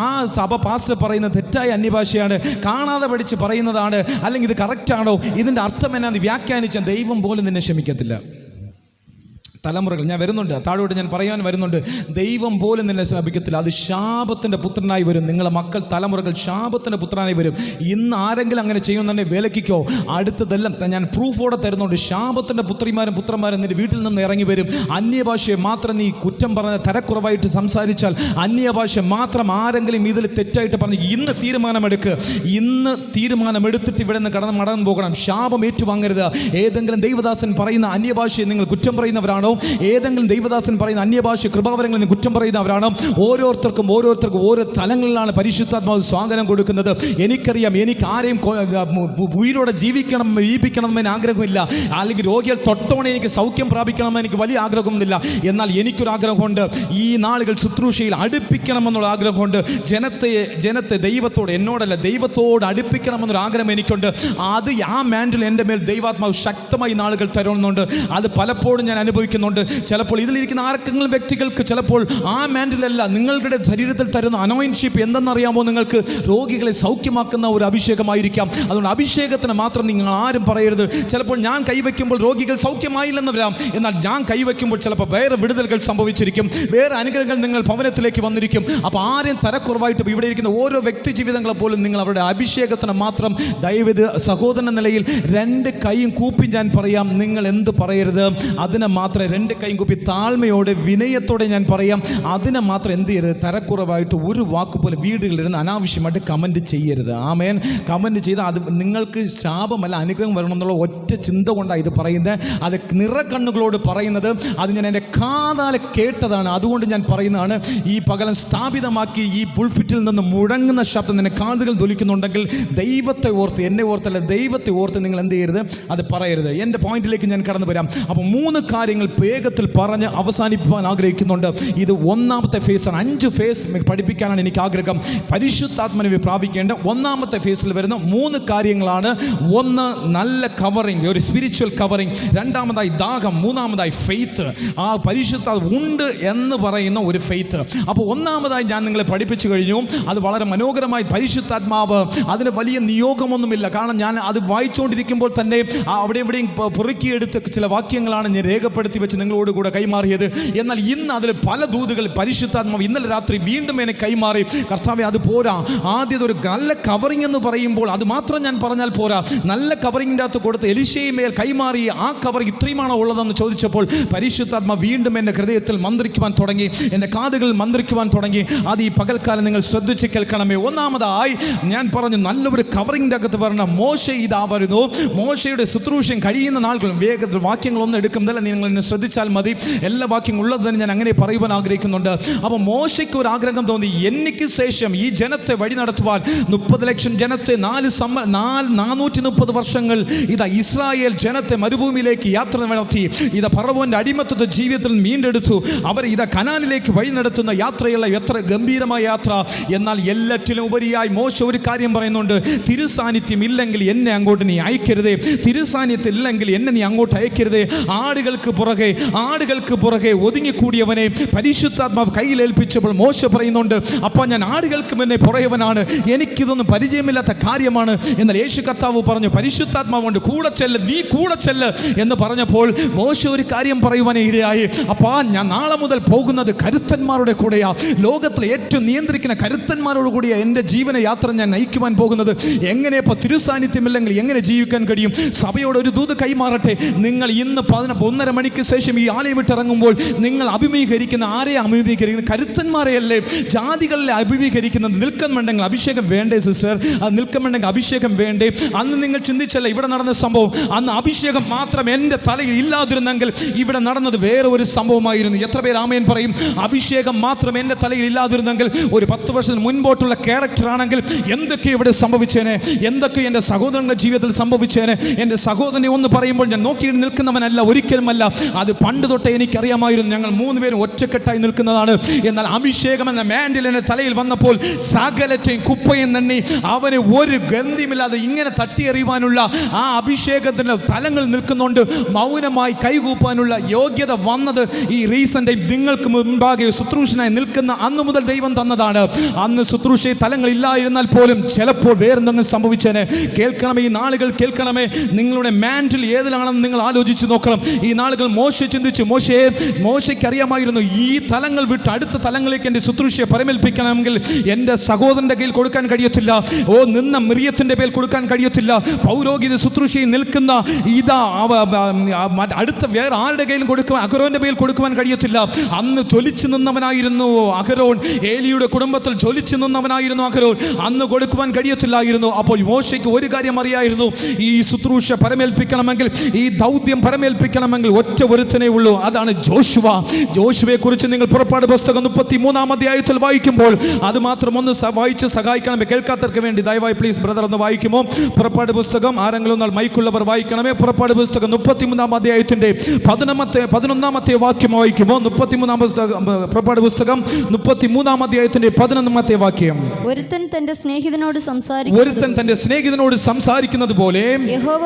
[SPEAKER 2] ആ സഭ പാസ്റ്റർ പറയുന്നത് തെറ്റായ അന്യഭാഷയാണ്, കാണാതെ പഠിച്ച് പറയുന്നതാണ്, അല്ലെങ്കിൽ ഇത് കറക്റ്റാണോ, ഇതിൻ്റെ അർത്ഥം എന്നാന്ന് വ്യാഖ്യാനിച്ച ദൈവം പോലും നിന്നെ ക്ഷമിക്കത്തില്ല. തലമുറകൾ ഞാൻ വരുന്നുണ്ട്, താഴോട്ട് ഞാൻ പറയാൻ വരുന്നുണ്ട്. ദൈവം പോലും നിന്നെ ശാപിക്കത്തില്ല. അത് ശാപത്തിൻ്റെ പുത്രനായി വരും. നിങ്ങളെ മക്കൾ തലമുറകൾ ശാപത്തിൻ്റെ പുത്രനായി വരും. ഇന്ന് ആരെങ്കിലും അങ്ങനെ ചെയ്യുന്നുണ്ടെങ്കിൽ വിലക്കിക്കോ. അടുത്തതെല്ലാം ഞാൻ പ്രൂഫോടെ തരുന്നുണ്ട്. ശാപത്തിൻ്റെ പുത്രിമാരും പുത്രന്മാരും നിന്റെ വീട്ടിൽ നിന്ന് ഇറങ്ങി വരും. അന്യഭാഷയെ മാത്രം നീ കുറ്റം പറഞ്ഞ തരക്കുറവായിട്ട് സംസാരിച്ചാൽ, അന്യഭാഷ മാത്രം ആരെങ്കിലും ഇതിൽ തെറ്റായിട്ട് പറഞ്ഞ്, ഇന്ന് തീരുമാനമെടുക്കുക. ഇന്ന് തീരുമാനമെടുത്തിട്ട് ഇവിടെ നിന്ന് മടങ്ങാൻ പോകണം. ശാപം ഏറ്റുവാങ്ങരുത്. ഏതെങ്കിലും ദൈവദാസൻ പറയുന്ന അന്യഭാഷയെ നിങ്ങൾ കുറ്റം പറയുന്നവരാണോ, ഏതെങ്കിലും ദൈവദാസൻ പറയുന്ന അന്യഭാഷ കൃപാവരങ്ങളിൽ നിന്ന് കുറ്റം പറയുന്നവരാണോ, ഓരോരുത്തർക്കും ഓരോ തലങ്ങളിലാണ് പരിശുദ്ധാത്മാവ് സ്വാഗതം കൊടുക്കുന്നത്. എനിക്കറിയാം, എനിക്ക് ആരെയും ഉയിരോടെ ജീവിപ്പിക്കണമെന്ന് ആഗ്രഹമില്ല, അല്ലെങ്കിൽ രോഗികൾ തൊട്ടോടെ എനിക്ക് സൗഖ്യം പ്രാപിക്കണമെന്ന് എനിക്ക് വലിയ ആഗ്രഹമൊന്നുമില്ല. എന്നാൽ എനിക്കൊരാഗ്രഹമുണ്ട്, ഈ നാളുകൾ ശുശ്രൂഷയിൽ അടുപ്പിക്കണമെന്നുള്ള ആഗ്രഹമുണ്ട്. ജനത്തെ ദൈവത്തോട്, എന്നോടല്ല ദൈവത്തോട് അടുപ്പിക്കണമെന്നൊരു ആഗ്രഹം എനിക്കുണ്ട്. അത് ആ മാൻഡിൽ എൻ്റെ മേൽ ദൈവാത്മാവ് ശക്തമായി നാളുകൾ തരുന്നുണ്ട്. അത് പലപ്പോഴും ഞാൻ അനുഭവിക്കുന്നു. ചിലപ്പോൾ ഇതിലിരിക്കുന്ന ആർക്കെങ്കിലും വ്യക്തികൾക്ക് ചിലപ്പോൾ ആ മാൻഡിലല്ല, നിങ്ങളുടെ ശരീരത്തിൽ തരുന്ന അനോയിൻഷിപ്പ് എന്തെന്നറിയാമോ? നിങ്ങൾക്ക് രോഗികളെ സൗഖ്യമാക്കുന്ന ഒരു അഭിഷേകമായിരിക്കാം. അതുകൊണ്ട് അഭിഷേകത്തിന് മാത്രം നിങ്ങൾ ആരും പറയരുത്. ചിലപ്പോൾ ഞാൻ കൈവയ്ക്കുമ്പോൾ രോഗികൾ സൗഖ്യമായില്ലെന്ന് വരാം, എന്നാൽ ഞാൻ കൈവയ്ക്കുമ്പോൾ ചിലപ്പോൾ വേറെ വിടുതലുകൾ സംഭവിച്ചിരിക്കും, വേറെ അനുഗ്രഹങ്ങൾ നിങ്ങൾ ഭവനത്തിലേക്ക് വന്നിരിക്കും. അപ്പോൾ ആരെയും തരക്കുറവായിട്ട് ഇവിടെ ഇരിക്കുന്ന ഓരോ വ്യക്തി ജീവിതങ്ങളെ പോലും നിങ്ങൾ അവരുടെ അഭിഷേകത്തിന് മാത്രം ദയവേത് സഹോദരൻ നിലയിൽ 2 കൈയും കൂപ്പി ഞാൻ പറയാം, നിങ്ങൾ എന്ത് പറയരുത്. അതിനെ മാത്രം 2 കൈയും കൂപ്പി താഴ്മയോടെ വിനയത്തോടെ ഞാൻ പറയാം, അതിനെ മാത്രം എന്ത് ചെയ്യരുത്, തരക്കുറവായിട്ട് ഒരു വാക്കുപോലെ വീടുകളിലിരുന്ന് അനാവശ്യമായിട്ട് കമൻറ്റ് ചെയ്യരുത്. ആമേൻ. കമൻറ്റ് ചെയ്ത് അത് നിങ്ങൾക്ക് ശാപമല്ല അനുഗ്രഹം വരണം എന്നുള്ള ഒറ്റ ചിന്ത കൊണ്ടാണ് ഇത് പറയുന്നത്. അത് നിറക്കണ്ണുകളോട് പറയുന്നത്. അത് ഞാൻ എൻ്റെ കാതാലെ കേട്ടതാണ്. അതുകൊണ്ട് ഞാൻ പറയുന്നതാണ്. ഈ പകലം സ്ഥാപിതമാക്കി ഈ പുൾപിറ്റിൽ നിന്ന് മുഴങ്ങുന്ന ശബ്ദം നിന്നെ കാതുകൾ ധൊലിക്കുന്നുണ്ടെങ്കിൽ ദൈവത്തെ ഓർത്ത്, എന്നെ ഓർത്തല്ല ദൈവത്തെ ഓർത്ത് നിങ്ങൾ എന്ത് ചെയ്യരുത്, അത് പറയരുത്. എൻ്റെ പോയിന്റിലേക്ക് ഞാൻ കടന്നു വരാം. അപ്പോൾ 3 കാര്യങ്ങൾ വേഗത്തിൽ പറഞ്ഞ് അവസാനിപ്പിക്കാൻ ആഗ്രഹിക്കുന്നുണ്ട്. ഇത് ഒന്നാമത്തെ ഫേസാണ്. 5 ഫേസ് പഠിപ്പിക്കാനാണ് എനിക്ക് ആഗ്രഹം. പരിശുദ്ധാത്മാവിനെ പ്രാപിക്കേണ്ട ഒന്നാമത്തെ ഫേസിൽ വരുന്ന 3 കാര്യങ്ങളാണ്. ഒന്ന്, നല്ല കവറിങ്, ഒരു സ്പിരിച്വൽ കവറിങ്. രണ്ടാമതായി ദാഹം. മൂന്നാമതായി ഫെയ്ത്ത്. ആ പരിശുദ്ധാത്മ ഉണ്ട് എന്ന് പറയുന്ന ഒരു ഫെയ്ത്ത്. അപ്പോൾ ഒന്നാമതായി ഞാൻ നിങ്ങളെ പഠിപ്പിച്ചു കഴിഞ്ഞു. അത് വളരെ മനോഹരമായി പരിശുദ്ധാത്മാവ്, അതിന് വലിയ നിയോഗമൊന്നുമില്ല. കാരണം ഞാൻ അത് വായിച്ചുകൊണ്ടിരിക്കുമ്പോൾ തന്നെ അവിടെ എവിടെയും പൊറുക്കിയെടുത്ത് ചില വാക്യങ്ങളാണ് ഞാൻ രേഖപ്പെടുത്തി വെച്ച് നിങ്ങളോട് കൂടെ കൈമാറിയത്. എന്നാൽ ഇന്ന് അതിൽ പല ദൂതുകൾ പരിശുദ്ധാത്മാവ് ഇന്നലെ രാത്രി വീണ്ടും എന്നെ കൈമാറി. കർത്താവേ, അത് പോരാ. ആദ്യത്തെ ഒരു നല്ല കവറിംഗ് എന്ന് പറയുമ്പോൾ അത് മാത്രം ഞാൻ പറഞ്ഞാൽ പോരാ. നല്ല കവറിങ്ങിൻ്റെ അകത്ത് കൊടുത്ത് എലിശയമേൽ കൈമാറി ആ കവർ ഇത്രയുമാണോ ഉള്ളതെന്ന് ചോദിച്ചപ്പോൾ പരിശുദ്ധാത്മാവ് വീണ്ടും എൻ്റെ ഹൃദയത്തിൽ മന്ത്രിക്കുവാൻ തുടങ്ങി, എൻ്റെ കാതുകളിൽ മന്ത്രിക്കുവാൻ തുടങ്ങി. അത് ഈ പകൽക്കാലം നിങ്ങൾ ശ്രദ്ധിച്ച് കേൾക്കണമേ. ഒന്നാമതായി ഞാൻ പറഞ്ഞു, നല്ലൊരു കവറിങ്ങിൻ്റെ അകത്ത് വരണം. മോശ ഇതാ വരുന്നു. മോശയുടെ ശുശ്രൂഷയും കഴിയുന്ന നാളുകളും വേഗത്തിൽ വാക്യങ്ങളൊന്നും എടുക്കുന്നില്ല, നിങ്ങൾ എന്നെ ശ്രദ്ധിച്ചാൽ മതി. എല്ലാ വാക്യം ഉള്ളത് തന്നെ ഞാൻ അങ്ങനെ പറയുവാൻ ആഗ്രഹിക്കുന്നുണ്ട്. അപ്പോൾ മോശയ്ക്ക് ഒരു ആഗ്രഹം തോന്നി, എനിക്ക് ശേഷം ഈ ജനത്തെ വഴി നടത്തുവാൻ 30 ലക്ഷം ജനത്തെ 430 വർഷങ്ങൾ ഇതാ ഇസ്രായേൽ ജനത്തെ മരുഭൂമിയിലേക്ക് യാത്ര നടത്തി. ഇതാ ഫറവോന്റെ അടിമത്തത്തെ ജീവിതത്തിൽ വീണ്ടെടുത്തു. അവർ ഇതാ കനാനിലേക്ക് വഴി നടത്തുന്ന യാത്രയുള്ള എത്ര ഗംഭീരമായ യാത്ര. എന്നാൽ എല്ലാറ്റിലും ഉപരിയായി മോശ ഒരു കാര്യം പറയുന്നുണ്ട്, തിരുസാന്നിധ്യം ഇല്ലെങ്കിൽ എന്നെ അങ്ങോട്ട് നീ അയക്കരുതേ, തിരുസാന്നിധ്യം ഇല്ലെങ്കിൽ എന്നെ നീ അങ്ങോട്ട് അയക്കരുതേ. ആടുകൾക്ക് പുറകെ ഒതുങ്ങിക്കൂടിയവനെ പരിശുദ്ധാത്മാവ് കയ്യിലേൽപ്പിച്ചപ്പോൾ മോശ പറയുന്നുണ്ട്, അപ്പോൾ ഞാൻ ആടുകൾക്ക് മുന്നേ പുറയവനാണ്, എനിക്കിതൊന്നും പരിചയമില്ലാത്ത കാര്യമാണ്. എന്നാൽ യേശു കർത്താവ് പറഞ്ഞു, പരിശുദ്ധാത്മാവ് കൊണ്ട് കൂടെ ചെല്ല്, നീ കൂടെ ചെല്ല് എന്ന് പറഞ്ഞപ്പോൾ മോശ ഒരു കാര്യം പറയുവാനേ ഇടയായി. അപ്പോൾ ഞാൻ നാളെ മുതൽ പോകുന്നത് കരുത്തന്മാരുടെ കൂടെയാ, ലോകത്തിലെ ഏറ്റവും നിയന്ത്രിക്കുന്ന കരുത്തന്മാരോട് കൂടിയാ എൻ്റെ ജീവന യാത്ര ഞാൻ നയിക്കുവാൻ പോകുന്നത്. എങ്ങനെ ഇപ്പോൾ തിരുസാന്നിധ്യമില്ലെങ്കിൽ എങ്ങനെ ജീവിക്കാൻ കഴിയും? സഭയോട് ഒരു ദൂത് കൈമാറട്ടെ. നിങ്ങൾ ഇന്ന് 1:30 മണിക്ക് ശേഷം ഈ ആലയം വിട്ടിറങ്ങുമ്പോൾ നിങ്ങൾ അഭിമുഖീകരിക്കുന്ന ആരെയാണ് അഭിമുഖീകരിക്കുന്നത്? കരുത്തന്മാരെയല്ലേ, ജാതികളിലെ അഭിമുഖീകരിക്കുന്നത്. നിൽക്കുന്നുണ്ടെങ്കിൽ അഭിഷേകം വേണ്ടേ സിസ്റ്റർ? അത് നിൽക്കുന്നുണ്ടെങ്കിൽ അഭിഷേകം വേണ്ടേ? അന്ന് നിങ്ങൾ ചിന്തിച്ചല്ല ഇവിടെ നടന്ന സംഭവം. അന്ന് അഭിഷേകം മാത്രം എൻ്റെ തലയിൽ ഇല്ലാതിരുന്നെങ്കിൽ ഇവിടെ നടന്നത് വേറെ ഒരു സംഭവമായിരുന്നു. എത്ര പേർ ആമേൻ പറയും? അഭിഷേകം മാത്രം എൻ്റെ തലയിൽ ഇല്ലാതിരുന്നെങ്കിൽ ഒരു 10 വർഷത്തിന് മുൻപോട്ടുള്ള ക്യാരക്ടർ ആണെങ്കിൽ എന്തൊക്കെ ഇവിടെ സംഭവിച്ചേനെ, എന്തൊക്കെ എൻ്റെ സഹോദരങ്ങളുടെ ജീവിതത്തിൽ സംഭവിച്ചേനെ. എൻ്റെ സഹോദരനെ ഒന്ന് പറയുമ്പോൾ ഞാൻ നോക്കി നിൽക്കുന്നവനല്ല, ഒരിക്കലുമല്ല. അത് പണ്ട് തൊട്ടേ എനിക്കറിയാമായിരുന്നു. ഞങ്ങൾ 3 പേരും ഒറ്റക്കെട്ടായി നിൽക്കുന്നതാണ്. എന്നാൽ അഭിഷേകം എന്ന മാൻഡിൽ എൻ്റെ തലയിൽ വന്നപ്പോൾ സകലത്തെയും കുപ്പയും നന്ദി അവന് ഒരു ഗന്ധിമില്ലാതെ ഇങ്ങനെ തട്ടിയെറിയുവാനുള്ള ആ അഭിഷേകത്തിൻ്റെ തലങ്ങൾ നിൽക്കുന്നുണ്ട്. മൗനമായി കൈകൂപ്പാനുള്ള യോഗ്യത വന്നത് ഈ റീസെൻ്റ് നിങ്ങൾക്ക് മുൻപാകെ ശുശ്രൂഷനായി നിൽക്കുന്ന അന്ന് മുതൽ ദൈവം തന്നതാണ്. അന്ന് ശുശ്രൂഷയിൽ തലങ്ങളില്ലായിരുന്നാൽ പോലും ചിലപ്പോൾ വേറെന്തെങ്കിലും സംഭവിച്ചേനെ. കേൾക്കണമേ, ഈ നാളുകൾ കേൾക്കണമേ. നിങ്ങളുടെ മാൻഡിൽ ഏതിലാണെന്ന് നിങ്ങൾ ആലോചിച്ച് നോക്കണം. ഈ നാളുകൾ മോശ ചിന്തിച്ചു. മോശയ്ക്ക് അറിയാമായിരുന്നു, ഈ തലങ്ങൾ വിട്ട് അടുത്ത തലങ്ങളിലേക്ക് എൻ്റെ ശുശ്രൂഷയെ പരമേൽപ്പിക്കണമെങ്കിൽ എൻ്റെ സഹോദരൻ്റെ കയ്യിൽ കൊടുക്കാൻ കഴിയത്തില്ല. നിന്ന മിറിയത്തിൻ്റെ പേരിൽ കൊടുക്കാൻ കഴിയത്തില്ല. പൗരോഹിത ശുശ്രൂഷയിൽ നിൽക്കുന്ന ഇതാ അടുത്ത വേറെ ആരുടെ കയ്യിലും കൊടുക്കുവാൻ, അഹരോന്റെ പേരിൽ കൊടുക്കുവാൻ കഴിയത്തില്ല. അന്ന് ജ്വലിച്ചു നിന്നവനായിരുന്നു അഹരോൻ. ഏലിയുടെ കുടുംബത്തിൽ ജ്വലിച്ചു നിന്നവനായിരുന്നു അഹരോൻ. അന്ന് കൊടുക്കുവാൻ കഴിയത്തില്ലായിരുന്നു. അപ്പോൾ മോശയ്ക്ക് ഒരു കാര്യം അറിയായിരുന്നു, ഈ ശുശ്രൂഷ പരമേൽപ്പിക്കണമെങ്കിൽ, ഈ ദൗത്യം പരമേൽപ്പിക്കണമെങ്കിൽ ഒറ്റ ഒരുത്തനേ ഉള്ളൂ, അതാണ് ജോഷുവ. ജോഷുവയെ കുറിച്ച് നിങ്ങൾ പുറപ്പാട് പുസ്തകം 33-ാം അധ്യായത്തിൽ വായിക്കുമ്പോൾ അത് മാത്രം ഒന്ന് വായിച്ച് സഹായിക്കണമേ. കേൾക്കാത്തവർക്ക് വേണ്ടി ദയവായി പ്ലീസ് ബ്രദർ ഒന്ന് വായിക്കുമോ? പുറപ്പാട് പുസ്തകം ആരെങ്കിലും എന്നാൽ മൈക്കുള്ളവർ വായിക്കണമേ. പുറപ്പാട് പുസ്തകം 33-ാം അധ്യായത്തിന്റെ 11-ാമത്തെ വാക്യം വായിക്കുമോ? പുറപ്പാട് പുസ്തകം 33-ാം അധ്യായത്തിന്റെ 11-ാമത്തെ വാക്യം.
[SPEAKER 3] ഒരുത്തൻ തന്റെ സ്നേഹിതനോട്
[SPEAKER 2] സംസാരിക്കുന്നത് പോലെ
[SPEAKER 3] യഹോവ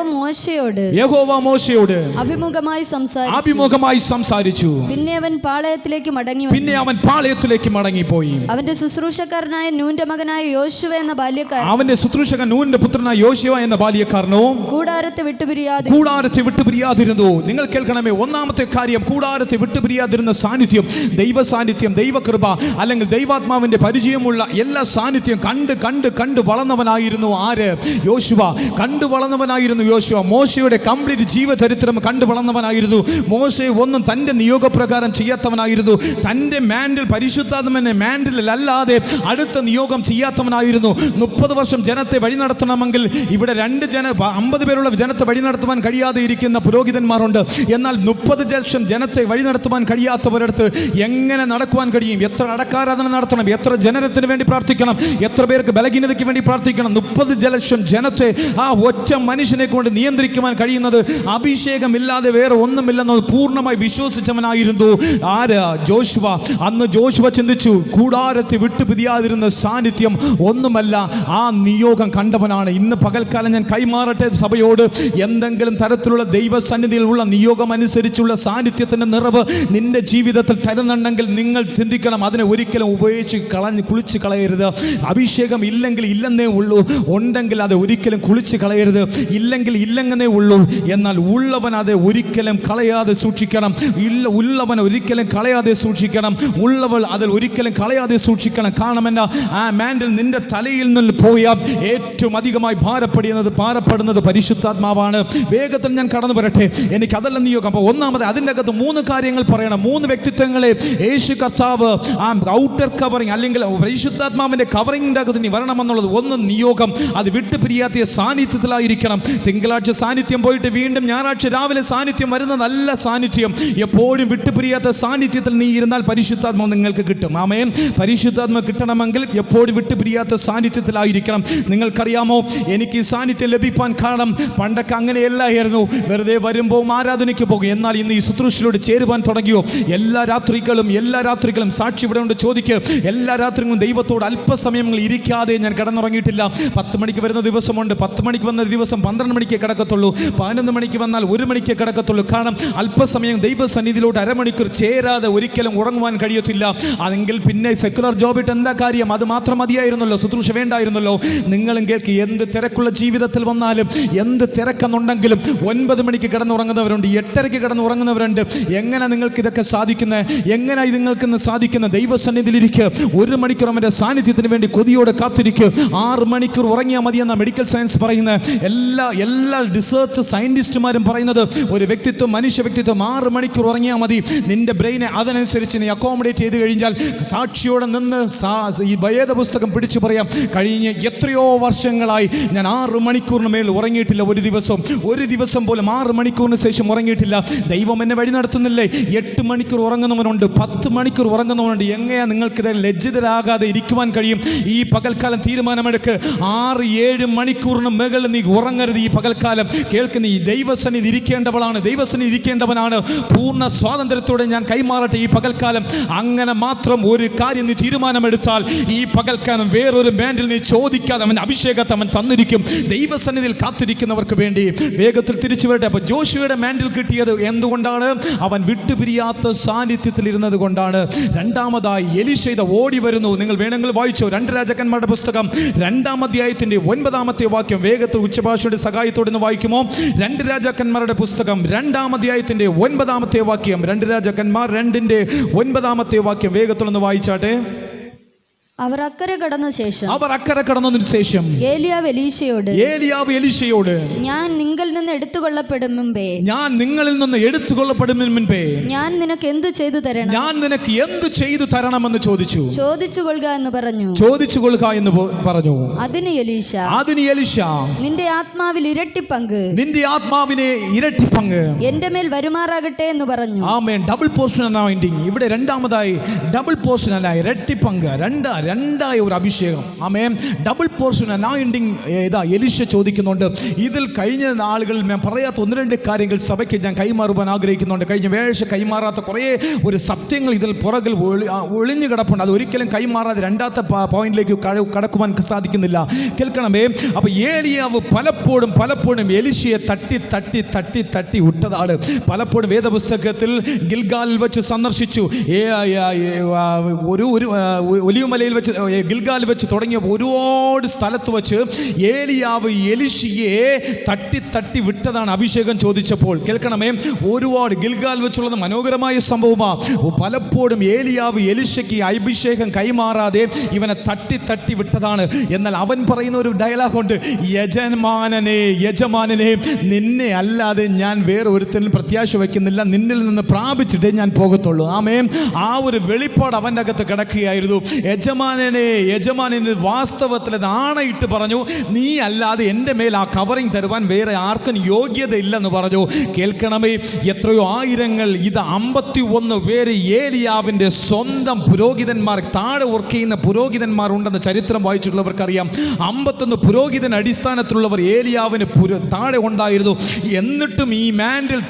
[SPEAKER 3] മോശയോട്
[SPEAKER 2] അഭിമുഖമായി സംസാരിച്ചു.
[SPEAKER 3] പിന്നെ അവൻ പാളയത്തിലേക്ക്
[SPEAKER 2] മടങ്ങിപ്പോയി.
[SPEAKER 3] അവന്റെ ശുശ്രൂഷക്കാരനായ നൂന്റെ മകനായ യോശുവ എന്ന ബാല്യക്കാരൻ,
[SPEAKER 2] അവന്റെ ശുശ്രൂഷകൻ നൂന്റെ പുത്രനായ യോശുവ എന്ന ബാല്യക്കാരനോ കൂടാരത്തെ വിട്ടുപിരിയാതിരുന്നു. നിങ്ങൾ കേൾക്കണമേ, ഒന്നാമത്തെ കാര്യം, കൂടാരത്തെ വിട്ടുപിരിയാതിരുന്ന സാന്നിധ്യം, ദൈവ സാന്നിധ്യം, ദൈവകൃപ അല്ലെങ്കിൽ ദൈവാത്മാവിന്റെ പരിചയമുള്ള എല്ലാ സാന്നിധ്യം കണ്ട് വളർന്നവനായിരുന്നു ആര്? യോശുവ. കണ്ടു വളർന്നവനായിരുന്നു യോശുവ. മോശയുടെ കംപ്ലീറ്റ് ജീവചരിത്രം കണ്ടു വളർന്നവനായിരുന്നു. മോശ ഒന്നും തൻ്റെ നിയോഗപ്രകാരം ചെയ്യാത്തവനായിരുന്നു. തൻ്റെ മാൻഡിൽ, പരിശുദ്ധാത്മാവിന്റെ മാൻഡിലല്ലാതെ അടുത്ത നിയോഗം ചെയ്യാത്തവനായിരുന്നു. 30 വർഷം ജനത്തെ വഴി നടത്തണമെങ്കിൽ ഇവിടെ 50 പേരുള്ള ജനത്തെ വഴി നടത്തുവാൻ കഴിയാതെ ഇരിക്കുന്ന പുരോഹിതന്മാരുണ്ട്. എന്നാൽ 30 ലക്ഷം ജനത്തെ വഴി നടത്തുവാൻ കഴിയാത്തവരടുത്ത് എങ്ങനെ നടക്കുവാൻ കഴിയും? എത്ര അടക്കാരാധന നടത്തണം? എത്ര ജനനത്തിന് വേണ്ടി പ്രാർത്ഥിക്കണം? എത്ര പേർക്ക് ബലഹീനതയ്ക്ക് വേണ്ടി പ്രാർത്ഥിക്കണം? 30 ലക്ഷം ജനത്തെ ആ ഒറ്റ മനുഷ്യനെ കൊണ്ട് നിയന്ത്രിക്കുവാൻ കഴിയുന്നത് അഭിഷേകമില്ലാതെ വേറെ ഒന്നുമില്ലെന്ന് പൂർണ്ണമായി വിശ്വസിച്ചവനായിരുന്നു ആര്? ജോഷുവ. അന്ന് ജോഷുവ ചിന്തിച്ചു, കൂടാരത്തെ വിട്ടുപിരിയാതിരുന്ന സാന്നിധ്യം ഒന്നുമല്ല, ആ നിയോഗം കണ്ടവനാണ്. ഇന്ന് പകൽക്കാലം ഞാൻ കൈമാറട്ടെ സഭയോട്, എന്തെങ്കിലും തരത്തിലുള്ള ദൈവസന്നിധിയിലുള്ള നിയോഗം അനുസരിച്ചുള്ള സാന്നിധ്യത്തിന്റെ നിറവ് നിന്റെ ജീവിതത്തിൽ തരുന്നുണ്ടെങ്കിൽ നിങ്ങൾ ചിന്തിക്കണം, അതിനെ ഒരിക്കലും ഉപയോഗിച്ച് കുളിച്ച് കളയരുത്. അഭിഷേകം ഇല്ലെങ്കിൽ ഇല്ലെന്നേ ഉള്ളൂ, ഉണ്ടെങ്കിൽ അത് ഒരിക്കലും കുളിച്ച് കളയരുത്. ഇല്ലെങ്കിൽ ഇല്ലെന്നേ ഉള്ളൂ. എന്നാൽ ഉള്ളവൻ അത് ഒരിക്കലും കളയാതെ കളയാതെ സൂക്ഷിക്കണം. ഉള്ളവൻ ഒരിക്കലും കളയാതെ സൂക്ഷിക്കണം. ഉള്ളവൾ അതിൽ ഒരിക്കലും കളയാതെ സൂക്ഷിക്കണം. കാരണം എന്നാ, ആ മാൻഡിൽ നിന്റെ തലയിൽ നിന്ന് പോയ ഏറ്റവും അധികമായി ഭാരപ്പെടുന്നത് പരിശുദ്ധാത്മാവാണ്. വേഗത്തിൽ ഞാൻ കടന്നു വരട്ടെ, എനിക്ക് അതല്ല നിയോഗം. അപ്പോൾ ഒന്നാമത് അതിൻ്റെ അകത്ത് 3 കാര്യങ്ങൾ പറയണം. 3 വ്യക്തിത്വങ്ങളെ യേശു കർത്താവ് ആ ഔട്ടർ കവറിങ് അല്ലെങ്കിൽ പരിശുദ്ധാത്മാവിന്റെ കവറിങ്ങിൻ്റെ അകത്ത് നീ വരണമെന്നുള്ളത്. ഒന്ന് നിയോഗം, അത് വിട്ടുപിരിയാത്ത സാന്നിധ്യത്തിലായിരിക്കണം. തിങ്കളാഴ്ച സാന്നിധ്യം പോയിട്ട് വീണ്ടും ഞായറാഴ്ച രാവിലെ സാന്നിധ്യം വരുന്ന നല്ല സാന്നിധ്യം, എപ്പോഴും വിട്ടുപിരിയാത്ത സാന്നിധ്യത്തിൽ നീ ഇരുന്നാൽ പരിശുദ്ധാത്മാവ് നിങ്ങൾക്ക് കിട്ടും. ആമേൻ. പരിശുദ്ധാത്മ കിട്ടണമെങ്കിൽ എപ്പോഴും വിട്ടുപിരിയാത്ത സാന്നിധ്യത്തിലായിരിക്കണം. നിങ്ങൾക്കറിയാമോ, എനിക്ക് ഈ സാന്നിധ്യം ലഭിക്കാൻ കാരണം പണ്ടൊക്കെ അങ്ങനെയല്ലായിരുന്നു. വെറുതെ വരുമ്പോൾ ആരാധനയ്ക്ക് പോകും. എന്നാൽ ഇന്ന് ഈ ശുശ്രൂഷയിലൂടെ ചേരുവാൻ തുടങ്ങിയോ, എല്ലാ രാത്രികളും സാക്ഷി ഇവിടെ ഉണ്ട്, ചോദിക്കുക. എല്ലാ രാത്രികളും ദൈവത്തോട് അല്പസമയങ്ങൾ ഇരിക്കാതെ ഞാൻ കിടന്നുറങ്ങിയിട്ടില്ല. 10 മണിക്ക് വരുന്ന ദിവസമുണ്ട്, 10 മണിക്ക് വന്ന ദിവസം 12 മണിക്ക് കിടക്കത്തുള്ളൂ, 11 മണിക്ക് വന്നാൽ 1 മണിക്ക് കിടക്കത്തുള്ളൂ. കാരണം അല്പസമയം ദൈവസന്നിധിയിലോട്ട് അരമണിക്കൂർ ചേരാതെ ഒരിക്കലും ഉറങ്ങുവാൻ കഴിയത്തില്ല. അതെങ്കിൽ പിന്നെ സെക്കുലർ ജോബിട്ട് എന്താ കാര്യം? അത് മാത്രം മതിയായിരുന്നല്ലോ, ശുശ്രൂഷ വേണ്ടായിരുന്നല്ലോ. നിങ്ങളും കേൾക്കി, എന്ത് തിരക്കുള്ള ജീവിതത്തിൽ വന്നാലും, എന്ത് തിരക്കെന്നുണ്ടെങ്കിലും 9 മണിക്ക് കിടന്നുറങ്ങുന്നവരുണ്ട്, 8:30 കിടന്നുറങ്ങുന്നവരുണ്ട്. എങ്ങനെ നിങ്ങൾക്ക് ഇതൊക്കെ സാധിക്കുന്നത്? എങ്ങനെ നിങ്ങൾക്ക് സാധിക്കുന്നത്? ദൈവസന്നിധിയിലിരിക്കുക, 1 മണിക്കൂർ അവൻ്റെ സാന്നിധ്യത്തിന് വേണ്ടി കൊതിയോടെ കാത്തിരിക്കുക. 6 മണിക്കൂർ ഉറങ്ങിയാൽ മതിയെന്ന മെഡിക്കൽ സയൻസ് പറയുന്നത്. എല്ലാ റിസർച്ച് സയന്റിസ്റ്റുമാരും പറയുന്നത് ഒരു വ്യക്തിത്വം, മനുഷ്യ വ്യക്തിത്വം 6 മണിക്കൂർ ഉറങ്ങിയാൽ മതി. നിന്റെ ബ്രെയിനെ അതനുസരിച്ച് നീ അക്കോമഡേറ്റ് ചെയ്ത് കഴിഞ്ഞാൽ സാക്ഷിയോടെ നിന്ന് ഈ വേദപുസ്തകം പിടിച്ചു പറയാം, കഴിഞ്ഞ എത്രയോ വർഷങ്ങളായി ഞാൻ 6 മണിക്കൂറിന് മേൽ ഉറങ്ങിയിട്ടില്ല. ഒരു ദിവസം പോലും 6 മണിക്കൂറിന് ശേഷം ഉറങ്ങിയിട്ടില്ല. ദൈവം എന്നെ വഴി നടത്തുന്നില്ലേ? 8 മണിക്കൂർ ഉറങ്ങുന്നവനുണ്ട്, 10 മണിക്കൂർ ഉറങ്ങുന്നവനുണ്ട്. എങ്ങനെയാ നിങ്ങൾക്കിത് ലജ്ജിതരാകാതെ ഇരിക്കുവാൻ കഴിയും? ഈ പകൽക്കാലം തീരുമാനമെടുക്ക്. 6-7 മണിക്കൂറിന് മുകളിൽ നീ ഉറങ്ങരുത്. ഈ പകൽക്കാലം കേൾക്കുന്ന ഈ ദൈവസന്നിധി ഇരിക്കേണ്ടവളാണ്, ദൈവസന്നിധി ഇരിക്കേണ്ടവനാണ്. പൂർണ്ണ സ്വാതന്ത്ര്യത്തോടെ ഞാൻ കൈമാറട്ടെ ഈ പകൽക്കാലം. അങ്ങനെ മാത്രം ഒരു കാര്യം നീ തീരുമാനമെടുത്താൽ ഈ പകൽക്കാലം വേറൊരു ബാൻഡിൽ നീ ചോദിക്കാതെ അവൻ അഭിഷേകത്തെ അവൻ തന്നിരിക്കും. ദൈവസന്നിധിയിൽ കാത്തിരിക്കുന്നവർക്ക് വേണ്ടി. വേഗത്തിൽ തിരിച്ചു വരട്ടെ. അപ്പോൾ ജോഷുവയുടെ മാൻഡിൽ കിട്ടിയത് എന്തുകൊണ്ടാണ്? അവൻ വിട്ടുപിരിയാത്ത സാന്നിധ്യത്തിൽ ഇരുന്നത് കൊണ്ടാണ്. രണ്ടാമതായി എലീശ ഓടി വരുന്നു. നിങ്ങൾ വേണമെങ്കിൽ വായിച്ചോ, 2 രാജാക്കന്മാരുടെ പുസ്തകം 2-ാം അധ്യായത്തിന്റെ 9-ാമത്തെ വാക്യം. വേഗത്തിൽ ഉച്ചഭാഷയുടെ സഹായത്തോടെ നിന്ന് വായിക്കുമോ? 2 രാജാക്കന്മാരുടെ പുസ്തകം 2-ാം അധ്യായത്തിന്റെ 9-ാമത്തെ വാക്യം. 2 രാജാക്കന്മാർ 2-ന്റെ 9-ാമത്തെ വാക്യം വേഗത്തിലൊന്ന് വായിച്ചാട്ടെ.
[SPEAKER 3] അവർ അക്കരെ കടന്നതിനു ശേഷം ഏലിയാവ് എലീശയോട് ഞാൻ നിങ്ങളിൽ നിന്ന് എടുത്തുകൊള്ളപ്പെടും മുമ്പേ ഞാൻ നിനക്ക് എന്ത് ചെയ്തു തരണമെന്ന് ചോദിച്ചുകൊള്ളുക എന്ന് പറഞ്ഞു. അതിന് എലീശ നിന്റെ ആത്മാവിൽ ഇരട്ടി പങ്ക് എന്റെ മേൽ വരുമാറാകട്ടെ എന്ന് പറഞ്ഞു.
[SPEAKER 2] ആമേൻ. Double portion anointing. ഇവിടെ രണ്ടാമതായി ഡബിൾ പോർഷൻ അല്ല, ഇരട്ടി പങ്ക്, രണ്ടായ ഒരു അഭിഷേകം. ആമേൻ. ഡബിൾ പോർഷൻ അനോയിന്റിംഗ് ഇതാ എലീശ ചോദിക്കുന്നുണ്ട്. ഇതിൽ കഴിഞ്ഞ നാളുകളിൽ ഞാൻ പറയാത്ത 1-2 കാര്യങ്ങൾ സഭയ്ക്ക് ഞാൻ കൈമാറുവാൻ ആഗ്രഹിക്കുന്നുണ്ട്. കഴിഞ്ഞ വേഴ്ച കൈമാറാത്ത കുറേ ഒരു സത്യങ്ങൾ ഇതിൽ പുറകിൽ ഒളിഞ്ഞു കിടപ്പുണ്ട്. അത് ഒരിക്കലും കൈമാറാതെ 2-ാമത്തെ പോയിന്റിലേക്ക് കടക്കുവാൻ സാധിക്കുന്നില്ല. കേൾക്കണമേ. അപ്പോൾ ഏലിയാവ് പലപ്പോഴും എലീശയെ തട്ടി വിട്ടതാണ്. പലപ്പോഴും വേദപുസ്തകത്തിൽ ഗിൽഗാലിൽ വെച്ച് സന്ദർശിച്ചു. ഒരു ഒലിവുമലയിൽ വെച്ച്, ഗിൽഗാലിൽ വെച്ച് തുടങ്ങിയ ഒരുപാട് സ്ഥലത്ത് വെച്ച് ഏലിയാവ് എലീശയെ തട്ടി വിട്ടതാണ് അഭിഷേകം ചോദിച്ചപ്പോൾ. കേൾക്കണമേ. ഒരുപാട് ഗിൽഗാൽ വെച്ചുള്ളത് മനോഹരമായ സംഭവമാണ്. പലപ്പോഴും ഏലിയാവ് എലീശയ്ക്ക് അഭിഷേകം കൈമാറാതെ ഇവനെ തട്ടി വിട്ടതാണ്. എന്നാൽ അവൻ പറയുന്ന ഒരു ഡയലോഗുണ്ട്, യജമാനനെ നിന്നെ അല്ലാതെ ഞാൻ വേറെ ഒരുത്തരിൽ പ്രത്യാശ വയ്ക്കുന്നില്ല, നിന്നിൽ നിന്ന് പ്രാപിച്ചിട്ടേ ഞാൻ പോകത്തുള്ളൂ. ആമേൻ. ആ ഒരു വെളിപ്പാട് അവൻ്റെ അകത്ത് കിടക്കുകയായിരുന്നു. യജമാനനെ വാസ്തവത്തിൽ ആണയിട്ട് പറഞ്ഞു, നീ അല്ലാതെ എൻ്റെ മേൽ ആ കവറിങ് തരുവാൻ വേറെ ആർക്കും യോഗ്യതയില്ലെന്ന് പറഞ്ഞു. കേൾക്കണമേ. എത്രയോ ആയിരങ്ങൾ, ഇത് 51 പേര് ഏലിയാവിൻ്റെ സ്വന്തം പുരോഹിതന്മാർ, താഴെ വർക്ക് ചെയ്യുന്ന പുരോഹിതന്മാർ ഉണ്ടെന്ന് ചരിത്രം വായിച്ചിട്ടുള്ളവർക്കറിയാം. 51 പുരോഹിതൻ അടിസ്ഥാനത്തിലുള്ളവർ ഏലിയാവിന് താഴെ ഉണ്ടായിരുന്നു. എന്നിട്ടും ഈ മാൻഡിൽ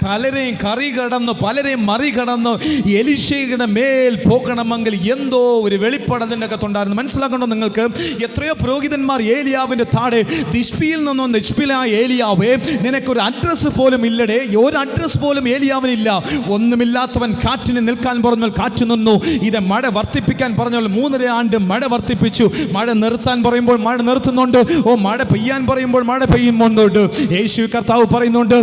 [SPEAKER 2] പലരെയും മറികടന്ന് എലീശയുടെ മേൽ പോകണമെങ്കിൽ എന്തോ ഒരു വെളിപ്പാട് അതിൻ്റെ അകത്തുണ്ടായിരുന്നു. മനസ്സിലാക്കണ്ടോ നിങ്ങൾക്ക്? എത്രയോ പുരോഹിതന്മാർ ഏലിയാവിൻ്റെ താഴെ ദിഷ്പിയിൽ നിന്നും ദിഷ്പിലായ ഏലിയാവേ, നിനക്കൊരു അഡ്രസ്സ് പോലും ഇല്ലടേ, ഒരു അഡ്രസ്സ് പോലും ഏലിയാവിനില്ല. ഒന്നുമില്ലാത്തവൻ കാറ്റിന് നിൽക്കാൻ പറഞ്ഞാൽ കാറ്റ് നിന്നു. ഇത് മഴ വർദ്ധിപ്പിക്കാൻ പറഞ്ഞാൽ 3.5 ആണ്ട് മഴ വർദ്ധിപ്പിച്ചു. മഴ നിർത്താൻ പറയുമ്പോൾ മഴ നിർത്തുന്നുണ്ട്. മഴ പെയ്യാൻ പറയുമ്പോൾ മഴ പെയ്യുന്നുണ്ട്. യേശു കർത്താവ് പറയുന്നുണ്ട്,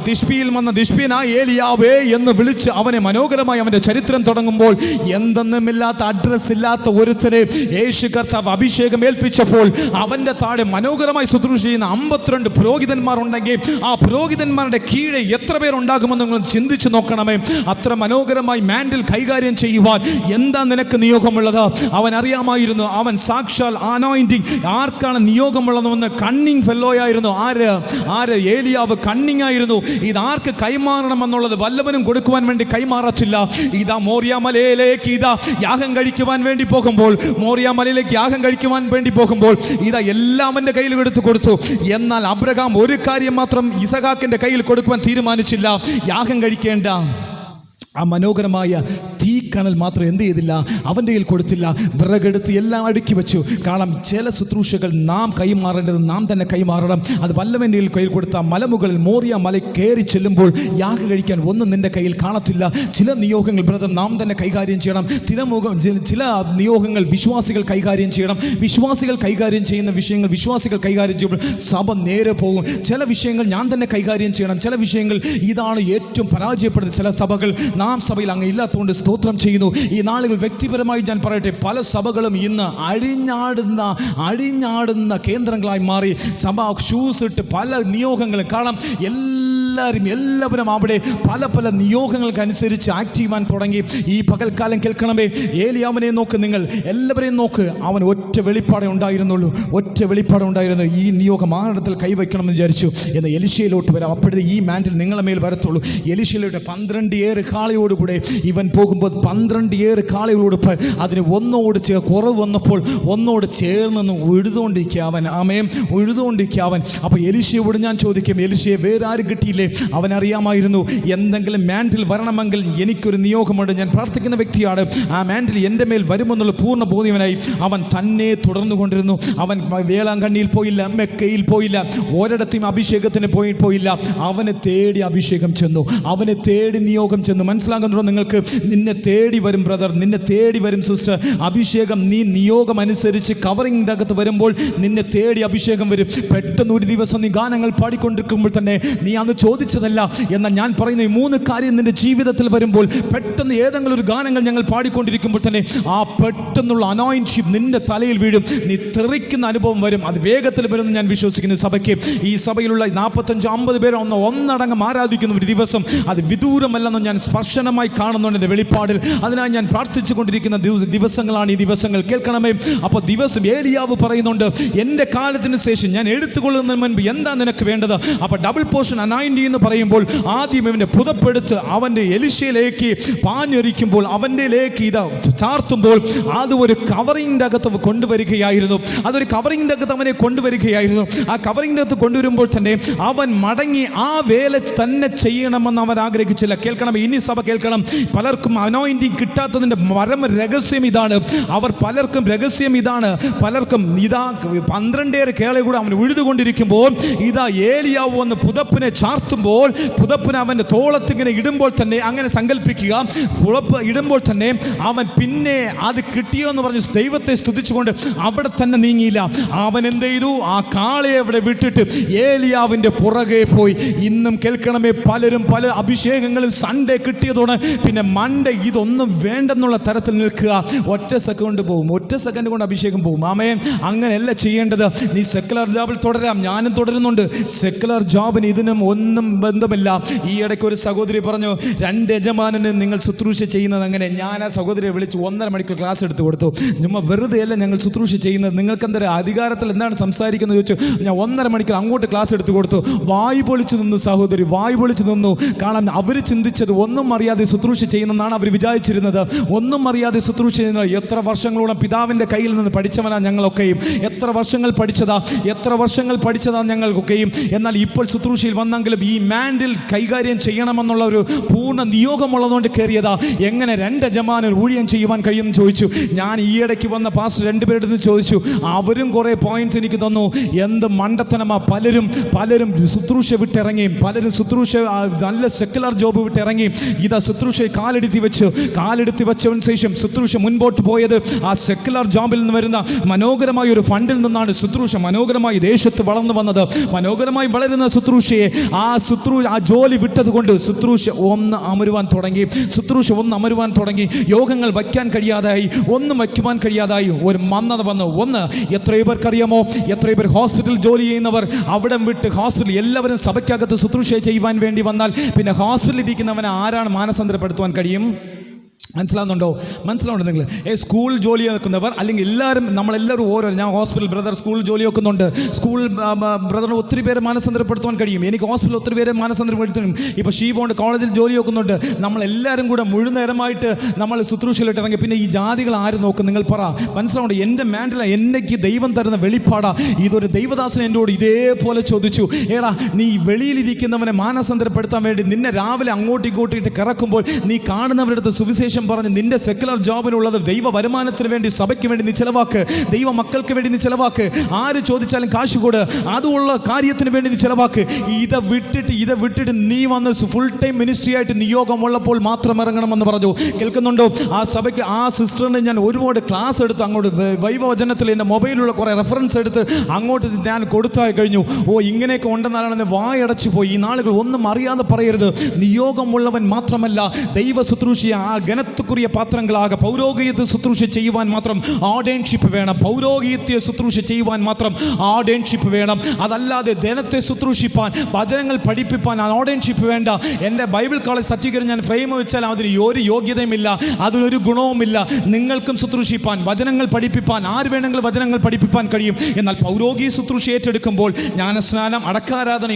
[SPEAKER 2] ദിഷ്പിയിൽ വന്ന ദിഷ്പിയനായ ഏലിയാവേ എന്ന് വിളിച്ച് അവനെ മനോഹരമായി അവൻ്റെ ചരിത്രം തുടങ്ങുമ്പോൾ എന്തെന്നുമില്ലാത്ത അഡ്രസ് ഇല്ലാത്ത ഒരുത്തരെ യേശു കർത്താവ് അഭിഷേകം ഏൽപ്പിച്ചപ്പോൾ അവൻ്റെ താഴെ മനോഹരമായി ശുശ്രൂഷ ചെയ്യുന്ന 52 പുരോഹിതന്മാർ ഉണ്ടെങ്കിൽ ആ പുരോഹിതന്മാരുടെ കീഴെ എത്ര പേരുണ്ടാകുമെന്ന് നിങ്ങൾ ചിന്തിച്ചു നോക്കണമേ. അത്ര മനോഹരമായി മാൻഡിൽ കൈകാര്യം ചെയ്യുവാൻ എന്താ നിനക്ക് നിയോഗമുള്ളത്? അവൻ അറിയാമായിരുന്നു. അവൻ സാക്ഷാൽ അനോയിന്റിങ് ആർക്കാണ് നിയോഗമുള്ളതെന്ന് കണ്ണിങ് ഫെല്ലോയായിരുന്നു. ആര്? ഏലിയാവ് കണ്ണിങ് ആയിരുന്നു. ഇത് ആർക്ക് കൈമാറണമെന്നുള്ളത് വല്ലവനും കൊടുക്കുവാൻ വേണ്ടി കൈമാറത്തില്ല. ഇതാ മോറിയ മലയിലേക്ക് യാഗം കഴിക്കുവാൻ വേണ്ടി പോകുമ്പോൾ, ഇതാ എല്ലാം അവൻ്റെ കയ്യിൽ എടുത്തു കൊടുത്തു. എന്നാൽ അബ്രഹാം ഒരു കാര്യം മാത്രം ഇസഹാക്കിന്റെ കയ്യിൽ കൊടുക്കുവാൻ തീരുമാനിച്ചില്ല. യാഗം കഴിക്കേണ്ട ആ മനോഹരമായ തീക്കനൽ മാത്രം എന്ത് ചെയ്തില്ല? അവൻ്റെ കയ്യിൽ കൊടുത്തില്ല. വിറകെടുത്ത് എല്ലാം അടുക്കി വെച്ചു. കാരണം ചില ശുശ്രൂഷകൾ നാം കൈമാറേണ്ടത് നാം തന്നെ കൈമാറണം. അത് വല്ലവൻ്റെ കയ്യിൽ കൊടുത്ത മലമുകളിൽ മോറിയ മല കയറി ചെല്ലുമ്പോൾ യാഗം കഴിക്കാൻ ഒന്നും നിൻ്റെ കയ്യിൽ കാണത്തില്ല. ചില നിയോഗങ്ങൾ ബ്രദർ നാം തന്നെ കൈകാര്യം ചെയ്യണം. ചില നിയോഗങ്ങൾ വിശ്വാസികൾ കൈകാര്യം ചെയ്യണം. വിശ്വാസികൾ കൈകാര്യം ചെയ്യുന്ന വിഷയങ്ങൾ വിശ്വാസികൾ കൈകാര്യം ചെയ്യുമ്പോൾ സഭ നേരെ പോകും. ചില വിഷയങ്ങൾ ഞാൻ തന്നെ കൈകാര്യം ചെയ്യണം. ചില വിഷയങ്ങൾ ഇതാണ് ഏറ്റവും പരാജയപ്പെടുന്നത്. ചില സഭകൾ നാം സഭയിൽ അങ്ങ് ഇല്ലാത്തതുകൊണ്ട് സ്തോത്രം ചെയ്യുന്നു. ഈ നാളുകൾ വ്യക്തിപരമായി ഞാൻ പറയട്ടെ, പല സഭകളും ഇന്ന് അഴിഞ്ഞാടുന്ന കേന്ദ്രങ്ങളായി മാറി. സഭ ഷൂസ് ഇട്ട് പല നിയോഗങ്ങളും കാണാം. എല്ലാവരും അവിടെ പല നിയോഗങ്ങൾക്കനുസരിച്ച് ആക്ട് ചെയ്യുവാൻ തുടങ്ങി. ഈ പകൽക്കാലം കേൾക്കണമേ, ഏലിയാവിനെ നോക്ക്, നിങ്ങൾ എല്ലാവരെയും നോക്ക്. അവൻ ഒറ്റ വെളിപ്പാടേ ഉണ്ടായിരുന്നുള്ളൂ. ഈ നിയോഗം ആരിടത്തിൽ കൈവയ്ക്കണമെന്ന് വിചാരിച്ചു എന്ന് എലിശയിലോട്ട് വരാം. അപ്പോഴത്തെ ഈ മാൻഡിൽ നിങ്ങളെ മേൽ വരത്തുള്ളൂ. എലിശയിലോട്ട് 12 ഏറ് കാളയോടുകൂടെ ഇവൻ പോകുമ്പോൾ 12 ഏറ് കാളയോട് അതിന് ഒന്നോട് കുറവ് വന്നപ്പോൾ ഒന്നോട് ചേർന്ന് ഉഴുതുകൊണ്ടിരിക്കാവൻ. അപ്പോൾ എലിശയോട് ഞാൻ ചോദിക്കും, എലിശയെ വേറെ ആരും കിട്ടിയില്ലേ? അവനറിയാമായിരുന്നു എന്തെങ്കിലും മാൻഡിൽ വരണമെങ്കിൽ എനിക്കൊരു നിയോഗമുണ്ട്. ഞാൻ പ്രാർത്ഥിക്കുന്ന വ്യക്തിയാണ്. ആ മാൻഡിൽ എൻ്റെ മേൽ വരുമെന്നുള്ള പൂർണ്ണ ബോധ്യവനായി അവൻ തന്നെ തുടർന്നു കൊണ്ടിരുന്നു. അവൻ വേളാങ്കണ്ണിയിൽ പോയില്ല, മെക്കയിൽ പോയില്ല, ഒരിടത്തും അഭിഷേകത്തിന് പോയില്ല. അവനെ തേടി അഭിഷേകം ചെന്നു, അവനെ തേടി നിയോഗം ചെന്നു. മനസ്സിലാകുന്നുണ്ടോ നിങ്ങൾക്ക്? നിന്നെ തേടി വരും ബ്രദർ, നിന്നെ തേടി വരും സിസ്റ്റർ. അഭിഷേകം നീ നിയോഗം അനുസരിച്ച് കവറിങ്ങിൻ്റെ അകത്ത് വരുമ്പോൾ നിന്നെ തേടി അഭിഷേകം വരും. പെട്ടെന്ന് ഒരു ദിവസം നീ ഗാനങ്ങൾ പാടിക്കൊണ്ടിരിക്കുമ്പോൾ തന്നെ നീ അന്ന് ചോദിച്ചതല്ല. എന്നാൽ ഞാൻ പറയുന്ന ഈ 3 കാര്യം നിന്റെ ജീവിതത്തിൽ വരുമ്പോൾ, പെട്ടെന്ന് ഏതെങ്കിലും ഒരു ഗാനങ്ങൾ ഞങ്ങൾ പാടിക്കൊണ്ടിരിക്കുമ്പോൾ തന്നെ ആ പെട്ടെന്നുള്ള അനോയിൻഷിപ്പ് നിന്റെ തലയിൽ വീഴും. നീ തെറിക്കുന്ന അനുഭവം വരും. അത് വേഗത്തിൽ വരുമെന്ന് ഞാൻ വിശ്വസിക്കുന്നു. സഭയ്ക്ക് ഈ സഭയിലുള്ള 45-50 പേർ ഒന്നടങ്കം ആരാധിക്കുന്ന ഒരു ദിവസം അത് വിദൂരമല്ലെന്ന് ഞാൻ സ്പർശനമായി കാണുന്നുണ്ട് എൻ്റെ വെളിപ്പാടിൽ. അതിനായി ഞാൻ പ്രാർത്ഥിച്ചു കൊണ്ടിരിക്കുന്ന ദിവസങ്ങളാണ് ഈ ദിവസങ്ങൾ. കേൾക്കണമേ. അപ്പോൾ ദിവസം ഏലിയാവ് പറയുന്നുണ്ട്, എൻ്റെ കാലത്തിന് ശേഷം ഞാൻ എടുത്തുകൊള്ളുന്നതിന് മുൻപ് എന്താ നിനക്ക് വേണ്ടത്? അപ്പോൾ ഡബിൾ പോർഷൻ അനോയിന്റിംഗ് എന്ന് പറയുമ്പോൾ ആദ്യം ഇവൻ്റെ പുതപ്പെടുത്ത് അവൻ്റെ എലിശയിലേക്ക് പാഞ്ഞൊരിക്കുമ്പോൾ അവൻ്റെലേക്ക് ഇത് ചാർത്തുമ്പോൾ അത് ഒരു കവറിങ്ങിൻ്റെ അകത്ത് കൊണ്ടുവരികയായിരുന്നു. അതൊരു കവറിങ്ങിൻ്റെ അകത്ത് അവനെ കൊണ്ടുവരികയായിരുന്നു. ആ കവറിങ്ങിൻ്റെ അകത്ത് കൊണ്ടുവരുമ്പോൾ തന്നെ അവൻ മടങ്ങി ആ വേല തന്നെ ചെയ്യണമെന്ന് അവൻ ആഗ്രഹിച്ചില്ല. കേൾക്കണം, ഇനി സഭ കേൾക്കണം. പലർക്കും അനോയിന്റിംഗ് കിട്ടാത്തതിൻ്റെ രഹസ്യം ഇതാണ്. പലർക്കും ഇതാ 12 കേളെ കൂടെ അവൻ ഉഴുതുകൊണ്ടിരിക്കുമ്പോൾ ഇതാ ഏലിയാവ് വന്ന് പുതപ്പിനെ ചാർത്തുമ്പോൾ, പുതപ്പിനെ അവൻ്റെ തോളത്തിങ്ങനെ ഇടുമ്പോൾ തന്നെ, അങ്ങനെ സങ്കല്പിക്കുക, പുതപ്പ് ഇടുമ്പോൾ തന്നെ അവൻ പിന്നെ അത് കിട്ടിയോ എന്ന് പറഞ്ഞ് ദൈവത്തെ സ്തുതിച്ചുകൊണ്ട് അവിടെ തന്നെ നീങ്ങിയില്ല. അവൻ എന്ത് ചെയ്തു? ആ കാളയെ അവിടെ വിട്ടിട്ട് ഏലിയാവിൻ്റെ പുറകെ പോയി. ഇന്നും കേൾക്കണമേ, പലരും പല അഭിഷേകങ്ങളും സൺഡേ കിട്ടിയതോടെ പിന്നെ മൺഡേ ഇതൊന്നും വേണ്ടെന്നുള്ള തരത്തിൽ നിൽക്കുക. ഒറ്റ സെക്കൻഡ് പോകും, ഒറ്റ സെക്കൻഡ് കൊണ്ട് അഭിഷേകം പോകും. ആമേൻ. അങ്ങനെയല്ല ചെയ്യേണ്ടത്. നീ സെക്കുലർ ജോബിൽ തുടരാം, ഞാനും തുടരുന്നുണ്ട്. സെക്കുലർ ജോബിന് ഇതിനും ഒന്നും ബന്ധമില്ല. ഈ ഇടയ്ക്ക് ഒരു സഹോദരി പറഞ്ഞു, 2 യജമാനന് നിങ്ങൾ ശുശ്രൂഷ ചെയ്യുന്നത് അങ്ങനെ. ഞാൻ ആ സഹോദരിയെ വിളിച്ച് 1.5 മണിക്കൂർ ക്ലാസ് എടുത്ത് കൊടുത്തു. വെറുതെ അല്ല ഞങ്ങൾ ശുശ്രൂഷ ചെയ്യുന്നത്, നിങ്ങൾക്ക് എന്താ അധികാരത്തിൽ എന്താണ് സംസാരിക്കുന്നത് ചോദിച്ചു. ഞാൻ 1.5 മണിക്കൂർ അങ്ങോട്ട് ക്ലാസ് എടുത്ത് കൊടുത്തു. വായു പൊളിച്ചു നിന്നു സഹോദരി, വായു പൊളിച്ചു നിന്നു. കാരണം അവർ ചിന്തിച്ചത് ഒന്നും അറിയാതെ ശുശ്രൂഷ ചെയ്യുന്നതാണ് അവർ വിചാരിച്ചിരുന്നത്. ഒന്നും അറിയാതെ ശുശ്രൂഷ ചെയ്യുന്നത്. എത്ര വർഷങ്ങളോളം പിതാവിൻ്റെ കയ്യിൽ നിന്ന് പഠിച്ചവനാണ് ഞങ്ങളൊക്കെയും. എത്ര വർഷങ്ങൾ പഠിച്ചതാ ഞങ്ങൾക്കൊക്കെയും. എന്നാൽ ഇപ്പോൾ ശുശ്രൂഷയിൽ വന്നെങ്കിലും ഈ ഈ മാൻഡിൽ കൈകാര്യം ചെയ്യണമെന്നുള്ള ഒരു പൂർണ്ണ നിയോഗമുള്ളതുകൊണ്ട് കയറിയതാ. എങ്ങനെ 2 യജമാനർ ഊഴിയം ചെയ്യുവാൻ കഴിയുമെന്ന് ചോദിച്ചു. ഞാൻ ഈയിടയ്ക്ക് വന്ന പാസ്റ്റർ 2 പേരുടെ അടുത്ത് ചോദിച്ചു. അവരും കുറേ പോയിന്റ്സ് എനിക്ക് തന്നു. എന്ത് മണ്ടത്തനമാ, പലരും ശുശ്രൂഷ വിട്ടിറങ്ങി, പലരും ശുശ്രൂഷ നല്ല സെക്കുലർ ജോബ് വിട്ടിറങ്ങി. ഇതാ ശുശ്രൂഷ കാലെടുത്തി വെച്ചതിന് ശേഷം ശുശ്രൂഷ മുൻപോട്ട് പോയത് ആ സെക്കുലർ ജോബിൽ നിന്ന് വരുന്ന മനോഹരമായ ഒരു ഫണ്ടിൽ നിന്നാണ്. ശുശ്രൂഷ മനോഹരമായി ദേശത്ത് വളർന്നു വന്നത്. മനോഹരമായി വളരുന്ന ശുശ്രൂഷയെ ആ ജോലി വിട്ടത് കൊണ്ട് ശുശ്രൂഷ ഒന്ന് അമരുവാൻ തുടങ്ങി. യോഗങ്ങൾ വയ്ക്കാൻ കഴിയാതായി, ഒന്നും വയ്ക്കുവാൻ കഴിയാതായി. ഒരു മന്ദത വന്നു. എത്രയോ പേർക്കറിയാമോ, എത്രയോ പേർ ഹോസ്പിറ്റൽ ജോലി ചെയ്യുന്നവർ അവിടം വിട്ട് ഹോസ്പിറ്റൽ, എല്ലാവരും സഭയ്ക്കകത്ത് ശുശ്രൂഷ ചെയ്യുവാൻ വേണ്ടി വന്നാൽ പിന്നെ ഹോസ്പിറ്റലിൽ ഇരിക്കുന്നവനെ ആരാണ് മാനസാന്തരപ്പെടുത്തുവാൻ കഴിയും? മനസ്സിലാവുന്നുണ്ടോ നിങ്ങൾ? സ്കൂൾ ജോലി നോക്കുന്നവർ, അല്ലെങ്കിൽ നമ്മളെല്ലാവരും ഓരോ, ഞാൻ ഹോസ്പിറ്റൽ ബ്രദർ സ്കൂൾ ജോലി നോക്കുന്നുണ്ട്. സ്കൂൾ ബ്രദറിന് ഒത്തിരി പേരെ മാനസാന്തരപ്പെടുത്തുവാൻ കഴിയും. എനിക്ക് ഹോസ്പിറ്റലിൽ ഒത്തിരി പേരെ മാനസാന്തരപ്പെടുത്തും. ഇപ്പോൾ ഷീബോണ്ട് കോളേജിൽ ജോലി നോക്കുന്നുണ്ട്. നമ്മളെല്ലാവരും കൂടെ മുഴുനേരമായിട്ട് നമ്മൾ ശുശ്രൂഷയിലിട്ട് ഇറങ്ങി. പിന്നെ ഈ ജാതികൾ ആര് നോക്കും? നിങ്ങൾ പറ. മനസ്സിലാവുന്നുണ്ട്? എൻ്റെ മാൻഡില എനിക്ക് ദൈവം തരുന്ന വെളിപ്പാടാ. ഇതൊരു ദൈവദാസൻ എന്നോട് ഇതേപോലെ ചോദിച്ചു, ഏടാ നീ വെളിയിലിരിക്കുന്നവനെ മാനസാന്തരപ്പെടുത്താൻ വേണ്ടി നിന്നെ രാവിലെ അങ്ങോട്ടും ഇങ്ങോട്ടിട്ട് കിടക്കുമ്പോൾ നീ കാണുന്നവരുടെ അടുത്ത് സുവിശേഷം പറഞ്ഞ് നിന്റെ സെക്കുലർ ജോബിനുള്ളത് ദൈവ വരുമാനത്തിന് വേണ്ടി, സഭയ്ക്ക് വേണ്ടി നീ ചിലവാക്ക്, ദൈവ മക്കൾക്ക് വേണ്ടി നീ ചിലവാക്ക്, ആര് ചോദിച്ചാലും കാശ് കൊട്, അതുള്ള കാര്യത്തിന് വേണ്ടി നീ ചിലവാക്ക്. ഇത് വിട്ടിട്ട് നീ വന്ന് ഫുൾ ടൈം മിനിസ്ട്രി ആയിട്ട് നിയോഗമുള്ളപ്പോൾ മാത്രം ഇറങ്ങണമെന്ന് പറഞ്ഞു. കേൾക്കുന്നുണ്ടോ? ആ സഭയ്ക്ക് ആ സിസ്റ്ററിന് ഞാൻ ഒരുപാട് ക്ലാസ് എടുത്ത് അങ്ങോട്ട് വൈവവചനത്തിൽ എൻ്റെ മൊബൈലിലുള്ള കുറേ റെഫറൻസ് എടുത്ത് അങ്ങോട്ട് ഞാൻ കൊടുത്തായി കഴിഞ്ഞു. ഇങ്ങനെയൊക്കെ ഉണ്ടെന്നാണെന്ന് വായടച്ചു പോയി. ഈ നാളുകൾ ഒന്നും അറിയാതെ പറയരുത്. നിയോഗമുള്ളവൻ മാത്രമല്ല, ദൈവ ശുശ്രൂഷയെ ആ ഘനത്തുക്കുറിയ പാത്രങ്ങളാകെ പൗരോഹിത്യ ശുശ്രൂഷ ചെയ്യുവാൻ മാത്രം ഓർഡേൺഷിപ്പ് വേണം. പൗരോഹിത്യ ശുശ്രൂഷ ചെയ്യുവാൻ മാത്രം ഓർഡേൺഷിപ്പ് വേണം. അതല്ലാതെ ധനത്തെ ശുശ്രൂഷിപ്പാൻ, വചനങ്ങൾ പഠിപ്പിപ്പാൻ ഓർഡേൺഷിപ്പ് വേണ്ട. എൻ്റെ ബൈബിൾ കോളേജ് സർട്ടിഫിക്കറ്റ് ഞാൻ ഫ്രെയിം വെച്ചാൽ അതിന് ഒരു യോഗ്യതയുമില്ല, അതിനൊരു ഗുണവുമില്ല. നിങ്ങൾക്കും ശുശ്രൂഷിപ്പാൻ, വചനങ്ങൾ പഠിപ്പിപ്പാൻ, ആര് വേണമെങ്കിലും വചനങ്ങൾ പഠിപ്പിപ്പാൻ കഴിയും. എന്നാൽ പൗരോഹിക ശുശ്രൂഷ ഏറ്റെടുക്കുമ്പോൾ, ജ്ഞാനസ്നാനം, അടക്കാരാധന,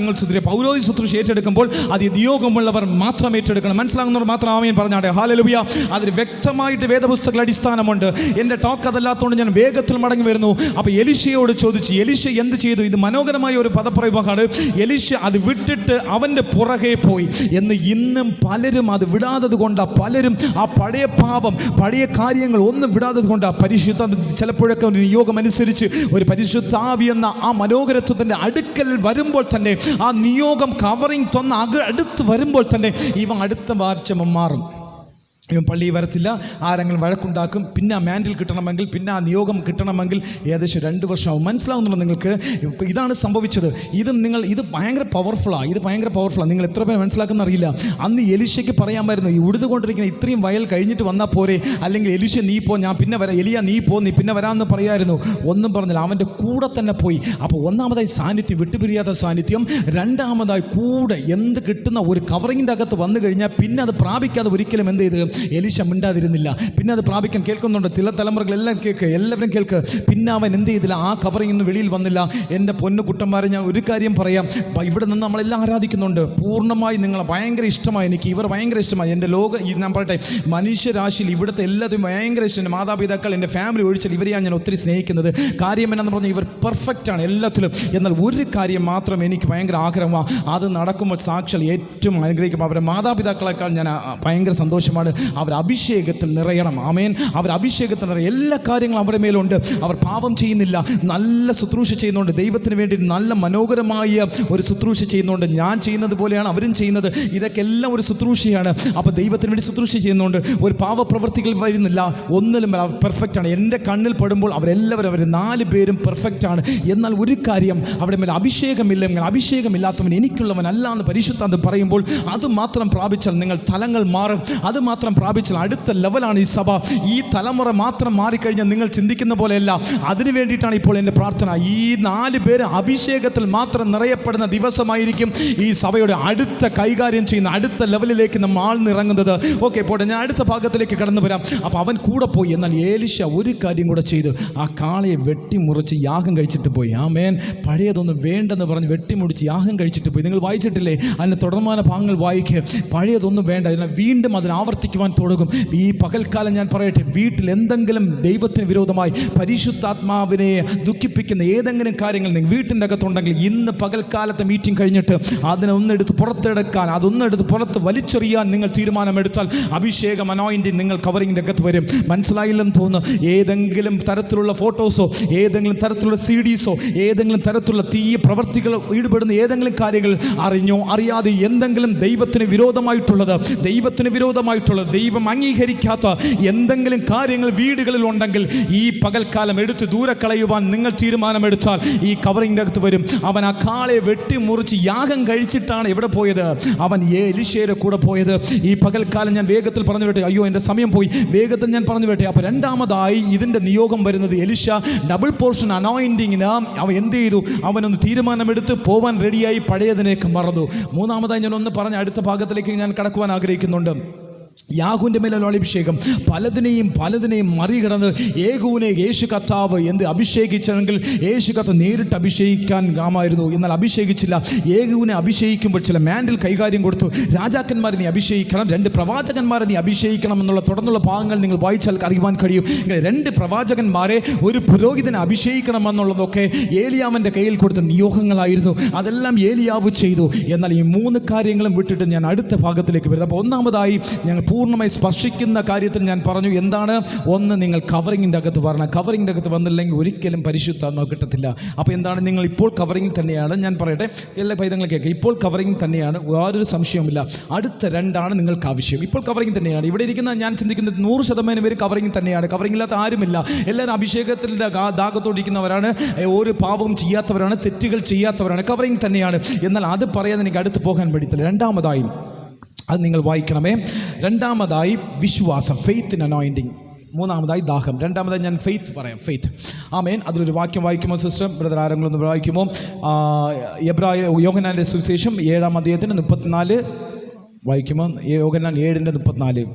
[SPEAKER 2] പൗരോഹിക ശുശ്രൂഷ ഏറ്റെടുക്കുമ്പോൾ അത് നിയോഗമുള്ളവർ മാത്രം ഏറ്റെടുക്കണം. മനസ്സിലാകുന്നവർ മാത്രം ആമേൻ പറഞ്ഞാട്ടെ. ഹല്ലേലൂയ. അതിന് വ്യക്തമായിട്ട് വേദപുസ്തക അടിസ്ഥാനമുണ്ട്. എൻ്റെ ടോക്ക് അതല്ലാത്തതുകൊണ്ട് ഞാൻ വേഗത്തിൽ മടങ്ങി വരുന്നു. അപ്പോൾ എലീശയോട് ചോദിച്ചു, എലീശ എന്ത് ചെയ്തു? ഇത് മനോഹരമായ ഒരു പദപ്രയോഗമാണ്. എലീശ അത് വിട്ടിട്ട് അവൻ്റെ പുറകെ പോയി എന്ന്. ഇന്നും പലരും അത് വിടാത്തത് കൊണ്ടാണ്, പലരും ആ പഴയ പാപം, പഴയ കാര്യങ്ങൾ ഒന്നും വിടാത്തത് കൊണ്ടാണ്. പരിശുദ്ധ ചിലപ്പോഴൊക്കെ ഒരു നിയോഗം അനുസരിച്ച് ഒരു പരിശുദ്ധാവി എന്ന ആ മനോഹരത്വത്തിൻ്റെ അടുക്കൽ വരുമ്പോൾ തന്നെ, ആ നിയോഗം കവറിങ് അടുത്ത് വരുമ്പോൾ തന്നെ ഇവൻ അടുത്ത വാർച്ചം മാറും. ഇവൻ പള്ളിയിൽ വരത്തില്ല, ആരെങ്കിലും വഴക്കുണ്ടാക്കും. പിന്നെ ആ മാൻഡിൽ കിട്ടണമെങ്കിൽ, പിന്നെ ആ നിയോഗം കിട്ടണമെങ്കിൽ ഏകദേശം 2 വർഷമാവും. മനസ്സിലാവുന്നുണ്ടോ നിങ്ങൾക്ക്? ഇതാണ് സംഭവിച്ചത്. ഇത് ഭയങ്കര പവർഫുള്ളാണ്. നിങ്ങൾ എത്ര പേര് മനസ്സിലാക്കുന്ന അറിയില്ല. അന്ന് എലീശയ്ക്ക് പറയാമായിരുന്നു, ഈ ഉഴുതുകൊണ്ടിരിക്കുന്ന ഇത്രയും വയൽ കഴിഞ്ഞിട്ട് വന്നാൽ പോരെ, അല്ലെങ്കിൽ എലീശ നീ പോ, ഞാൻ പിന്നെ വരാം, എലിയ നീ പോ, നീ പിന്നെ വരാമെന്ന് പറയാമായിരുന്നു. ഒന്നും പറഞ്ഞില്ല, അവൻ്റെ കൂടെ തന്നെ പോയി. അപ്പോൾ ഒന്നാമതായി സാന്നിധ്യം, വിട്ടുപിരിയാത്ത സാന്നിധ്യം. രണ്ടാമതായി കൂടെ എന്ത് കിട്ടുന്ന ഒരു കവറിങ്ങിൻ്റെ അകത്ത് വന്നു കഴിഞ്ഞാൽ പിന്നെ അത് പ്രാപിക്കാതെ ഒരിക്കലും എന്ത് ചെയ്ത് എലീശ മിണ്ടാതിരുന്നില്ല. പിന്നെ അത് പ്രാപിക്കാൻ കേൾക്കുന്നുണ്ട്. ചില തലമുറകളെല്ലാം എല്ലാവരും കേൾക്ക്. പിന്നെ അവൻ എന്ത് ചെയ്തില്ല? ആ കവറിൽ നിന്ന് വെളിയിൽ വന്നില്ല. എൻ്റെ പൊന്നു കുട്ടന്മാരെ, ഞാൻ ഒരു കാര്യം പറയാം. ഇവിടെ നിന്ന് നമ്മളെല്ലാം ആരാധിക്കുന്നുണ്ട്. പൂർണ്ണമായി നിങ്ങളെ ഭയങ്കര ഇഷ്ടമായി. എനിക്ക് ഇവർ ഭയങ്കര ഇഷ്ടമായി. എൻ്റെ ഞാൻ പറയട്ടെ, മനുഷ്യരാശിയിൽ ഇവിടുത്തെ എല്ലാതും ഭയങ്കര ഇഷ്ടം. എൻ്റെ മാതാപിതാക്കൾ, എൻ്റെ ഫാമിലി ഒഴിച്ചാൽ ഇവരെയാണ് ഞാൻ ഒത്തിരി സ്നേഹിക്കുന്നത്. കാര്യം എന്നാന്ന് പറഞ്ഞാൽ ഇവർ പെർഫെക്റ്റാണ് എല്ലാത്തിലും. എന്നാൽ ഒരു കാര്യം മാത്രം എനിക്ക് ഭയങ്കര ആഗ്രഹമാണ്. അത് നടക്കുമ്പോൾ സാക്ഷാൽ ഏറ്റവും അനുഗ്രഹിക്കുമ്പോൾ അവരുടെ മാതാപിതാക്കളെക്കാൾ ഞാൻ ഭയങ്കര സന്തോഷമാണ്. അവർ അഭിഷേകത്തിൽ നിറയണം. ആമേൻ. അവർ അഭിഷേകത്തിൽ നിറയും. എല്ലാ കാര്യങ്ങളും അവരുടെ മേലുണ്ട്. അവർ പാപം ചെയ്യുന്നില്ല, നല്ല ശുശ്രൂഷ ചെയ്യുന്നുണ്ട്. ദൈവത്തിന് വേണ്ടി നല്ല മനോഹരമായ ഒരു ശുശ്രൂഷ ചെയ്യുന്നുണ്ട്. ഞാൻ ചെയ്യുന്നത് പോലെയാണ് അവരും ചെയ്യുന്നത്. ഇതൊക്കെ എല്ലാം ഒരു ശുശ്രൂഷയാണ്. അപ്പോൾ ദൈവത്തിന് വേണ്ടി ശുശ്രൂഷ ചെയ്യുന്നുണ്ട്. ഒരു പാവപ്രവൃത്തികൾ വരുന്നില്ല, ഒന്നിലും അവർ പെർഫെക്റ്റാണ്. എൻ്റെ കണ്ണിൽ പെടുമ്പോൾ അവർ 4 പേരും പെർഫെക്റ്റാണ്. എന്നാൽ ഒരു കാര്യം, അവിടെ മേലെ അഭിഷേകമില്ലെങ്കിൽ, അഭിഷേകമില്ലാത്തവൻ എനിക്കുള്ളവനല്ല എന്ന് പരിശുദ്ധാന്തം പറയുമ്പോൾ അത് മാത്രം പ്രാപിച്ചാൽ നിങ്ങൾ തലങ്ങൾ മാറും. അത് മാത്രം പ്രാപിച്ചാൽ അടുത്ത ലെവലാണ് ഈ സഭ. ഈ തലമുറ മാത്രം മാറിക്കഴിഞ്ഞാൽ നിങ്ങൾ ചിന്തിക്കുന്ന പോലെയല്ല. അതിനു വേണ്ടിയിട്ടാണ് ഇപ്പോൾ എൻ്റെ പ്രാർത്ഥന. ഈ 4 പേര് അഭിഷേകത്തിൽ മാത്രം നിറയപ്പെടുന്ന ദിവസമായിരിക്കും ഈ സഭയുടെ അടുത്ത കൈകാര്യം ചെയ്യുന്ന അടുത്ത ലെവലിലേക്ക് നമ്മൾ ആഴ്ന്നിറങ്ങുന്നത്. ഓക്കെ, പോട്ടെ, ഞാൻ അടുത്ത ഭാഗത്തിലേക്ക് കടന്നു വരാം. അപ്പോൾ അവൻ കൂടെ പോയി. എന്നാൽ ഏലീശ ഒരു കാര്യം കൂടെ ചെയ്തു. ആ കാളയെ വെട്ടിമുറിച്ച് യാഗം കഴിച്ചിട്ട് പോയി. ആമേൻ. പഴയതൊന്നും വേണ്ടെന്ന് പറഞ്ഞ് വെട്ടിമുറിച്ച് യാഗം കഴിച്ചിട്ട് പോയി. നിങ്ങൾ വായിച്ചിട്ടില്ലേ? അതിന് തുടർമാന ഭാഗങ്ങൾ വായിക്കുക. പഴയതൊന്നും വേണ്ട, ഇതിനെ വീണ്ടും അതിന് ആവർത്തിക്കുവാൻ പ്രാപിക്കുവാൻ തുടങ്ങും. ഈ പകൽക്കാലം ഞാൻ പറയട്ടെ, വീട്ടിൽ എന്തെങ്കിലും ദൈവത്തിന് വിരോധമായി പരിശുദ്ധാത്മാവിനെ ദുഃഖിപ്പിക്കുന്ന ഏതെങ്കിലും കാര്യങ്ങൾ നിങ്ങൾ വീട്ടിൻ്റെ അകത്തുണ്ടെങ്കിൽ ഇന്ന് പകൽക്കാലത്തെ മീറ്റിംഗ് കഴിഞ്ഞിട്ട് അതിനെ ഒന്നെടുത്ത് പുറത്തെടുക്കാൻ, അതൊന്നെടുത്ത് പുറത്ത് വലിച്ചെറിയാൻ നിങ്ങൾ തീരുമാനമെടുത്താൽ അഭിഷേകം അനോയിന്റിങ് നിങ്ങൾ കവറിങ്ങിൻ്റെ അകത്ത് വരും. മനസ്സിലായില്ലെന്ന് തോന്നുന്നു. ഏതെങ്കിലും തരത്തിലുള്ള ഫോട്ടോസോ ഏതെങ്കിലും തരത്തിലുള്ള CDസോ ഏതെങ്കിലും തരത്തിലുള്ള തീയ പ്രവർത്തികൾ ഈടുപെടുന്ന ഏതെങ്കിലും കാര്യങ്ങൾ അറിഞ്ഞോ അറിയാതെ എന്തെങ്കിലും ദൈവത്തിന് വിരോധമായിട്ടുള്ളത് ദൈവം അംഗീകരിക്കാത്ത എന്തെങ്കിലും കാര്യങ്ങൾ വീടുകളിൽ ഉണ്ടെങ്കിൽ ഈ പകൽക്കാലം എടുത്ത് ദൂരെ കളയുവാൻ നിങ്ങൾ തീരുമാനമെടുത്താൽ ഈ കവറിങ്ങിൻ്റെ അകത്ത് വരും. അവൻ ആ കാളയെ വെട്ടി മുറിച്ച് യാഗം കഴിച്ചിട്ടാണ് എവിടെ പോയത്? അവൻ എലീശയുടെ കൂടെ പോയത്. ഈ പകൽക്കാലം ഞാൻ വേഗത്തിൽ പറഞ്ഞു വിട്ടെ, അയ്യോ എൻ്റെ സമയം പോയി, വേഗത്തിൽ ഞാൻ പറഞ്ഞു വിട്ടെ. അപ്പോൾ രണ്ടാമതായി ഇതിൻ്റെ നിയോഗം വരുന്നത് എലീശ ഡബിൾ പോർഷൻ അനോയിന്റിങ്ങിന് അവൻ എന്ത് ചെയ്തു? അവനൊന്ന് തീരുമാനമെടുത്ത് പോവാൻ റെഡിയായി, പഴയതിനേക്ക് മറന്നു. മൂന്നാമതായി ഞാൻ ഒന്ന് പറഞ്ഞ അടുത്ത ഭാഗത്തിലേക്ക് ഞാൻ കടക്കുവാൻ ആഗ്രഹിക്കുന്നുണ്ട്. യാഹൂവിൻ്റെ മേലുള്ള അഭിഷേകം പലതിനെയും മറികടന്ന് യേഹൂവിനെ യേശു കർത്താവ് എന്ത് അഭിഷേകിച്ചെങ്കിൽ യേശു കർത്താവ് നേരിട്ട് അഭിഷേകിക്കാൻ കാമായിരുന്നു. എന്നാൽ അഭിഷേകിച്ചില്ല. യേഹൂവിനെ അഭിഷേകിക്കുമ്പോൾ ചില മാൻഡിൽ കൈകാര്യം കൊടുത്തു. രാജാക്കന്മാരെ നീ അഭിഷേകിക്കണം, 2 പ്രവാചകന്മാരെ നീ അഭിഷേകിക്കണം എന്നുള്ള തുടർന്നുള്ള ഭാഗങ്ങൾ നിങ്ങൾ വായിച്ചാൽ അറിയുവാൻ കഴിയും. 2 പ്രവാചകന്മാരെ, ഒരു പുരോഹിതനെ അഭിഷേകിക്കണം എന്നുള്ളതൊക്കെ ഏലിയാവിൻ്റെ കയ്യിൽ കൊടുത്ത നിയോഗങ്ങളായിരുന്നു. അതെല്ലാം ഏലിയാവ് ചെയ്തു. എന്നാൽ ഈ 3 കാര്യങ്ങളും വിട്ടിട്ട് ഞാൻ അടുത്ത ഭാഗത്തിലേക്ക് വരുന്നത്. അപ്പോൾ ഒന്നാമതായി ഞങ്ങൾ പൂർണ്ണമായി സ്പർശിക്കുന്ന കാര്യത്തിൽ ഞാൻ പറഞ്ഞു, എന്താണ്? ഒന്ന്, നിങ്ങൾ കവറിങ്ങിൻ്റെ അകത്ത് വരണം. കവറിങ്ങിൻ്റെ അകത്ത് വന്നില്ലെങ്കിൽ ഒരിക്കലും പരിശുദ്ധാത്മാവ് കിട്ടത്തില്ല. അപ്പോൾ എന്താണ്? നിങ്ങൾ ഇപ്പോൾ കവറിങ്ങിൽ തന്നെയാണ്. ഞാൻ പറയട്ടെ, എല്ലാ പൈതങ്ങളും കേൾക്കുക, ഇപ്പോൾ കവറിങ്ങിൽ തന്നെയാണ്, യാതൊരു സംശയവുമില്ല. അടുത്ത 2 നിങ്ങൾക്ക് ആവശ്യം. ഇപ്പോൾ കവറിങ്ങിൽ തന്നെയാണ്. ഇവിടെ ഇരിക്കുന്ന ഞാൻ ചിന്തിക്കുന്നത് 100% പേര് കവറിങ്ങിൽ തന്നെയാണ്. കവറിങ്ങില്ലാത്ത ആരുമില്ല. എല്ലാവരും അഭിഷേകത്തിൻ്റെ ദാഹത്തോടിരിക്കുന്നവരാണ്, ഒരു പാപവും ചെയ്യാത്തവരാണ്, തെറ്റുകൾ ചെയ്യാത്തവരാണ്, കവറിങ് തന്നെയാണ്. എന്നാൽ അത് പറയാതെ എനിക്ക് അടുത്ത് പോകാൻ പറ്റത്തില്ല. രണ്ടാമതായി അത് നിങ്ങൾ വായിക്കണമേ. രണ്ടാമതായി വിശ്വാസം, ഫെയ്ത്ത് ഇൻ അനോയിന്റിങ്. മൂന്നാമതായി ദാഹം. രണ്ടാമതായി ഞാൻ ഫെയ്ത്ത് പറയാം, ഫെയ്ത്ത്. ആമേൻ. അതിലൊരു വാക്യം വായിക്കുമോ സിസ്റ്റർ, ബ്രദർ ആരെങ്കിലും ഒന്ന് വായിക്കുമോ? യോഹന്നാന്റെ സുവിശേഷം 7-ാം അധ്യായത്തിന് 34 വായിക്കുമോ? യോഹന്നാൻ 7:34.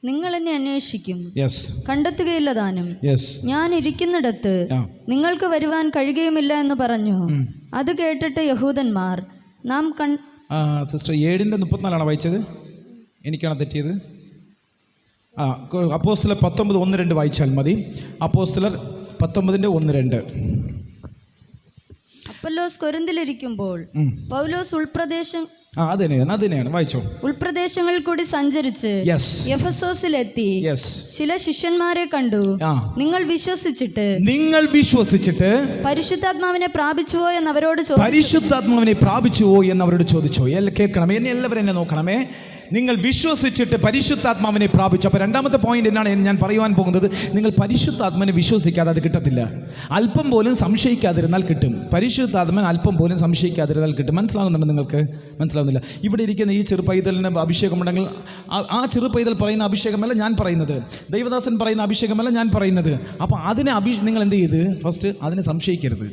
[SPEAKER 3] നിങ്ങൾ എന്നെ അന്വേഷിക്കും,
[SPEAKER 2] യെസ്,
[SPEAKER 3] കണ്ടെത്തുകയില്ല താനും.
[SPEAKER 2] യെസ്, ഞാൻ
[SPEAKER 3] ഇരിക്കുന്നിടത്ത് നിങ്ങൾക്ക് വരുവാൻ കഴിയുകയുമില്ല എന്ന് പറഞ്ഞു. അത് കേട്ടിട്ട് യഹൂദന്മാർ നാം
[SPEAKER 2] സിസ്റ്റർ 7:34 വായിച്ചത്? എനിക്കാണ് തെറ്റിയത്. അപ്പോസ്തലർ 19:1-2 വായിച്ചാൽ മതി. അപ്പോസ്തലർ 19:1-2.
[SPEAKER 3] അപ്പൊല്ലോസ് കൊരിന്തിലിരിക്കുമ്പോൾ പൗലോസ്
[SPEAKER 2] അതിനെയാണ് വായിച്ചോ.
[SPEAKER 3] ഉൾപ്രദേശങ്ങളിൽ കൂടി സഞ്ചരിച്ച് എഫെസോസിലെത്തി ചില ശിഷ്യന്മാരെ കണ്ടു. നിങ്ങൾ വിശ്വസിച്ചിട്ട്
[SPEAKER 2] പരിശുദ്ധാത്മാവിനെ പ്രാപിച്ചുവോ എന്നവരോട് ചോദിച്ചോ. കേൾക്കണം, എന്നെ എല്ലാവരും എന്നെ നോക്കണമേ. നിങ്ങൾ വിശ്വസിച്ചിട്ട് പരിശുദ്ധാത്മാവിനെ പ്രാപിച്ചു. അപ്പോൾ രണ്ടാമത്തെ പോയിന്റ് എന്നാണ് ഞാൻ പറയുവാൻ പോകുന്നത്. നിങ്ങൾ പരിശുദ്ധാത്മാവിനെ വിശ്വസിക്കാതെ അത് കിട്ടത്തില്ല. അല്പം പോലും സംശയിക്കാതിരുന്നാൽ കിട്ടും. പരിശുദ്ധാത്മാവിനെ അല്പം പോലും സംശയിക്കാതിരുന്നാൽ കിട്ടും. മനസ്സിലാകുന്നുണ്ടോ നിങ്ങൾക്ക്? മനസ്സിലാകുന്നില്ല. ഇവിടെ ഇരിക്കുന്ന ഈ ചെറുപൈതലിന് അഭിഷേകമുണ്ടെങ്കിൽ ആ ചെറുപൈതൽ പറയുന്ന അഭിഷേകമല്ല ഞാൻ പറയുന്നത്, ദൈവദാസൻ പറയുന്ന അഭിഷേകമല്ല ഞാൻ പറയുന്നത്. അപ്പോൾ അതിനെ നിങ്ങൾ എന്ത് ചെയ്ത് ഫസ്റ്റ് അതിനെ സംശയിക്കരുത്.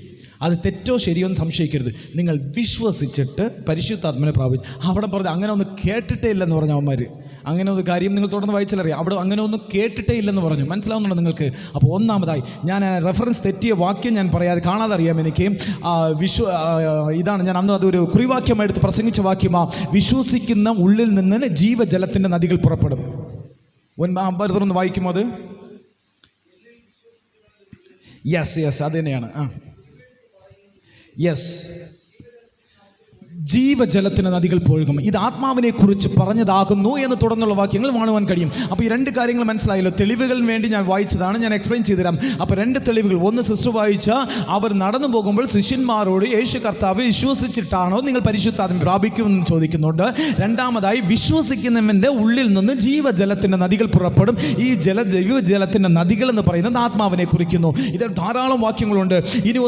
[SPEAKER 2] അത് തെറ്റോ ശരിയോ എന്ന് സംശയിക്കരുത്. നിങ്ങൾ വിശ്വസിച്ചിട്ട് പരിശുദ്ധാത്മാവിനെ പ്രാപിച്ചു. അവിടെ പറഞ്ഞു അങ്ങനെ ഒന്ന് കേട്ടിട്ടേ ഇല്ലെന്ന് പറഞ്ഞു അവന്മാർ. അങ്ങനെ ഒരു കാര്യം നിങ്ങൾ തുടർന്ന് വായിച്ചാലറിയാം. അവിടെ അങ്ങനെ ഒന്നും കേട്ടിട്ടേ ഇല്ലെന്ന് പറഞ്ഞു. മനസ്സിലാവുന്നുണ്ടോ നിങ്ങൾക്ക്? അപ്പോൾ ഒന്നാമതായി ഞാൻ റെഫറൻസ് തെറ്റിയ വാക്യം ഞാൻ പറയാതെ കാണാതെ അറിയാം എനിക്ക്. ഇതാണ് ഞാൻ അന്ന് അതൊരു കുറിവാക്യമായിട്ട് പ്രസംഗിച്ച വാക്യമാ. വിശ്വസിക്കുന്ന ഉള്ളിൽ നിന്ന് ജീവജലത്തിൻ്റെ നദികൾ പുറപ്പെടും. ഒന്ന് വായിക്കുമോ അത്? യെസ് അത് തന്നെയാണ്. യെസ്, ജീവജലത്തിന് നദികൾ ഒഴുകും. ഇത് ആത്മാവിനെ കുറിച്ച് പറഞ്ഞതാകുന്നു എന്ന് തുടർന്നുള്ള വാക്യങ്ങൾ കാണുവാൻ കഴിയും. അപ്പോൾ ഈ 2 കാര്യങ്ങൾ മനസ്സിലായല്ലോ. തെളിവുകളിന് വേണ്ടി ഞാൻ വായിച്ചതാണ്, ഞാൻ എക്സ്പ്ലെയിൻ ചെയ്തുതരാം. അപ്പോൾ 2 തെളിവുകൾ. ഒന്ന് സിസ്റ്റർ വായിച്ച, അവർ നടന്നു പോകുമ്പോൾ ശിഷ്യന്മാരോട് യേശു കർത്താവ് വിശ്വസിച്ചിട്ടാണോ നിങ്ങൾ പരിശുദ്ധാത്മാവിനെ പ്രാപിക്കുമെന്ന് ചോദിക്കുന്നുണ്ട്. രണ്ടാമതായി വിശ്വസിക്കുന്നവൻ്റെ ഉള്ളിൽ നിന്ന് ജീവജലത്തിൻ്റെ നദികൾ പുറപ്പെടും. ഈ ജീവജലത്തിൻ്റെ നദികൾ എന്ന് പറയുന്നത് ആത്മാവിനെ കുറിക്കുന്നു. ഇതിൽ ധാരാളം വാക്യങ്ങളുണ്ട്. ഇനി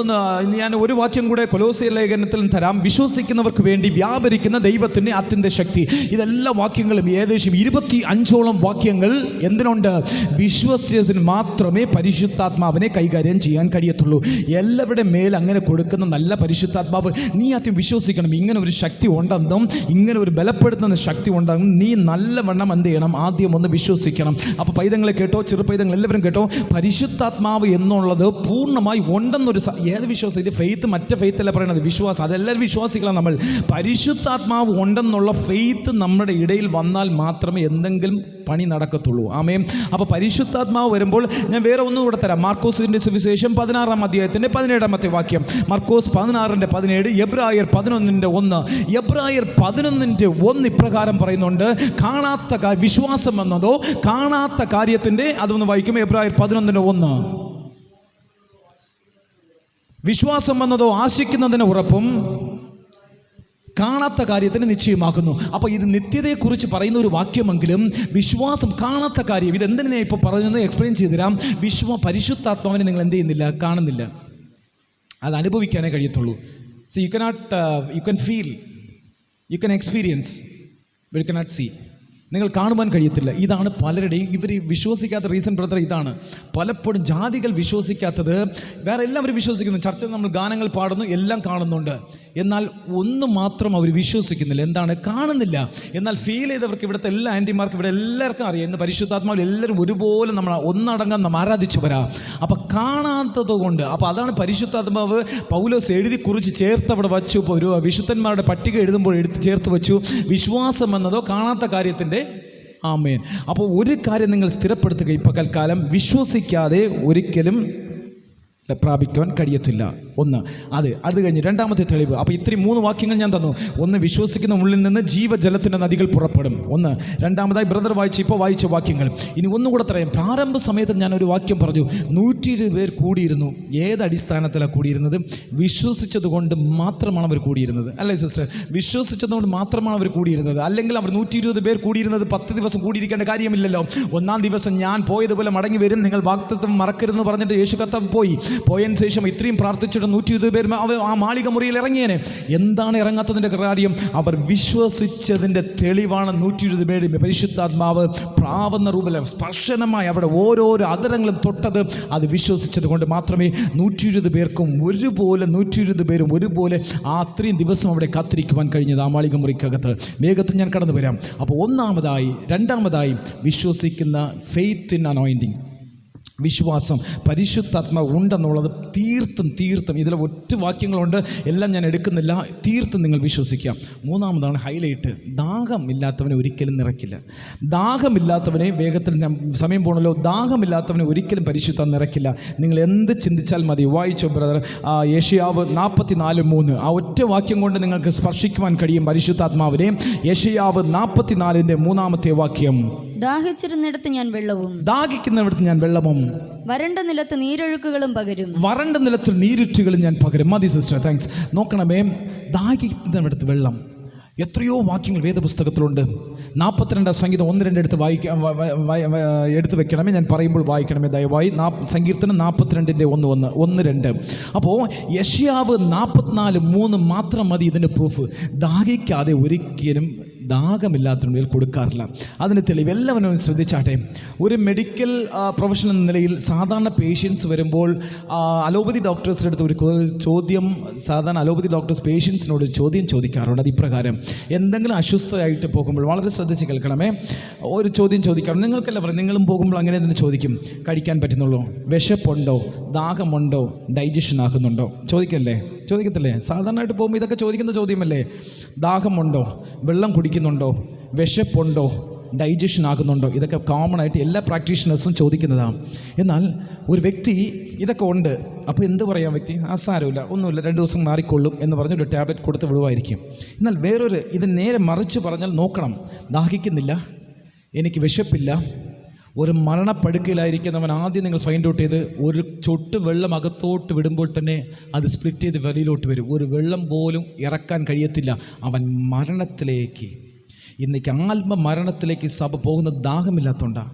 [SPEAKER 2] ഞാൻ ഒരു വാക്യം കൂടെ കൊലോസ്യ ലേഖനത്തിൽ തരാം. വിശ്വസിക്കുന്നവർക്ക് വേണ്ടി വ്യാപരിക്കുന്ന ദൈവത്തിൻ്റെ അത്യന്ത ശക്തി. ഇതെല്ലാ വാക്യങ്ങളും ഏകദേശം 25ഓളം വാക്യങ്ങൾ എന്തിനുണ്ട്? വിശ്വസിച്ചതിന് മാത്രമേ പരിശുദ്ധാത്മാവിനെ കൈകാര്യം ചെയ്യാൻ കഴിയത്തുള്ളൂ. എല്ലാവരുടെ മേൽ അങ്ങനെ കൊടുക്കുന്ന നല്ല പരിശുദ്ധാത്മാവ്. നീ ആദ്യം വിശ്വസിക്കണം, ഇങ്ങനെ ഒരു ശക്തി ഉണ്ടെന്നും ഇങ്ങനെ ഒരു ബലപ്പെടുത്തുന്ന ശക്തി ഉണ്ടെന്നും നീ നല്ലവണ്ണം എന്ത് ചെയ്യണം? ആദ്യം ഒന്ന് വിശ്വസിക്കണം. അപ്പോൾ പൈതങ്ങളെ കേട്ടോ, ചെറുപൈതങ്ങൾ എല്ലാവരും കേട്ടോ, പരിശുദ്ധാത്മാവ് എന്നുള്ളത് പൂർണ്ണമായി ഉണ്ടെന്നൊരു ഏത് വിശ്വാസം? ഇത് ഫെയ്ത്ത്, മറ്റേ ഫെയ്ത്ത് അല്ല പറയുന്നത്, വിശ്വാസം. അതെല്ലാവരും വിശ്വാസികളാണ് നമ്മൾ. പരിശുദ്ധാത്മാവ് ഉണ്ടെന്നുള്ള ഫെയ്ത്ത് നമ്മുടെ ഇടയിൽ വന്നാൽ മാത്രമേ എന്തെങ്കിലും പണി നടക്കത്തുള്ളൂ. ആമേൻ. അപ്പോൾ പരിശുദ്ധാത്മാവ് വരുമ്പോൾ ഞാൻ വേറെ ഒന്നും കൂടെ തരാം. മാർക്കോസിൻ്റെ സുവിശേഷം 16-ാം അധ്യായത്തിൻ്റെ 17-ാമത്തെ വാക്യം, മർക്കോസ് 16:17, എബ്രായർ 11:1. എബ്രായർ 11:1 ഇപ്രകാരം പറയുന്നുണ്ട്, കാണാത്ത വിശ്വാസം എന്നതോ കാണാത്ത കാര്യത്തിൻ്റെ, അതൊന്ന് വായിക്കും. എബ്രായർ 11:1. വിശ്വാസം എന്നതോ ആശിക്കുന്നതിന് ഉറപ്പും കാണാത്ത കാര്യത്തിന് നിശ്ചയമാക്കുന്നു. അപ്പോൾ ഇത് നിത്യതയെക്കുറിച്ച് പറയുന്ന ഒരു വാക്യമെങ്കിലും വിശ്വാസം കാണാത്ത കാര്യം, ഇതെന്തിനാ ഇപ്പോൾ പറഞ്ഞതെന്ന് എക്സ്പ്ലെയിൻ ചെയ്തുതരാം. പരിശുദ്ധാത്മാവിനെ നിങ്ങൾ എന്ത് ചെയ്യുന്നില്ല? കാണുന്നില്ല. അത് അനുഭവിക്കാനേ കഴിയത്തുള്ളൂ. So you can feel, you can experience, but you cannot see. നിങ്ങൾ കാണുവാൻ കഴിയത്തില്ല. ഇതാണ് പലരുടെയും, ഇവർ വിശ്വസിക്കാത്ത റീസൺ ബ്രദർ ഇതാണ്. പലപ്പോഴും ജാതികൾ വിശ്വസിക്കാത്തത്, വേറെ എല്ലാവരും വിശ്വസിക്കുന്നു. ചർച്ചയിൽ നമ്മൾ ഗാനങ്ങൾ പാടുന്നു, എല്ലാം കാണുന്നുണ്ട്, എന്നാൽ ഒന്ന് മാത്രം അവർ വിശ്വസിക്കുന്നില്ല. എന്താണ്? കാണുന്നില്ല. എന്നാൽ ഫീൽ ചെയ്തവർക്ക്, ഇവിടുത്തെ എല്ലാ ആൻറ്റിമാർക്കും, ഇവിടെ എല്ലാവർക്കും അറിയാം, ഇന്ന് പരിശുദ്ധാത്മാവിൽ എല്ലാവരും ഒരുപോലെ നമ്മൾ ഒന്നടങ്കം നമ്മൾ ആരാധിച്ചു വരാം. അപ്പം കാണാത്തത് കൊണ്ട്, അപ്പോൾ അതാണ് പരിശുദ്ധാത്മാവ് പൗലോസ് എഴുതി കുറിച്ച് ചേർത്ത് അവിടെ വച്ചു. ഇപ്പോൾ ഒരു വിശുദ്ധന്മാരുടെ പട്ടിക എഴുതുമ്പോൾ ചേർത്ത് വെച്ചു, വിശ്വാസം എന്നതോ കാണാത്ത കാര്യത്തിൻ്റെ. ആമേൻ. അപ്പോൾ ഒരു കാര്യം നിങ്ങൾ സ്ഥിരപ്പെടുത്തുക, ഈ പകൽക്കാലം വിശ്വസിക്കാതെ ഒരിക്കലും പ്രാപിക്കുവാൻ കഴിയത്തില്ല. ഒന്ന് അത് കഴിഞ്ഞ് രണ്ടാമത്തെ തെളിവ്. അപ്പോൾ ഇത്രയും 3 വാക്യങ്ങൾ ഞാൻ തന്നു. ഒന്ന്, വിശ്വസിക്കുന്ന ഉള്ളിൽ നിന്ന് ജീവജലത്തിൻ്റെ നദികൾ പുറപ്പെടും. ഒന്ന്. രണ്ടാമതായി ബ്രദർ ഇപ്പോൾ വായിച്ച വാക്യങ്ങൾ. ഇനി ഒന്നുകൂടെ പറയാം. പ്രാരംഭ സമയത്ത് ഞാനൊരു വാക്യം പറഞ്ഞു, 120 പേർ കൂടിയിരുന്നു. ഏത് അടിസ്ഥാനത്തിലാണ് കൂടിയിരുന്നത്? വിശ്വസിച്ചത് കൊണ്ട് മാത്രമാണ് അവർ കൂടിയിരുന്നത്, അല്ലേ സിസ്റ്റർ? വിശ്വസിച്ചതുകൊണ്ട് മാത്രമാണ് അവർ കൂടിയിരുന്നത്. അല്ലെങ്കിൽ അവർ 120 പേർ കൂടിയിരുന്നത് 10 ദിവസം കൂടിയിരിക്കേണ്ട കാര്യമില്ലല്ലോ. 1-ാം ദിവസം ഞാൻ പോയതുപോലെ മടങ്ങി വരും, നിങ്ങൾ വാഗ്ദത്തം മറക്കരുതെന്ന് പറഞ്ഞിട്ട് യേശു കർത്താവ് പോയതിന് ശേഷം ഇത്രയും പ്രാർത്ഥിച്ചിട്ട് 120 പേർ ആ മാളിക മുറിയിൽ ഇറങ്ങിയേനെ. എന്താണ് ഇറങ്ങാത്തതിൻ്റെ കാര്യം? അവർ വിശ്വസിച്ചതിൻ്റെ തെളിവാണ് 120 പേര് പരിശുദ്ധാത്മാവ് പ്രാവുന്ന രൂപത്തിൽ സ്പർശനമായി അവിടെ ഓരോരോ അതരങ്ങളും തൊട്ടത്. അത് വിശ്വസിച്ചത് കൊണ്ട് മാത്രമേ 120 പേർക്കും ഒരുപോലെ 120 പേരും ഒരുപോലെ ആ അത്രയും ദിവസം അവിടെ കാത്തിരിക്കുവാൻ കഴിഞ്ഞത് ആ മാളിക മുറിക്കകത്ത്. വേഗത്തിൽ ഞാൻ കടന്നു വരാം. അപ്പോൾ രണ്ടാമതായി വിശ്വസിക്കുന്ന ഫെയ്ത്ത് ഇൻ അനോയിൻറ്റിങ്, വിശ്വാസം, പരിശുദ്ധാത്മാവ് ഉണ്ടെന്നുള്ളത് തീർത്തും ഇതിൽ ഒറ്റ വാക്യങ്ങളുണ്ട്, എല്ലാം ഞാൻ എടുക്കുന്നില്ല. തീർത്തും നിങ്ങൾ വിശ്വസിക്കാം. മൂന്നാമതാണ് ഹൈലൈറ്റ്, ദാഹമില്ലാത്തവനെ ഒരിക്കലും നിറയ്ക്കില്ല. ദാഹമില്ലാത്തവനെ, വേഗത്തിൽ ഞാൻ സമയം പോകണല്ലോ, ദാഹമില്ലാത്തവനെ ഒരിക്കലും പരിശുദ്ധം നിറയ്ക്കില്ല. നിങ്ങൾ എന്ത് ചിന്തിച്ചാൽ മതി. വായിച്ചോ ബ്രദർ, യെശയ്യാവ് 44:3. ആ ഒറ്റ വാക്യം കൊണ്ട് നിങ്ങൾക്ക് സ്പർശിക്കുവാൻ കഴിയും പരിശുദ്ധാത്മാവിനെ. യെശയ്യാവ് 44:3 മൂന്നാമത്തെ വാക്യം,
[SPEAKER 3] ദാഹിച്ചിരുന്നിടത്ത് ഞാൻ വെള്ളവും,
[SPEAKER 2] ദാഹിക്കുന്നിടത്ത് ഞാൻ വെള്ളവും,
[SPEAKER 3] വരണ്ട നിലത്ത് നീരൊഴുക്കുകളും പകരും,
[SPEAKER 2] വരണ്ട നിലത്തിൽ നീരുറ്റുകളും ഞാൻ പകരും. മതി സിസ്റ്റർ, താങ്ക്സ്. നോക്കണമേ, ദാഹിക്കുന്നിടത്ത് വെള്ളം. എത്രയോ വാക്യങ്ങൾ വേദപുസ്തകത്തിലുണ്ട്. 42 സംഗീതം 1-2 എടുത്ത് വെക്കണമേ. ഞാൻ പറയുമ്പോൾ വായിക്കണമേ ദയവായി. സങ്കീർത്തനം 42:1-2. അപ്പോൾ യെശയ്യാവ് 44:3 മാത്രം മതി ഇതിൻ്റെ പ്രൂഫ്. ദാഹിക്കാതെ ഒരിക്കലും ദാഹമില്ലാത്തതിന് മേൽ കൊടുക്കാറില്ല. അതിന് തെളിവ് എല്ലാവരും ശ്രദ്ധിച്ചാട്ടെ. ഒരു മെഡിക്കൽ പ്രൊഫഷണൽ എന്ന നിലയിൽ സാധാരണ പേഷ്യൻസ് വരുമ്പോൾ അലോപ്പതി ഡോക്ടേഴ്സിൻ്റെ അടുത്ത് ഒരു ചോദ്യം, സാധാരണ അലോപ്പതി ഡോക്ടേഴ്സ് പേഷ്യൻസിനോട് ചോദ്യം ചോദിക്കാറുണ്ട്. അത് ഇപ്രകാരം, എന്തെങ്കിലും അസ്വസ്ഥമായിട്ട് പോകുമ്പോൾ വളരെ ശ്രദ്ധിച്ച് കേൾക്കണമേ, ഒരു ചോദ്യം ചോദിക്കാറുണ്ട്. നിങ്ങൾക്കല്ല പറയും, നിങ്ങളും പോകുമ്പോൾ അങ്ങനെ തന്നെ ചോദിക്കും, കഴിക്കാൻ പറ്റുന്നുള്ളൂ, വിശപ്പുണ്ടോ, ദാഹമുണ്ടോ, ഡൈജഷൻ ആകുന്നുണ്ടോ? ചോദിക്കത്തില്ലേ? സാധാരണയായിട്ട് പോകുമ്പോൾ ഇതൊക്കെ ചോദിക്കുന്ന ചോദ്യമല്ലേ. ദാഹമുണ്ടോ, വെള്ളം കുടിക്കുന്നുണ്ടോ, വിശപ്പുണ്ടോ, ഡൈജഷൻ ആകുന്നുണ്ടോ? ഇതൊക്കെ കോമൺ ആയിട്ട് എല്ലാ പ്രാക്ടീഷണേഴ്സും ചോദിക്കുന്നതാണ്. എന്നാൽ ഒരു വ്യക്തി ഇതൊക്കെ ഉണ്ട്, അപ്പോൾ എന്ത് പറയാം വ്യക്തി? സാരമില്ല, ഒന്നുമില്ല, 2 ദിവസം മാറിക്കൊള്ളും എന്ന് പറഞ്ഞൊരു ടാബ്ലറ്റ് കൊടുത്ത് വിടുവായിരിക്കും. എന്നാൽ ഇത് നേരെ മറിച്ച് പറഞ്ഞാൽ, നോക്കണം, ദാഹിക്കുന്നില്ല, എനിക്ക് വിശപ്പില്ല, ഒരു മരണപ്പെടുക്കയിലായിരിക്കുന്നവൻ ആദ്യം നിങ്ങൾ ഫൈൻഡ് ഔട്ട് ചെയ്ത് ഒരു ചൊട്ട് വെള്ളം അകത്തോട്ട് വിടുമ്പോൾ തന്നെ അത് സ്പ്ലിറ്റ് ചെയ്ത് വെളിയിലോട്ട് വരും. ഒരു വെള്ളം പോലും ഇറക്കാൻ കഴിയത്തില്ല. അവൻ മരണത്തിലേക്ക്, ഇന്നേക്ക് ആത്മമരണത്തിലേക്ക് സഭ പോകുന്ന ദാഹമില്ലാത്തതുകൊണ്ടാണ്.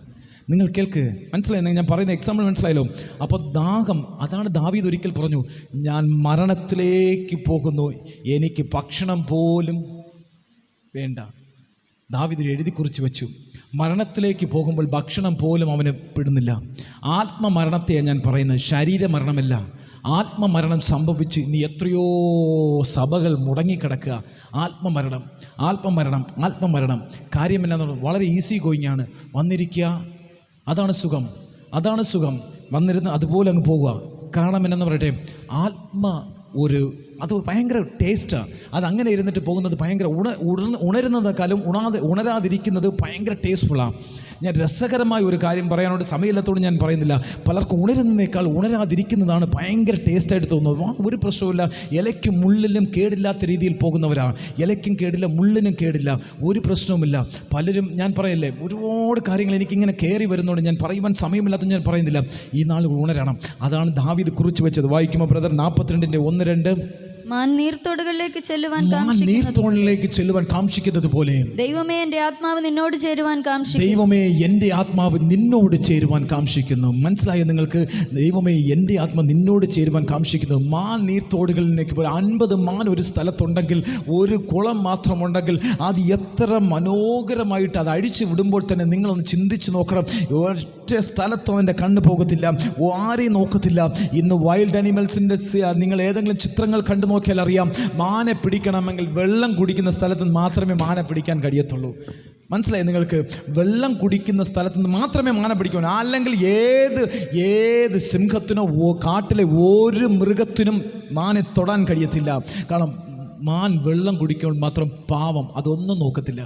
[SPEAKER 2] നിങ്ങൾ കേൾക്ക്, മനസ്സിലായി? ഞാൻ പറയുന്ന എക്സാമ്പിൾ മനസ്സിലായല്ലോ. അപ്പോൾ ദാഹം, അതാണ് ദാവീദ് ഒരിക്കൽ പറഞ്ഞു, ഞാൻ മരണത്തിലേക്ക് പോകുന്നു, എനിക്ക് ഭക്ഷണം പോലും വേണ്ട. ദാവീദ് എഴുതി കുറിച്ച് വെച്ചു. മരണത്തിലേക്ക് പോകുമ്പോൾ ഭക്ഷണം പോലും അവന് പെടുന്നില്ല. ആത്മമരണത്തെയാണ് ഞാൻ പറയുന്നത്, ശരീരമരണമല്ല. ആത്മമരണം സംഭവിച്ച് ഇനി എത്രയോ സഭകൾ മുടങ്ങിക്കിടക്കുക. ആത്മമരണം കാര്യമില്ലെന്ന് വളരെ ഈസി ഗോയിങ്ങാണ്. വന്നിരിക്കുക, അതാണ് സുഖം. വന്നിരുന്ന് അതുപോലെ അങ്ങ് പോവുക. കാരണം എന്നു പറയട്ടെ, ഒരു
[SPEAKER 1] അത് ഭയങ്കര ടേസ്റ്റാണ്. അതങ്ങനെ ഇരുന്നിട്ട് പോകുന്നത് ഭയങ്കര ഉണരുന്നതിനേക്കാളും ഉണരാതിരിക്കുന്നത് ഭയങ്കര ടേസ്റ്റ്ഫുള്ളാണ്. ഞാൻ രസകരമായ ഒരു കാര്യം പറയാനോട് സമയമില്ലാത്തതുകൊണ്ട് ഞാൻ പറയുന്നില്ല. പലർക്കും ഉണരുന്നതിനേക്കാൾ ഉണരാതിരിക്കുന്നതാണ് ഭയങ്കര ടേസ്റ്റായിട്ട് തോന്നുന്നത്. ഒരു പ്രശ്നവുമില്ല, ഇലയ്ക്കും മുള്ളിലും കേടില്ലാത്ത രീതിയിൽ പോകുന്നവരാണ്. ഇലയ്ക്കും കേടില്ല, മുള്ളിനും കേടില്ല, ഒരു പ്രശ്നവുമില്ല. പലരും ഞാൻ പറയല്ലേ, ഒരുപാട് കാര്യങ്ങൾ എനിക്കിങ്ങനെ കയറി വരുന്നതുകൊണ്ട് ഞാൻ പറയുവാൻ സമയമില്ലാത്ത ഞാൻ പറയുന്നില്ല. ഈ നാൾ ഉണരണം. അതാണ് ദാവീദ് കുറിച്ച് വെച്ചത്. വായിക്കുമ്പോൾ ബ്രദർ 42:1-2
[SPEAKER 3] മാൻ നീർത്തോടുകളിലേക്ക് ചെല്ലുവാൻ
[SPEAKER 1] കാംക്ഷിക്കുന്നത് പോലെ
[SPEAKER 3] ദൈവമേ എൻ്റെ ആത്മാവ് നിന്നോട് ചേരുവാൻ കാംക്ഷിക്കുന്നു.
[SPEAKER 1] ദൈവമേ എൻ്റെ ആത്മാവ് നിന്നോട് ചേരുവാൻ കാംക്ഷിക്കുന്നു. മനസ്സിലായോ നിങ്ങൾക്ക്? ദൈവമേ എൻ്റെ ആത്മാവ് നിന്നോട് ചേരുവാൻ കാംക്ഷിക്കുന്നു. മാൻ നീർത്തോടുകളിലേക്ക് 50 മാൻ ഒരു സ്ഥലത്തുണ്ടെങ്കിൽ, ഒരു കുളം മാത്രമുണ്ടെങ്കിൽ, അത് എത്ര മനോഹരമായിട്ട് അത് അഴിച്ചു വിടുമ്പോൾ തന്നെ നിങ്ങളൊന്ന് ചിന്തിച്ച് നോക്കണം. ഒറ്റ സ്ഥലത്തും എൻ്റെ കണ്ണ് പോകത്തില്ല, ആരെയും നോക്കത്തില്ല. ഇന്ന് വൈൽഡ് അനിമൽസിൻ്റെ നിങ്ങൾ ഏതെങ്കിലും ചിത്രങ്ങൾ കണ്ടു നോക്കിയാൽ അറിയാം, മാനെ പിടിക്കണമെങ്കിൽ വെള്ളം കുടിക്കുന്ന സ്ഥലത്ത് മാത്രമേ മാനെ പിടിക്കാൻ കഴിയത്തുള്ളൂ. മനസ്സിലായി നിങ്ങൾക്ക്? വെള്ളം കുടിക്കുന്ന സ്ഥലത്ത് നിന്ന് മാത്രമേ മാനെ പിടിക്കൂ. അല്ലെങ്കിൽ ഏത് സിംഹത്തിനോ കാട്ടിലെ ഒരു മൃഗത്തിനും മാനെ തൊടാൻ കഴിയത്തില്ല. കാരണം മാൻ വെള്ളം കുടിക്കുമ്പോൾ മാത്രം പാവം, അതൊന്നും നോക്കത്തില്ല.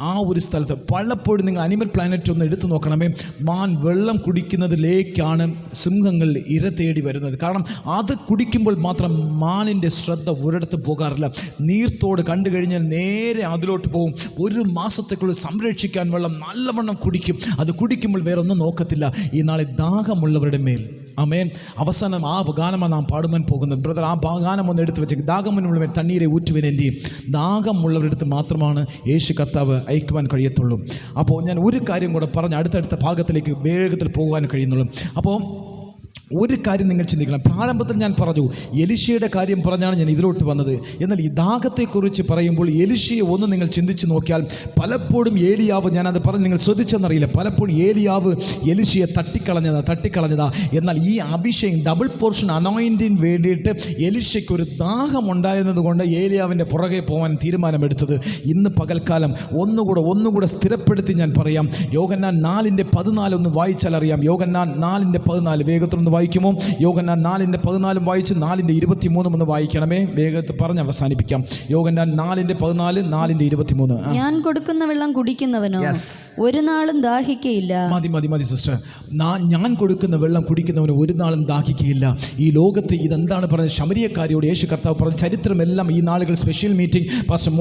[SPEAKER 1] ആ ഒരു സ്ഥലത്ത് പലപ്പോഴും നിങ്ങൾ അനിമൽ പ്ലാനറ്റ് ഒന്ന് എടുത്തു നോക്കണമേ. മാൻ വെള്ളം കുടിക്കുന്നതിലേക്കാണ് സിംഹങ്ങൾ ഇര തേടി വരുന്നത്. കാരണം അത് കുടിക്കുമ്പോൾ മാത്രം മാനിൻ്റെ ശ്രദ്ധ ഒരിടത്ത് പോകാറില്ല. നീർത്തോട് കണ്ടു കഴിഞ്ഞാൽ നേരെ അതിലോട്ട് പോകും. ഒരു മാസത്തേക്കുള്ള സംരക്ഷിക്കാൻ വെള്ളം നല്ലവണ്ണം കുടിക്കും. അത് കുടിക്കുമ്പോൾ വേറെ ഒന്നും നോക്കത്തില്ല. ഈ നാളെ ദാഹമുള്ളവരുടെ മേൽ, ആമേൻ, അവസാനം ആ ഗാനമാണ് നാം പാടുവാൻ പോകുന്നത്. ബ്രദർ, ആ ഗാനം ഒന്ന് എടുത്ത് വെച്ചേക്ക്. ദാഹമുള്ളവർ തണ്ണീരെ ഊറ്റുവൻ എൻ്റെയും. ദാഹമുള്ളവരുടെ അടുത്ത് മാത്രമാണ് യേശു കർത്താവ് അയക്കുവാൻ കഴിയത്തുള്ളൂ. അപ്പോൾ ഞാൻ ഒരു കാര്യം കൂടെ പറഞ്ഞ് അടുത്തടുത്ത ഭാഗത്തിലേക്ക് വേഗത്തിൽ പോകാൻ കഴിയുന്നുള്ളൂ. അപ്പോൾ ഒരു കാര്യം നിങ്ങൾ ചിന്തിക്കണം. പ്രാരംഭത്തിൽ ഞാൻ പറഞ്ഞു, എലിശയുടെ കാര്യം പറഞ്ഞാണ് ഞാൻ ഇതിലോട്ട് വന്നത്. എന്നാൽ ഈ ദാഹത്തെക്കുറിച്ച് പറയുമ്പോൾ എലിശയെ ഒന്ന് നിങ്ങൾ ചിന്തിച്ച് നോക്കിയാൽ, പലപ്പോഴും ഏലിയാവ്, ഞാനത് പറഞ്ഞ് നിങ്ങൾ ശ്രദ്ധിച്ചെന്നറിയില്ല, പലപ്പോഴും ഏലിയാവ് എലിശയെ തട്ടിക്കളഞ്ഞതാ. എന്നാൽ ഈ അഭിഷേകം ഡബിൾ പോർഷൻ അനോയിൻറ്റിന് വേണ്ടിയിട്ട് എലിശയ്ക്ക് ഒരു ദാഹം ഉണ്ടായിരുന്നത് കൊണ്ട് ഏലിയാവിൻ്റെ പുറകെ പോകാൻ തീരുമാനമെടുത്തത്. ഇന്ന് പകൽക്കാലം ഒന്നുകൂടെ സ്ഥിരപ്പെടുത്തി ഞാൻ പറയാം. യോഹന്നാൻ 4:14 ഒന്ന് വായിച്ചാൽ അറിയാം. യോഹന്നാൻ 4:14 വേഗത്തിലൊന്ന് വായിക്കുമോ? യോഹന്നാൻ 4:14 വായിച്ച് 4:23 ഒന്ന് വായിക്കണമേ. വേഗത്തിൽ പറഞ്ഞ് അവസാനിപ്പിക്കാം. യോഹന്നാൻ 4:14, 4:23.
[SPEAKER 3] ഞാൻ കൊടുക്കുന്ന വെള്ളം കുടിക്കുന്നവനോ ഒരു നാളും ദാഹിക്കയില്ല.
[SPEAKER 1] മതി സിസ്റ്റർ. ഞാൻ കൊടുക്കുന്ന വെള്ളം കുടിക്കുന്നവന് ഒരു നാളും ദാഹിക്കയില്ല. ഈ ലോകത്ത് ഇതെന്താണ് പറഞ്ഞത്? ശമരിയക്കാരിയോട് യേശു കർത്താവ് പറഞ്ഞ ചരിത്രമെല്ലാം ഈ നാളുകൾ സ്പെഷ്യൽ മീറ്റിംഗ് പാസ്റ്റർ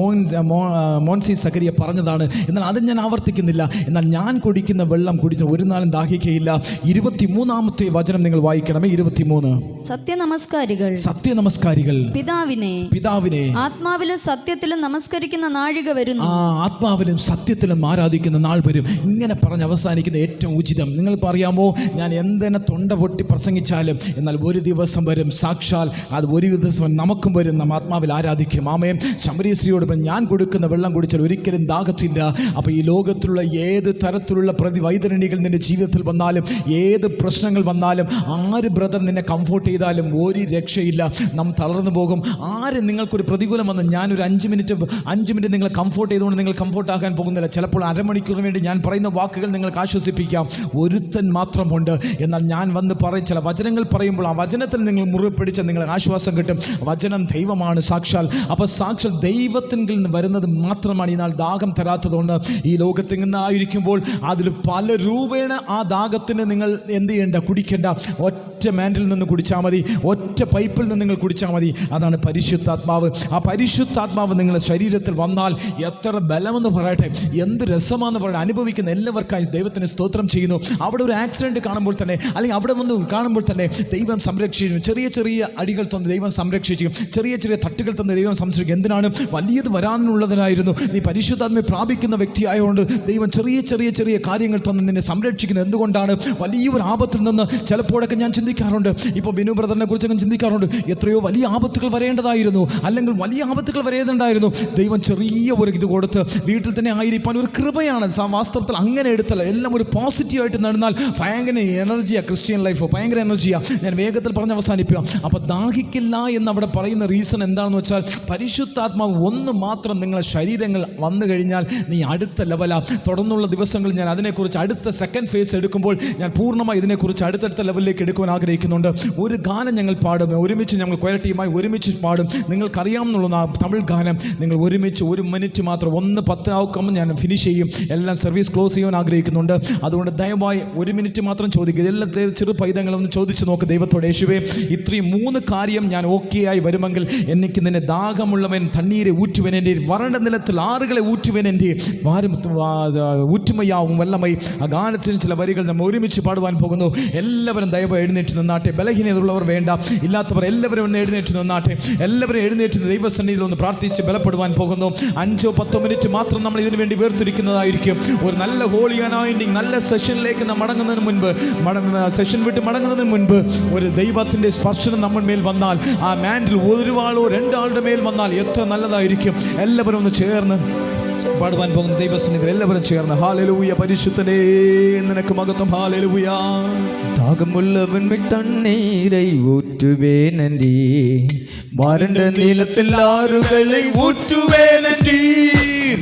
[SPEAKER 1] മോൻസി സക്കരിയ പറഞ്ഞതാണ്. എന്നാൽ അത് ഞാൻ ആവർത്തിക്കുന്നില്ല. എന്നാൽ ഞാൻ കുടിക്കുന്ന വെള്ളം കുടിച്ച ഒരു നാളും ദാഹിക്കയില്ല. 23-ാമത്തെ വചനം നിങ്ങൾ വായിക്കണമേ. 23. സത്യനമസ്കാരികൾ പിതാവിനെ
[SPEAKER 3] ആത്മാവിലും സത്യത്തിലും നമസ്കരിക്കുന്ന നാഴിക വരുന്നു.
[SPEAKER 1] ആത്മാവിലും സത്യത്തിലും ആരാധിക്കുന്ന നാൾ വരും. ഇങ്ങനെ പറഞ്ഞ് അവസാനിക്കുന്ന ഏറ്റവും ഉചിതം. നിങ്ങൾക്ക് അറിയാമോ, ഞാൻ എന്തിനെ തൊണ്ട പൊട്ടി പ്രസംഗിച്ചാലും എന്നാൽ ഒരു ദിവസം വരും, സാക്ഷാൽ അത് ഒരു ദിവസം നമുക്കും വരും, നാം ആത്മാവിൽ ആരാധിക്കും. ആമേൻ. ശമരീശ്രീയോട് ഞാൻ കൊടുക്കുന്ന വെള്ളം കുടിച്ചാൽ ഒരിക്കലും ദാഹത്തില്ല. അപ്പോൾ ഈ ലോകത്തിലുള്ള ഏത് തരത്തിലുള്ള വൈതരണികൾ നിന്റെ ജീവിതത്തിൽ വന്നാലും, ഏത് പ്രശ്നങ്ങൾ വന്നാലും, ആര് ബ്രദർ നിന്നെ കംഫോർട്ട് ചെയ്താലും ഒരു രക്ഷയില്ല. നാം തളർന്നു പോകും. ആര് നിങ്ങൾക്കൊരു പ്രതികൂലം വന്ന് ഞാനൊരു 5 മിനിറ്റ് നിങ്ങളെ കംഫോർട്ട് ചെയ്തുകൊണ്ട് നിങ്ങൾ കംഫോർട്ട് ആകാൻ പോകുന്നില്ല. ചിലപ്പോൾ അരമണിക്കൂറിന് വേണ്ടി ഞാൻ പറയുന്ന വാക്കുകൾ നിങ്ങൾക്ക് ആശ്വസിപ്പിക്കാം. ഒരുത്തൻ മാത്രമുണ്ട്. എന്നാൽ ഞാൻ വന്ന് ചില വചനങ്ങൾ പറയുമ്പോൾ ആ വചനത്തിൽ നിങ്ങൾ മുറുകെ പിടിച്ച് നിങ്ങൾക്ക് ആശ്വാസം കിട്ടും. വചനം ദൈവമാണ് സാക്ഷാൽ. അപ്പോൾ സാക്ഷാൽ ദൈവത്തിൽ നിന്ന് വരുന്നത് മാത്രമാണ് ഈ നാൾ ദാഹം തരാത്തതുകൊണ്ട്. ഈ ലോകത്തിൽ നിന്നായിരിക്കുമ്പോൾ അതിൽ പല രൂപേണ ആ ദാഹത്തിന് നിങ്ങൾ എന്ത് ചെയ്യേണ്ട? കുടിക്കേണ്ട. ഒറ്റ മാൻഡിൽ നിന്ന് കുടിച്ചാൽ മതി, ഒറ്റ പൈപ്പിൽ നിന്ന് നിങ്ങൾ കുടിച്ചാൽ മതി. അതാണ് പരിശുദ്ധാത്മാവ്. ആ പരിശുദ്ധാത്മാവ് നിങ്ങളുടെ ശരീരത്തിൽ വന്നാൽ എത്ര ബലമെന്ന് പറയട്ടെ, എന്ത് രസമാണെന്ന് പറയട്ടെ. അനുഭവിക്കുന്ന എല്ലാവർക്കായി ദൈവത്തിന് സ്തോത്രം ചെയ്യുന്നു. അവിടെ ഒരു ആക്സിഡൻറ്റ് കാണുമ്പോൾ തന്നെ, അല്ലെങ്കിൽ അവിടെ വന്ന് കാണുമ്പോൾ തന്നെ ദൈവം സംരക്ഷിക്കും. ചെറിയ അടികൾ തന്ന് ദൈവം സംരക്ഷിക്കും. ചെറിയ തട്ടുകൾ തന്ന് ദൈവം സംരക്ഷിക്കും. എന്തിനാണ്? വലിയത് വരാനുള്ളതിനായിരുന്നു. നീ പരിശുദ്ധാത്മയെ പ്രാപിക്കുന്ന വ്യക്തിയായതുകൊണ്ട് ദൈവം ചെറിയ കാര്യങ്ങൾ തന്ന് നിന്നെ സംരക്ഷിക്കുന്നത്. എന്തുകൊണ്ടാണ്? വലിയൊരു ആപത്തിൽ നിന്ന് ചിലപ്പോഴൊക്കെ ഞാൻ ചിന്തിക്കാറുണ്ട്. ഇപ്പോൾ ബിനു ബ്രദറിനെ കുറിച്ചൊക്കെ ചിന്തിക്കാറുണ്ട്. എത്രയോ വലിയ ആപത്തുകൾ വരേണ്ടതായിരുന്നു, അല്ലെങ്കിൽ വലിയ ആപത്തുകൾ വരേണ്ടതായിരുന്നു. ദൈവം ചെറിയ ഒരു ഇത് കൊടുത്ത് വീട്ടിൽ തന്നെ ആയിരിക്കാൻ ഒരു കൃപയാണ്. വാസ്തവത്തിൽ അങ്ങനെ എടുത്തല്ല, എല്ലാം ഒരു പോസിറ്റീവായിട്ട് നടന്നാൽ ഭയങ്കര എനർജിയാണ്. ക്രിസ്ത്യൻ ലൈഫ് ഭയങ്കര എനർജിയാണ്. ഞാൻ വേഗത്തിൽ പറഞ്ഞ് അവസാനിപ്പിക്കാം. അപ്പോൾ ദാഹിക്കില്ല എന്ന് അവിടെ പറയുന്ന റീസൺ എന്താണെന്ന് വെച്ചാൽ, പരിശുദ്ധാത്മാവ് ഒന്ന് മാത്രം നിങ്ങളെ ശരീരങ്ങൾ വന്നു കഴിഞ്ഞാൽ നീ അടുത്ത ലെവലാണ്. തുടർന്നുള്ള ദിവസങ്ങളിൽ ഞാൻ അതിനെക്കുറിച്ച് അടുത്ത സെക്കൻഡ് ഫേസ് എടുക്കുമ്പോൾ ഞാൻ പൂർണ്ണമായി ഇതിനെക്കുറിച്ച് അടുത്തടുത്ത ലെവലിലേക്ക് എടുക്കുവാൻ
[SPEAKER 2] ആഗ്രഹിക്കുന്നുണ്ട്. ഒരു ഗാനം ഞങ്ങൾ പാടും, ഒരുമിച്ച് ഞങ്ങൾ കൊയർ ടീമായി ഒരുമിച്ച് പാടും. നിങ്ങൾക്കറിയാമെന്നുള്ള തമിഴ് ഗാനം നിങ്ങൾ ഒരുമിച്ച് 1 മിനിറ്റ് മാത്രം, 1:10 ആവുമ്പോൾ ഞാൻ ഫിനിഷ് ചെയ്യും. എല്ലാം സർവീസ് ക്ലോസ് ചെയ്യാൻ ആഗ്രഹിക്കുന്നുണ്ട്. അതുകൊണ്ട് ദയവായി 1 മിനിറ്റ് മാത്രം ചോദിക്കുക. എല്ലാ ചെറു പൈതങ്ങളൊന്ന് ചോദിച്ചു നോക്ക് ദൈവത്തോട്, യേശുവേ ഇത്രയും 3 കാര്യം ഞാൻ ഓക്കെ ആയി വരുമെങ്കിൽ എനിക്ക് നിന്നെ ദാഹമുള്ളവൻ തണ്ണീരെ ഊറ്റുവൻ, എൻ്റെ വരണ്ട നിലത്തിൽ ആറുകളെ ഊറ്റുവൻ, എൻ്റെ ഊറ്റുമയാവും വല്ലമൈ. ആ ഗാനത്തിന് ചില വരികൾ നമ്മൾ ഒരുമിച്ച് പാടുവാൻ പോകുന്നു. എല്ലാവരും ദയവായി എഴുന്നേറ്റ് നിന്നാട്ടെ. ബലഹീനതയുള്ളവർ വേണ്ട, ഇല്ലാത്തവർ എല്ലാവരും ഒന്ന് എഴുന്നേറ്റ് നിന്നാട്ടെ. എല്ലാവരും എഴുന്നേറ്റ് ദൈവസന്നിധിയിൽ ഒന്ന് പ്രാർത്ഥിച്ച് ബലപ്പെടുവാൻ പോകുന്നു. 5-10 മിനിറ്റ് മാത്രം നമ്മൾ ഇതിനു വേണ്ടി വേർതിരിക്കുന്നതായിരിക്കും. ഒരു നല്ല ഹോളി അനോയിന്റിംഗ്, നല്ല സെഷനിലേക്ക് നാം മടങ്ങുന്നതിന് മുൻപ്, സെഷൻ വിട്ട് മടങ്ങുന്നതിന് മുൻപ് ഒരു ദൈവത്തിൻ്റെ സ്പർശനം നമ്മൾ മേൽ വന്നാൽ, ആ മാൻഡിൽ 1 ആളോ 2 ആളുടെ മേൽ വന്നാൽ എത്ര നല്ലതായിരിക്കും. എല്ലാവരും ഒന്ന് ചേർന്ന് പാടുവാൻ പോകുന്ന ദൈവസന്നിധിയിൽ എല്ലാവരും ചേർന്ന് ഹല്ലേലൂയ, പരിശുദ്ധനേ നിനക്ക് മഹത്വം, ഹല്ലേലൂയ.
[SPEAKER 4] தாகமுள்ளவன் தண்ணீரை ஊற்றுவேனன்றி, வறண்ட நிலத்தில் ஆறுகளை ஊற்றுவேனன்றி.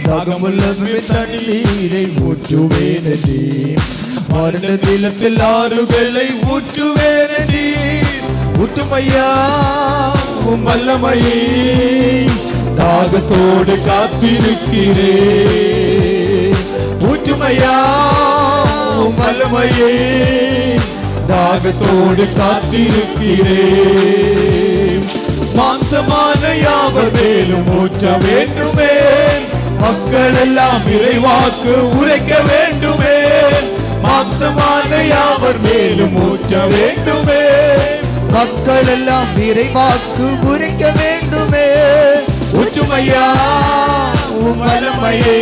[SPEAKER 4] தாகமுள்ளவன் தண்ணீரை ஊற்றுவேனன்றி, வறண்ட நிலத்தில் ஆறுகளை ஊற்றுவேனன்றி. ஊற்றுமையா உம் வல்லமையே, தாகத்தோடு காத்திருக்கிறேன். ஊற்றுமையா உம் வல்லமையே, தாகத்தோடு காத்திருக்கிறேன். மாம்சமான யாவதேலும் ஊற்ற வேண்டுமே, மக்கள் எல்லாம் இறைவாக்கு உரைக்க வேண்டுமே. மாம்சமான யாவர் மேலும் ஊற்ற வேண்டுமே, மக்கள் எல்லாம் இறைவாக்கு உரைக்க வேண்டுமே. ஊற்றுமையா உம் வல்லமையே,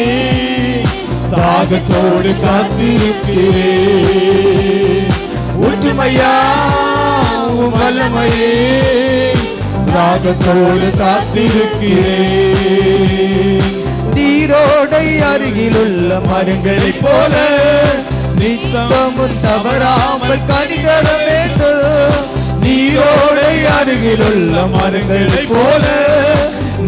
[SPEAKER 4] தாகத்தோடு காத்திருக்கிறேன். ஊற்றுமையா உம் வல்லமையே, தாகத்தோடு காத்திருக்கிறேன். நீரோடை அருகிலுள்ள மரங்களைப் போல நித்தமும் தவறாமல் கனி தர வேண்டும். நீரோடை அருகிலுள்ள மரங்களைப் போல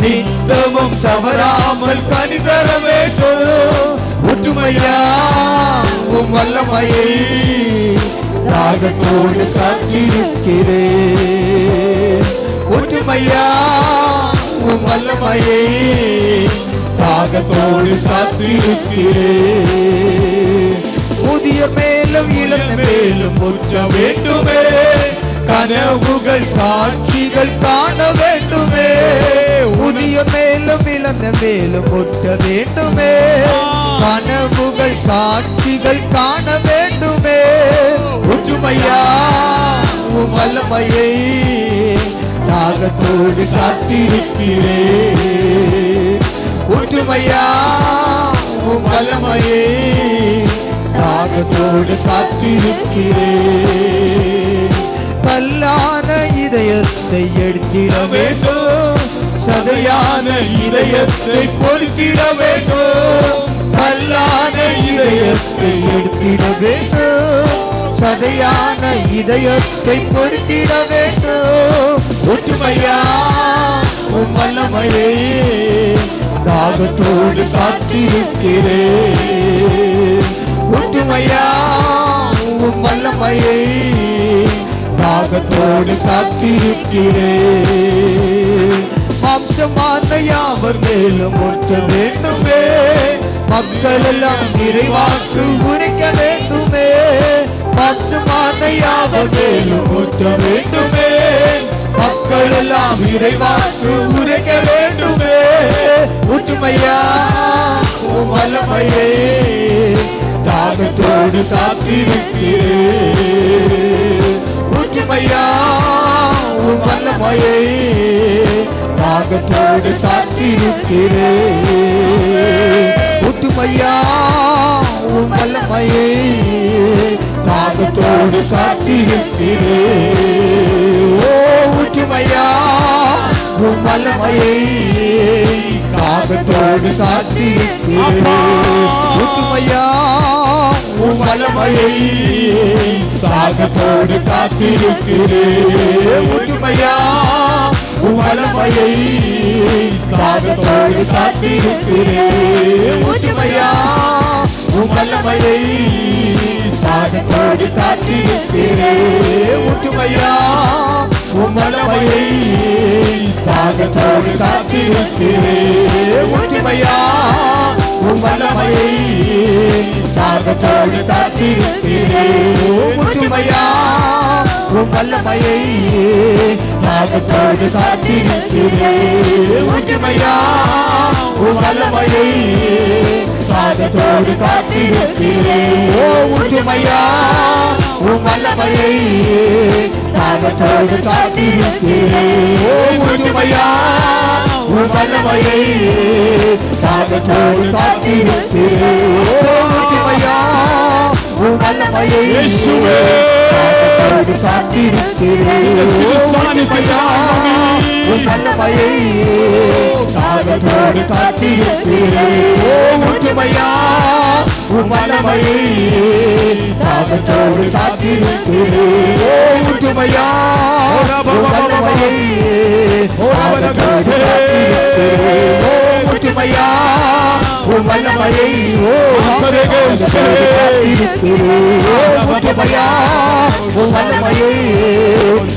[SPEAKER 4] நித்தமும் தவறாமல் கனி தர வேண்டும். ஊற்றுமையா உம் வல்லமையை, தாகத்தோடு காத்திருக்கிறேன். ஊற்றுமையா உம் வல்லமையை, தாகத்தோடு காத்திருக்கிறேன். புதிய மேலும் இளந்த மேலும் ஊற்ற வேண்டுமே, கனவுகள் காட்சிகள் காண வேண்டுமே. புதிய மேலும் இளந்த மேலும் ஊற்ற வேண்டுமே, கனவுகள் காட்சிகள் காண வேண்டுமே. ஊற்றுமையா உம் வல்லமையை, தாகத்தோடு காத்திருக்கிறேன். ஊற்றுமையா உம் வல்லமையை, தாகத்தோடு காத்திருக்கிறேன். கல்லான இதயத்தை எடுத்திட வேண்டும், சதையான இதயத்தை பொறுத்திட வேண்டும். கல்லான இதயத்தை எடுத்திட வேண்டும், சதையான இதயத்தை பொறுத்திட வேண்டும். ஒற்றுமையா உம் வல்லமையை, தாகத்தோடு காத்திருக்கிறேன். ஒற்றுமையா உம் வல்லமையை, தாகத்தோடு காத்திருக்கிறேன். மாம்சமான யாவர் மேலும் ஊற்ற வேண்டுமே, மக்கள் எல்லாம் இறைவாக்கு உரைக்க வேண்டுமே. மாம்சமான யாவர் மேலும் ஊற்ற வேண்டுமே, மக்கள் எல்லாம் இறைவாக்கு உரைக்க வேண்டுமே. ஊற்றுமையா உம் வல்லமையை, தாகத்தோடு காத்திருக்கிறேன். ஊற்றுமையா உம் வல்லமையை, தாகத்தோடு காத்திருக்கிறேன். ஊற்றுமையா உம் வல்லமையை, தாகத்தோடு காத்திருக்கிறேன். ஊற்றுமையா உம் வல்லமையை, தாகத்தோடு காத்திருக்கிறேன். ஊற்றுமையா உம் வல்லமையை, தாகத்தோடு காத்திருக்கிறேன். ஊற்றுமையா உம் வல்லமையை, தாகத்தோடு காத்திருக்கிறேன். ஊற்றுமையா உம் வல்லமையை, தாகத்தோடு காத்திருக்கிறேன் ஊற்றுமையா உம் வல்லமையை தாகத்தோடு காத்திருக்கிறேன் ஊற்றுமையா உம் வல்லமையை தாகத்தோடு காத்திருக்கிறேன் ஊற்றுமையா உம் வல்லமையை தாகத்தோடு காத்திருக்கிறேன் ஊற்றுமையா உம் வல்லமையை தாகத்தோடு காத்திருக்கிறேன் ஊற்றுமையா உம் வல்லமையை தாகத்தோடு காத்திருக்கிறேன் ஊற்றுமையா உம் வல்லமையை தாகத்தோடு காத்திருக்கிறேன் ஊற்றுமையா உம் வல்லமையை தாகத்தோடு காத்திருக்கிறேன் ஊற்றுமையா உம் வல்லமையை தாகத்தோடு காத்திருக்கிறேன் ஊற்றுமையா உம் வல்லமையை தாகத்தோடு காத்திருக்கிறேன் ஊற்றுமையா உம் வல்லமையை தாகத்தோடு காத்திருக்கிறேன் ஊற்றுமையா உம் வல்லமையை ஊற்றுமையா உம் வல்லமையை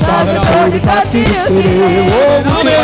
[SPEAKER 4] தாகத்தோடு காத்திருக்கிறேன்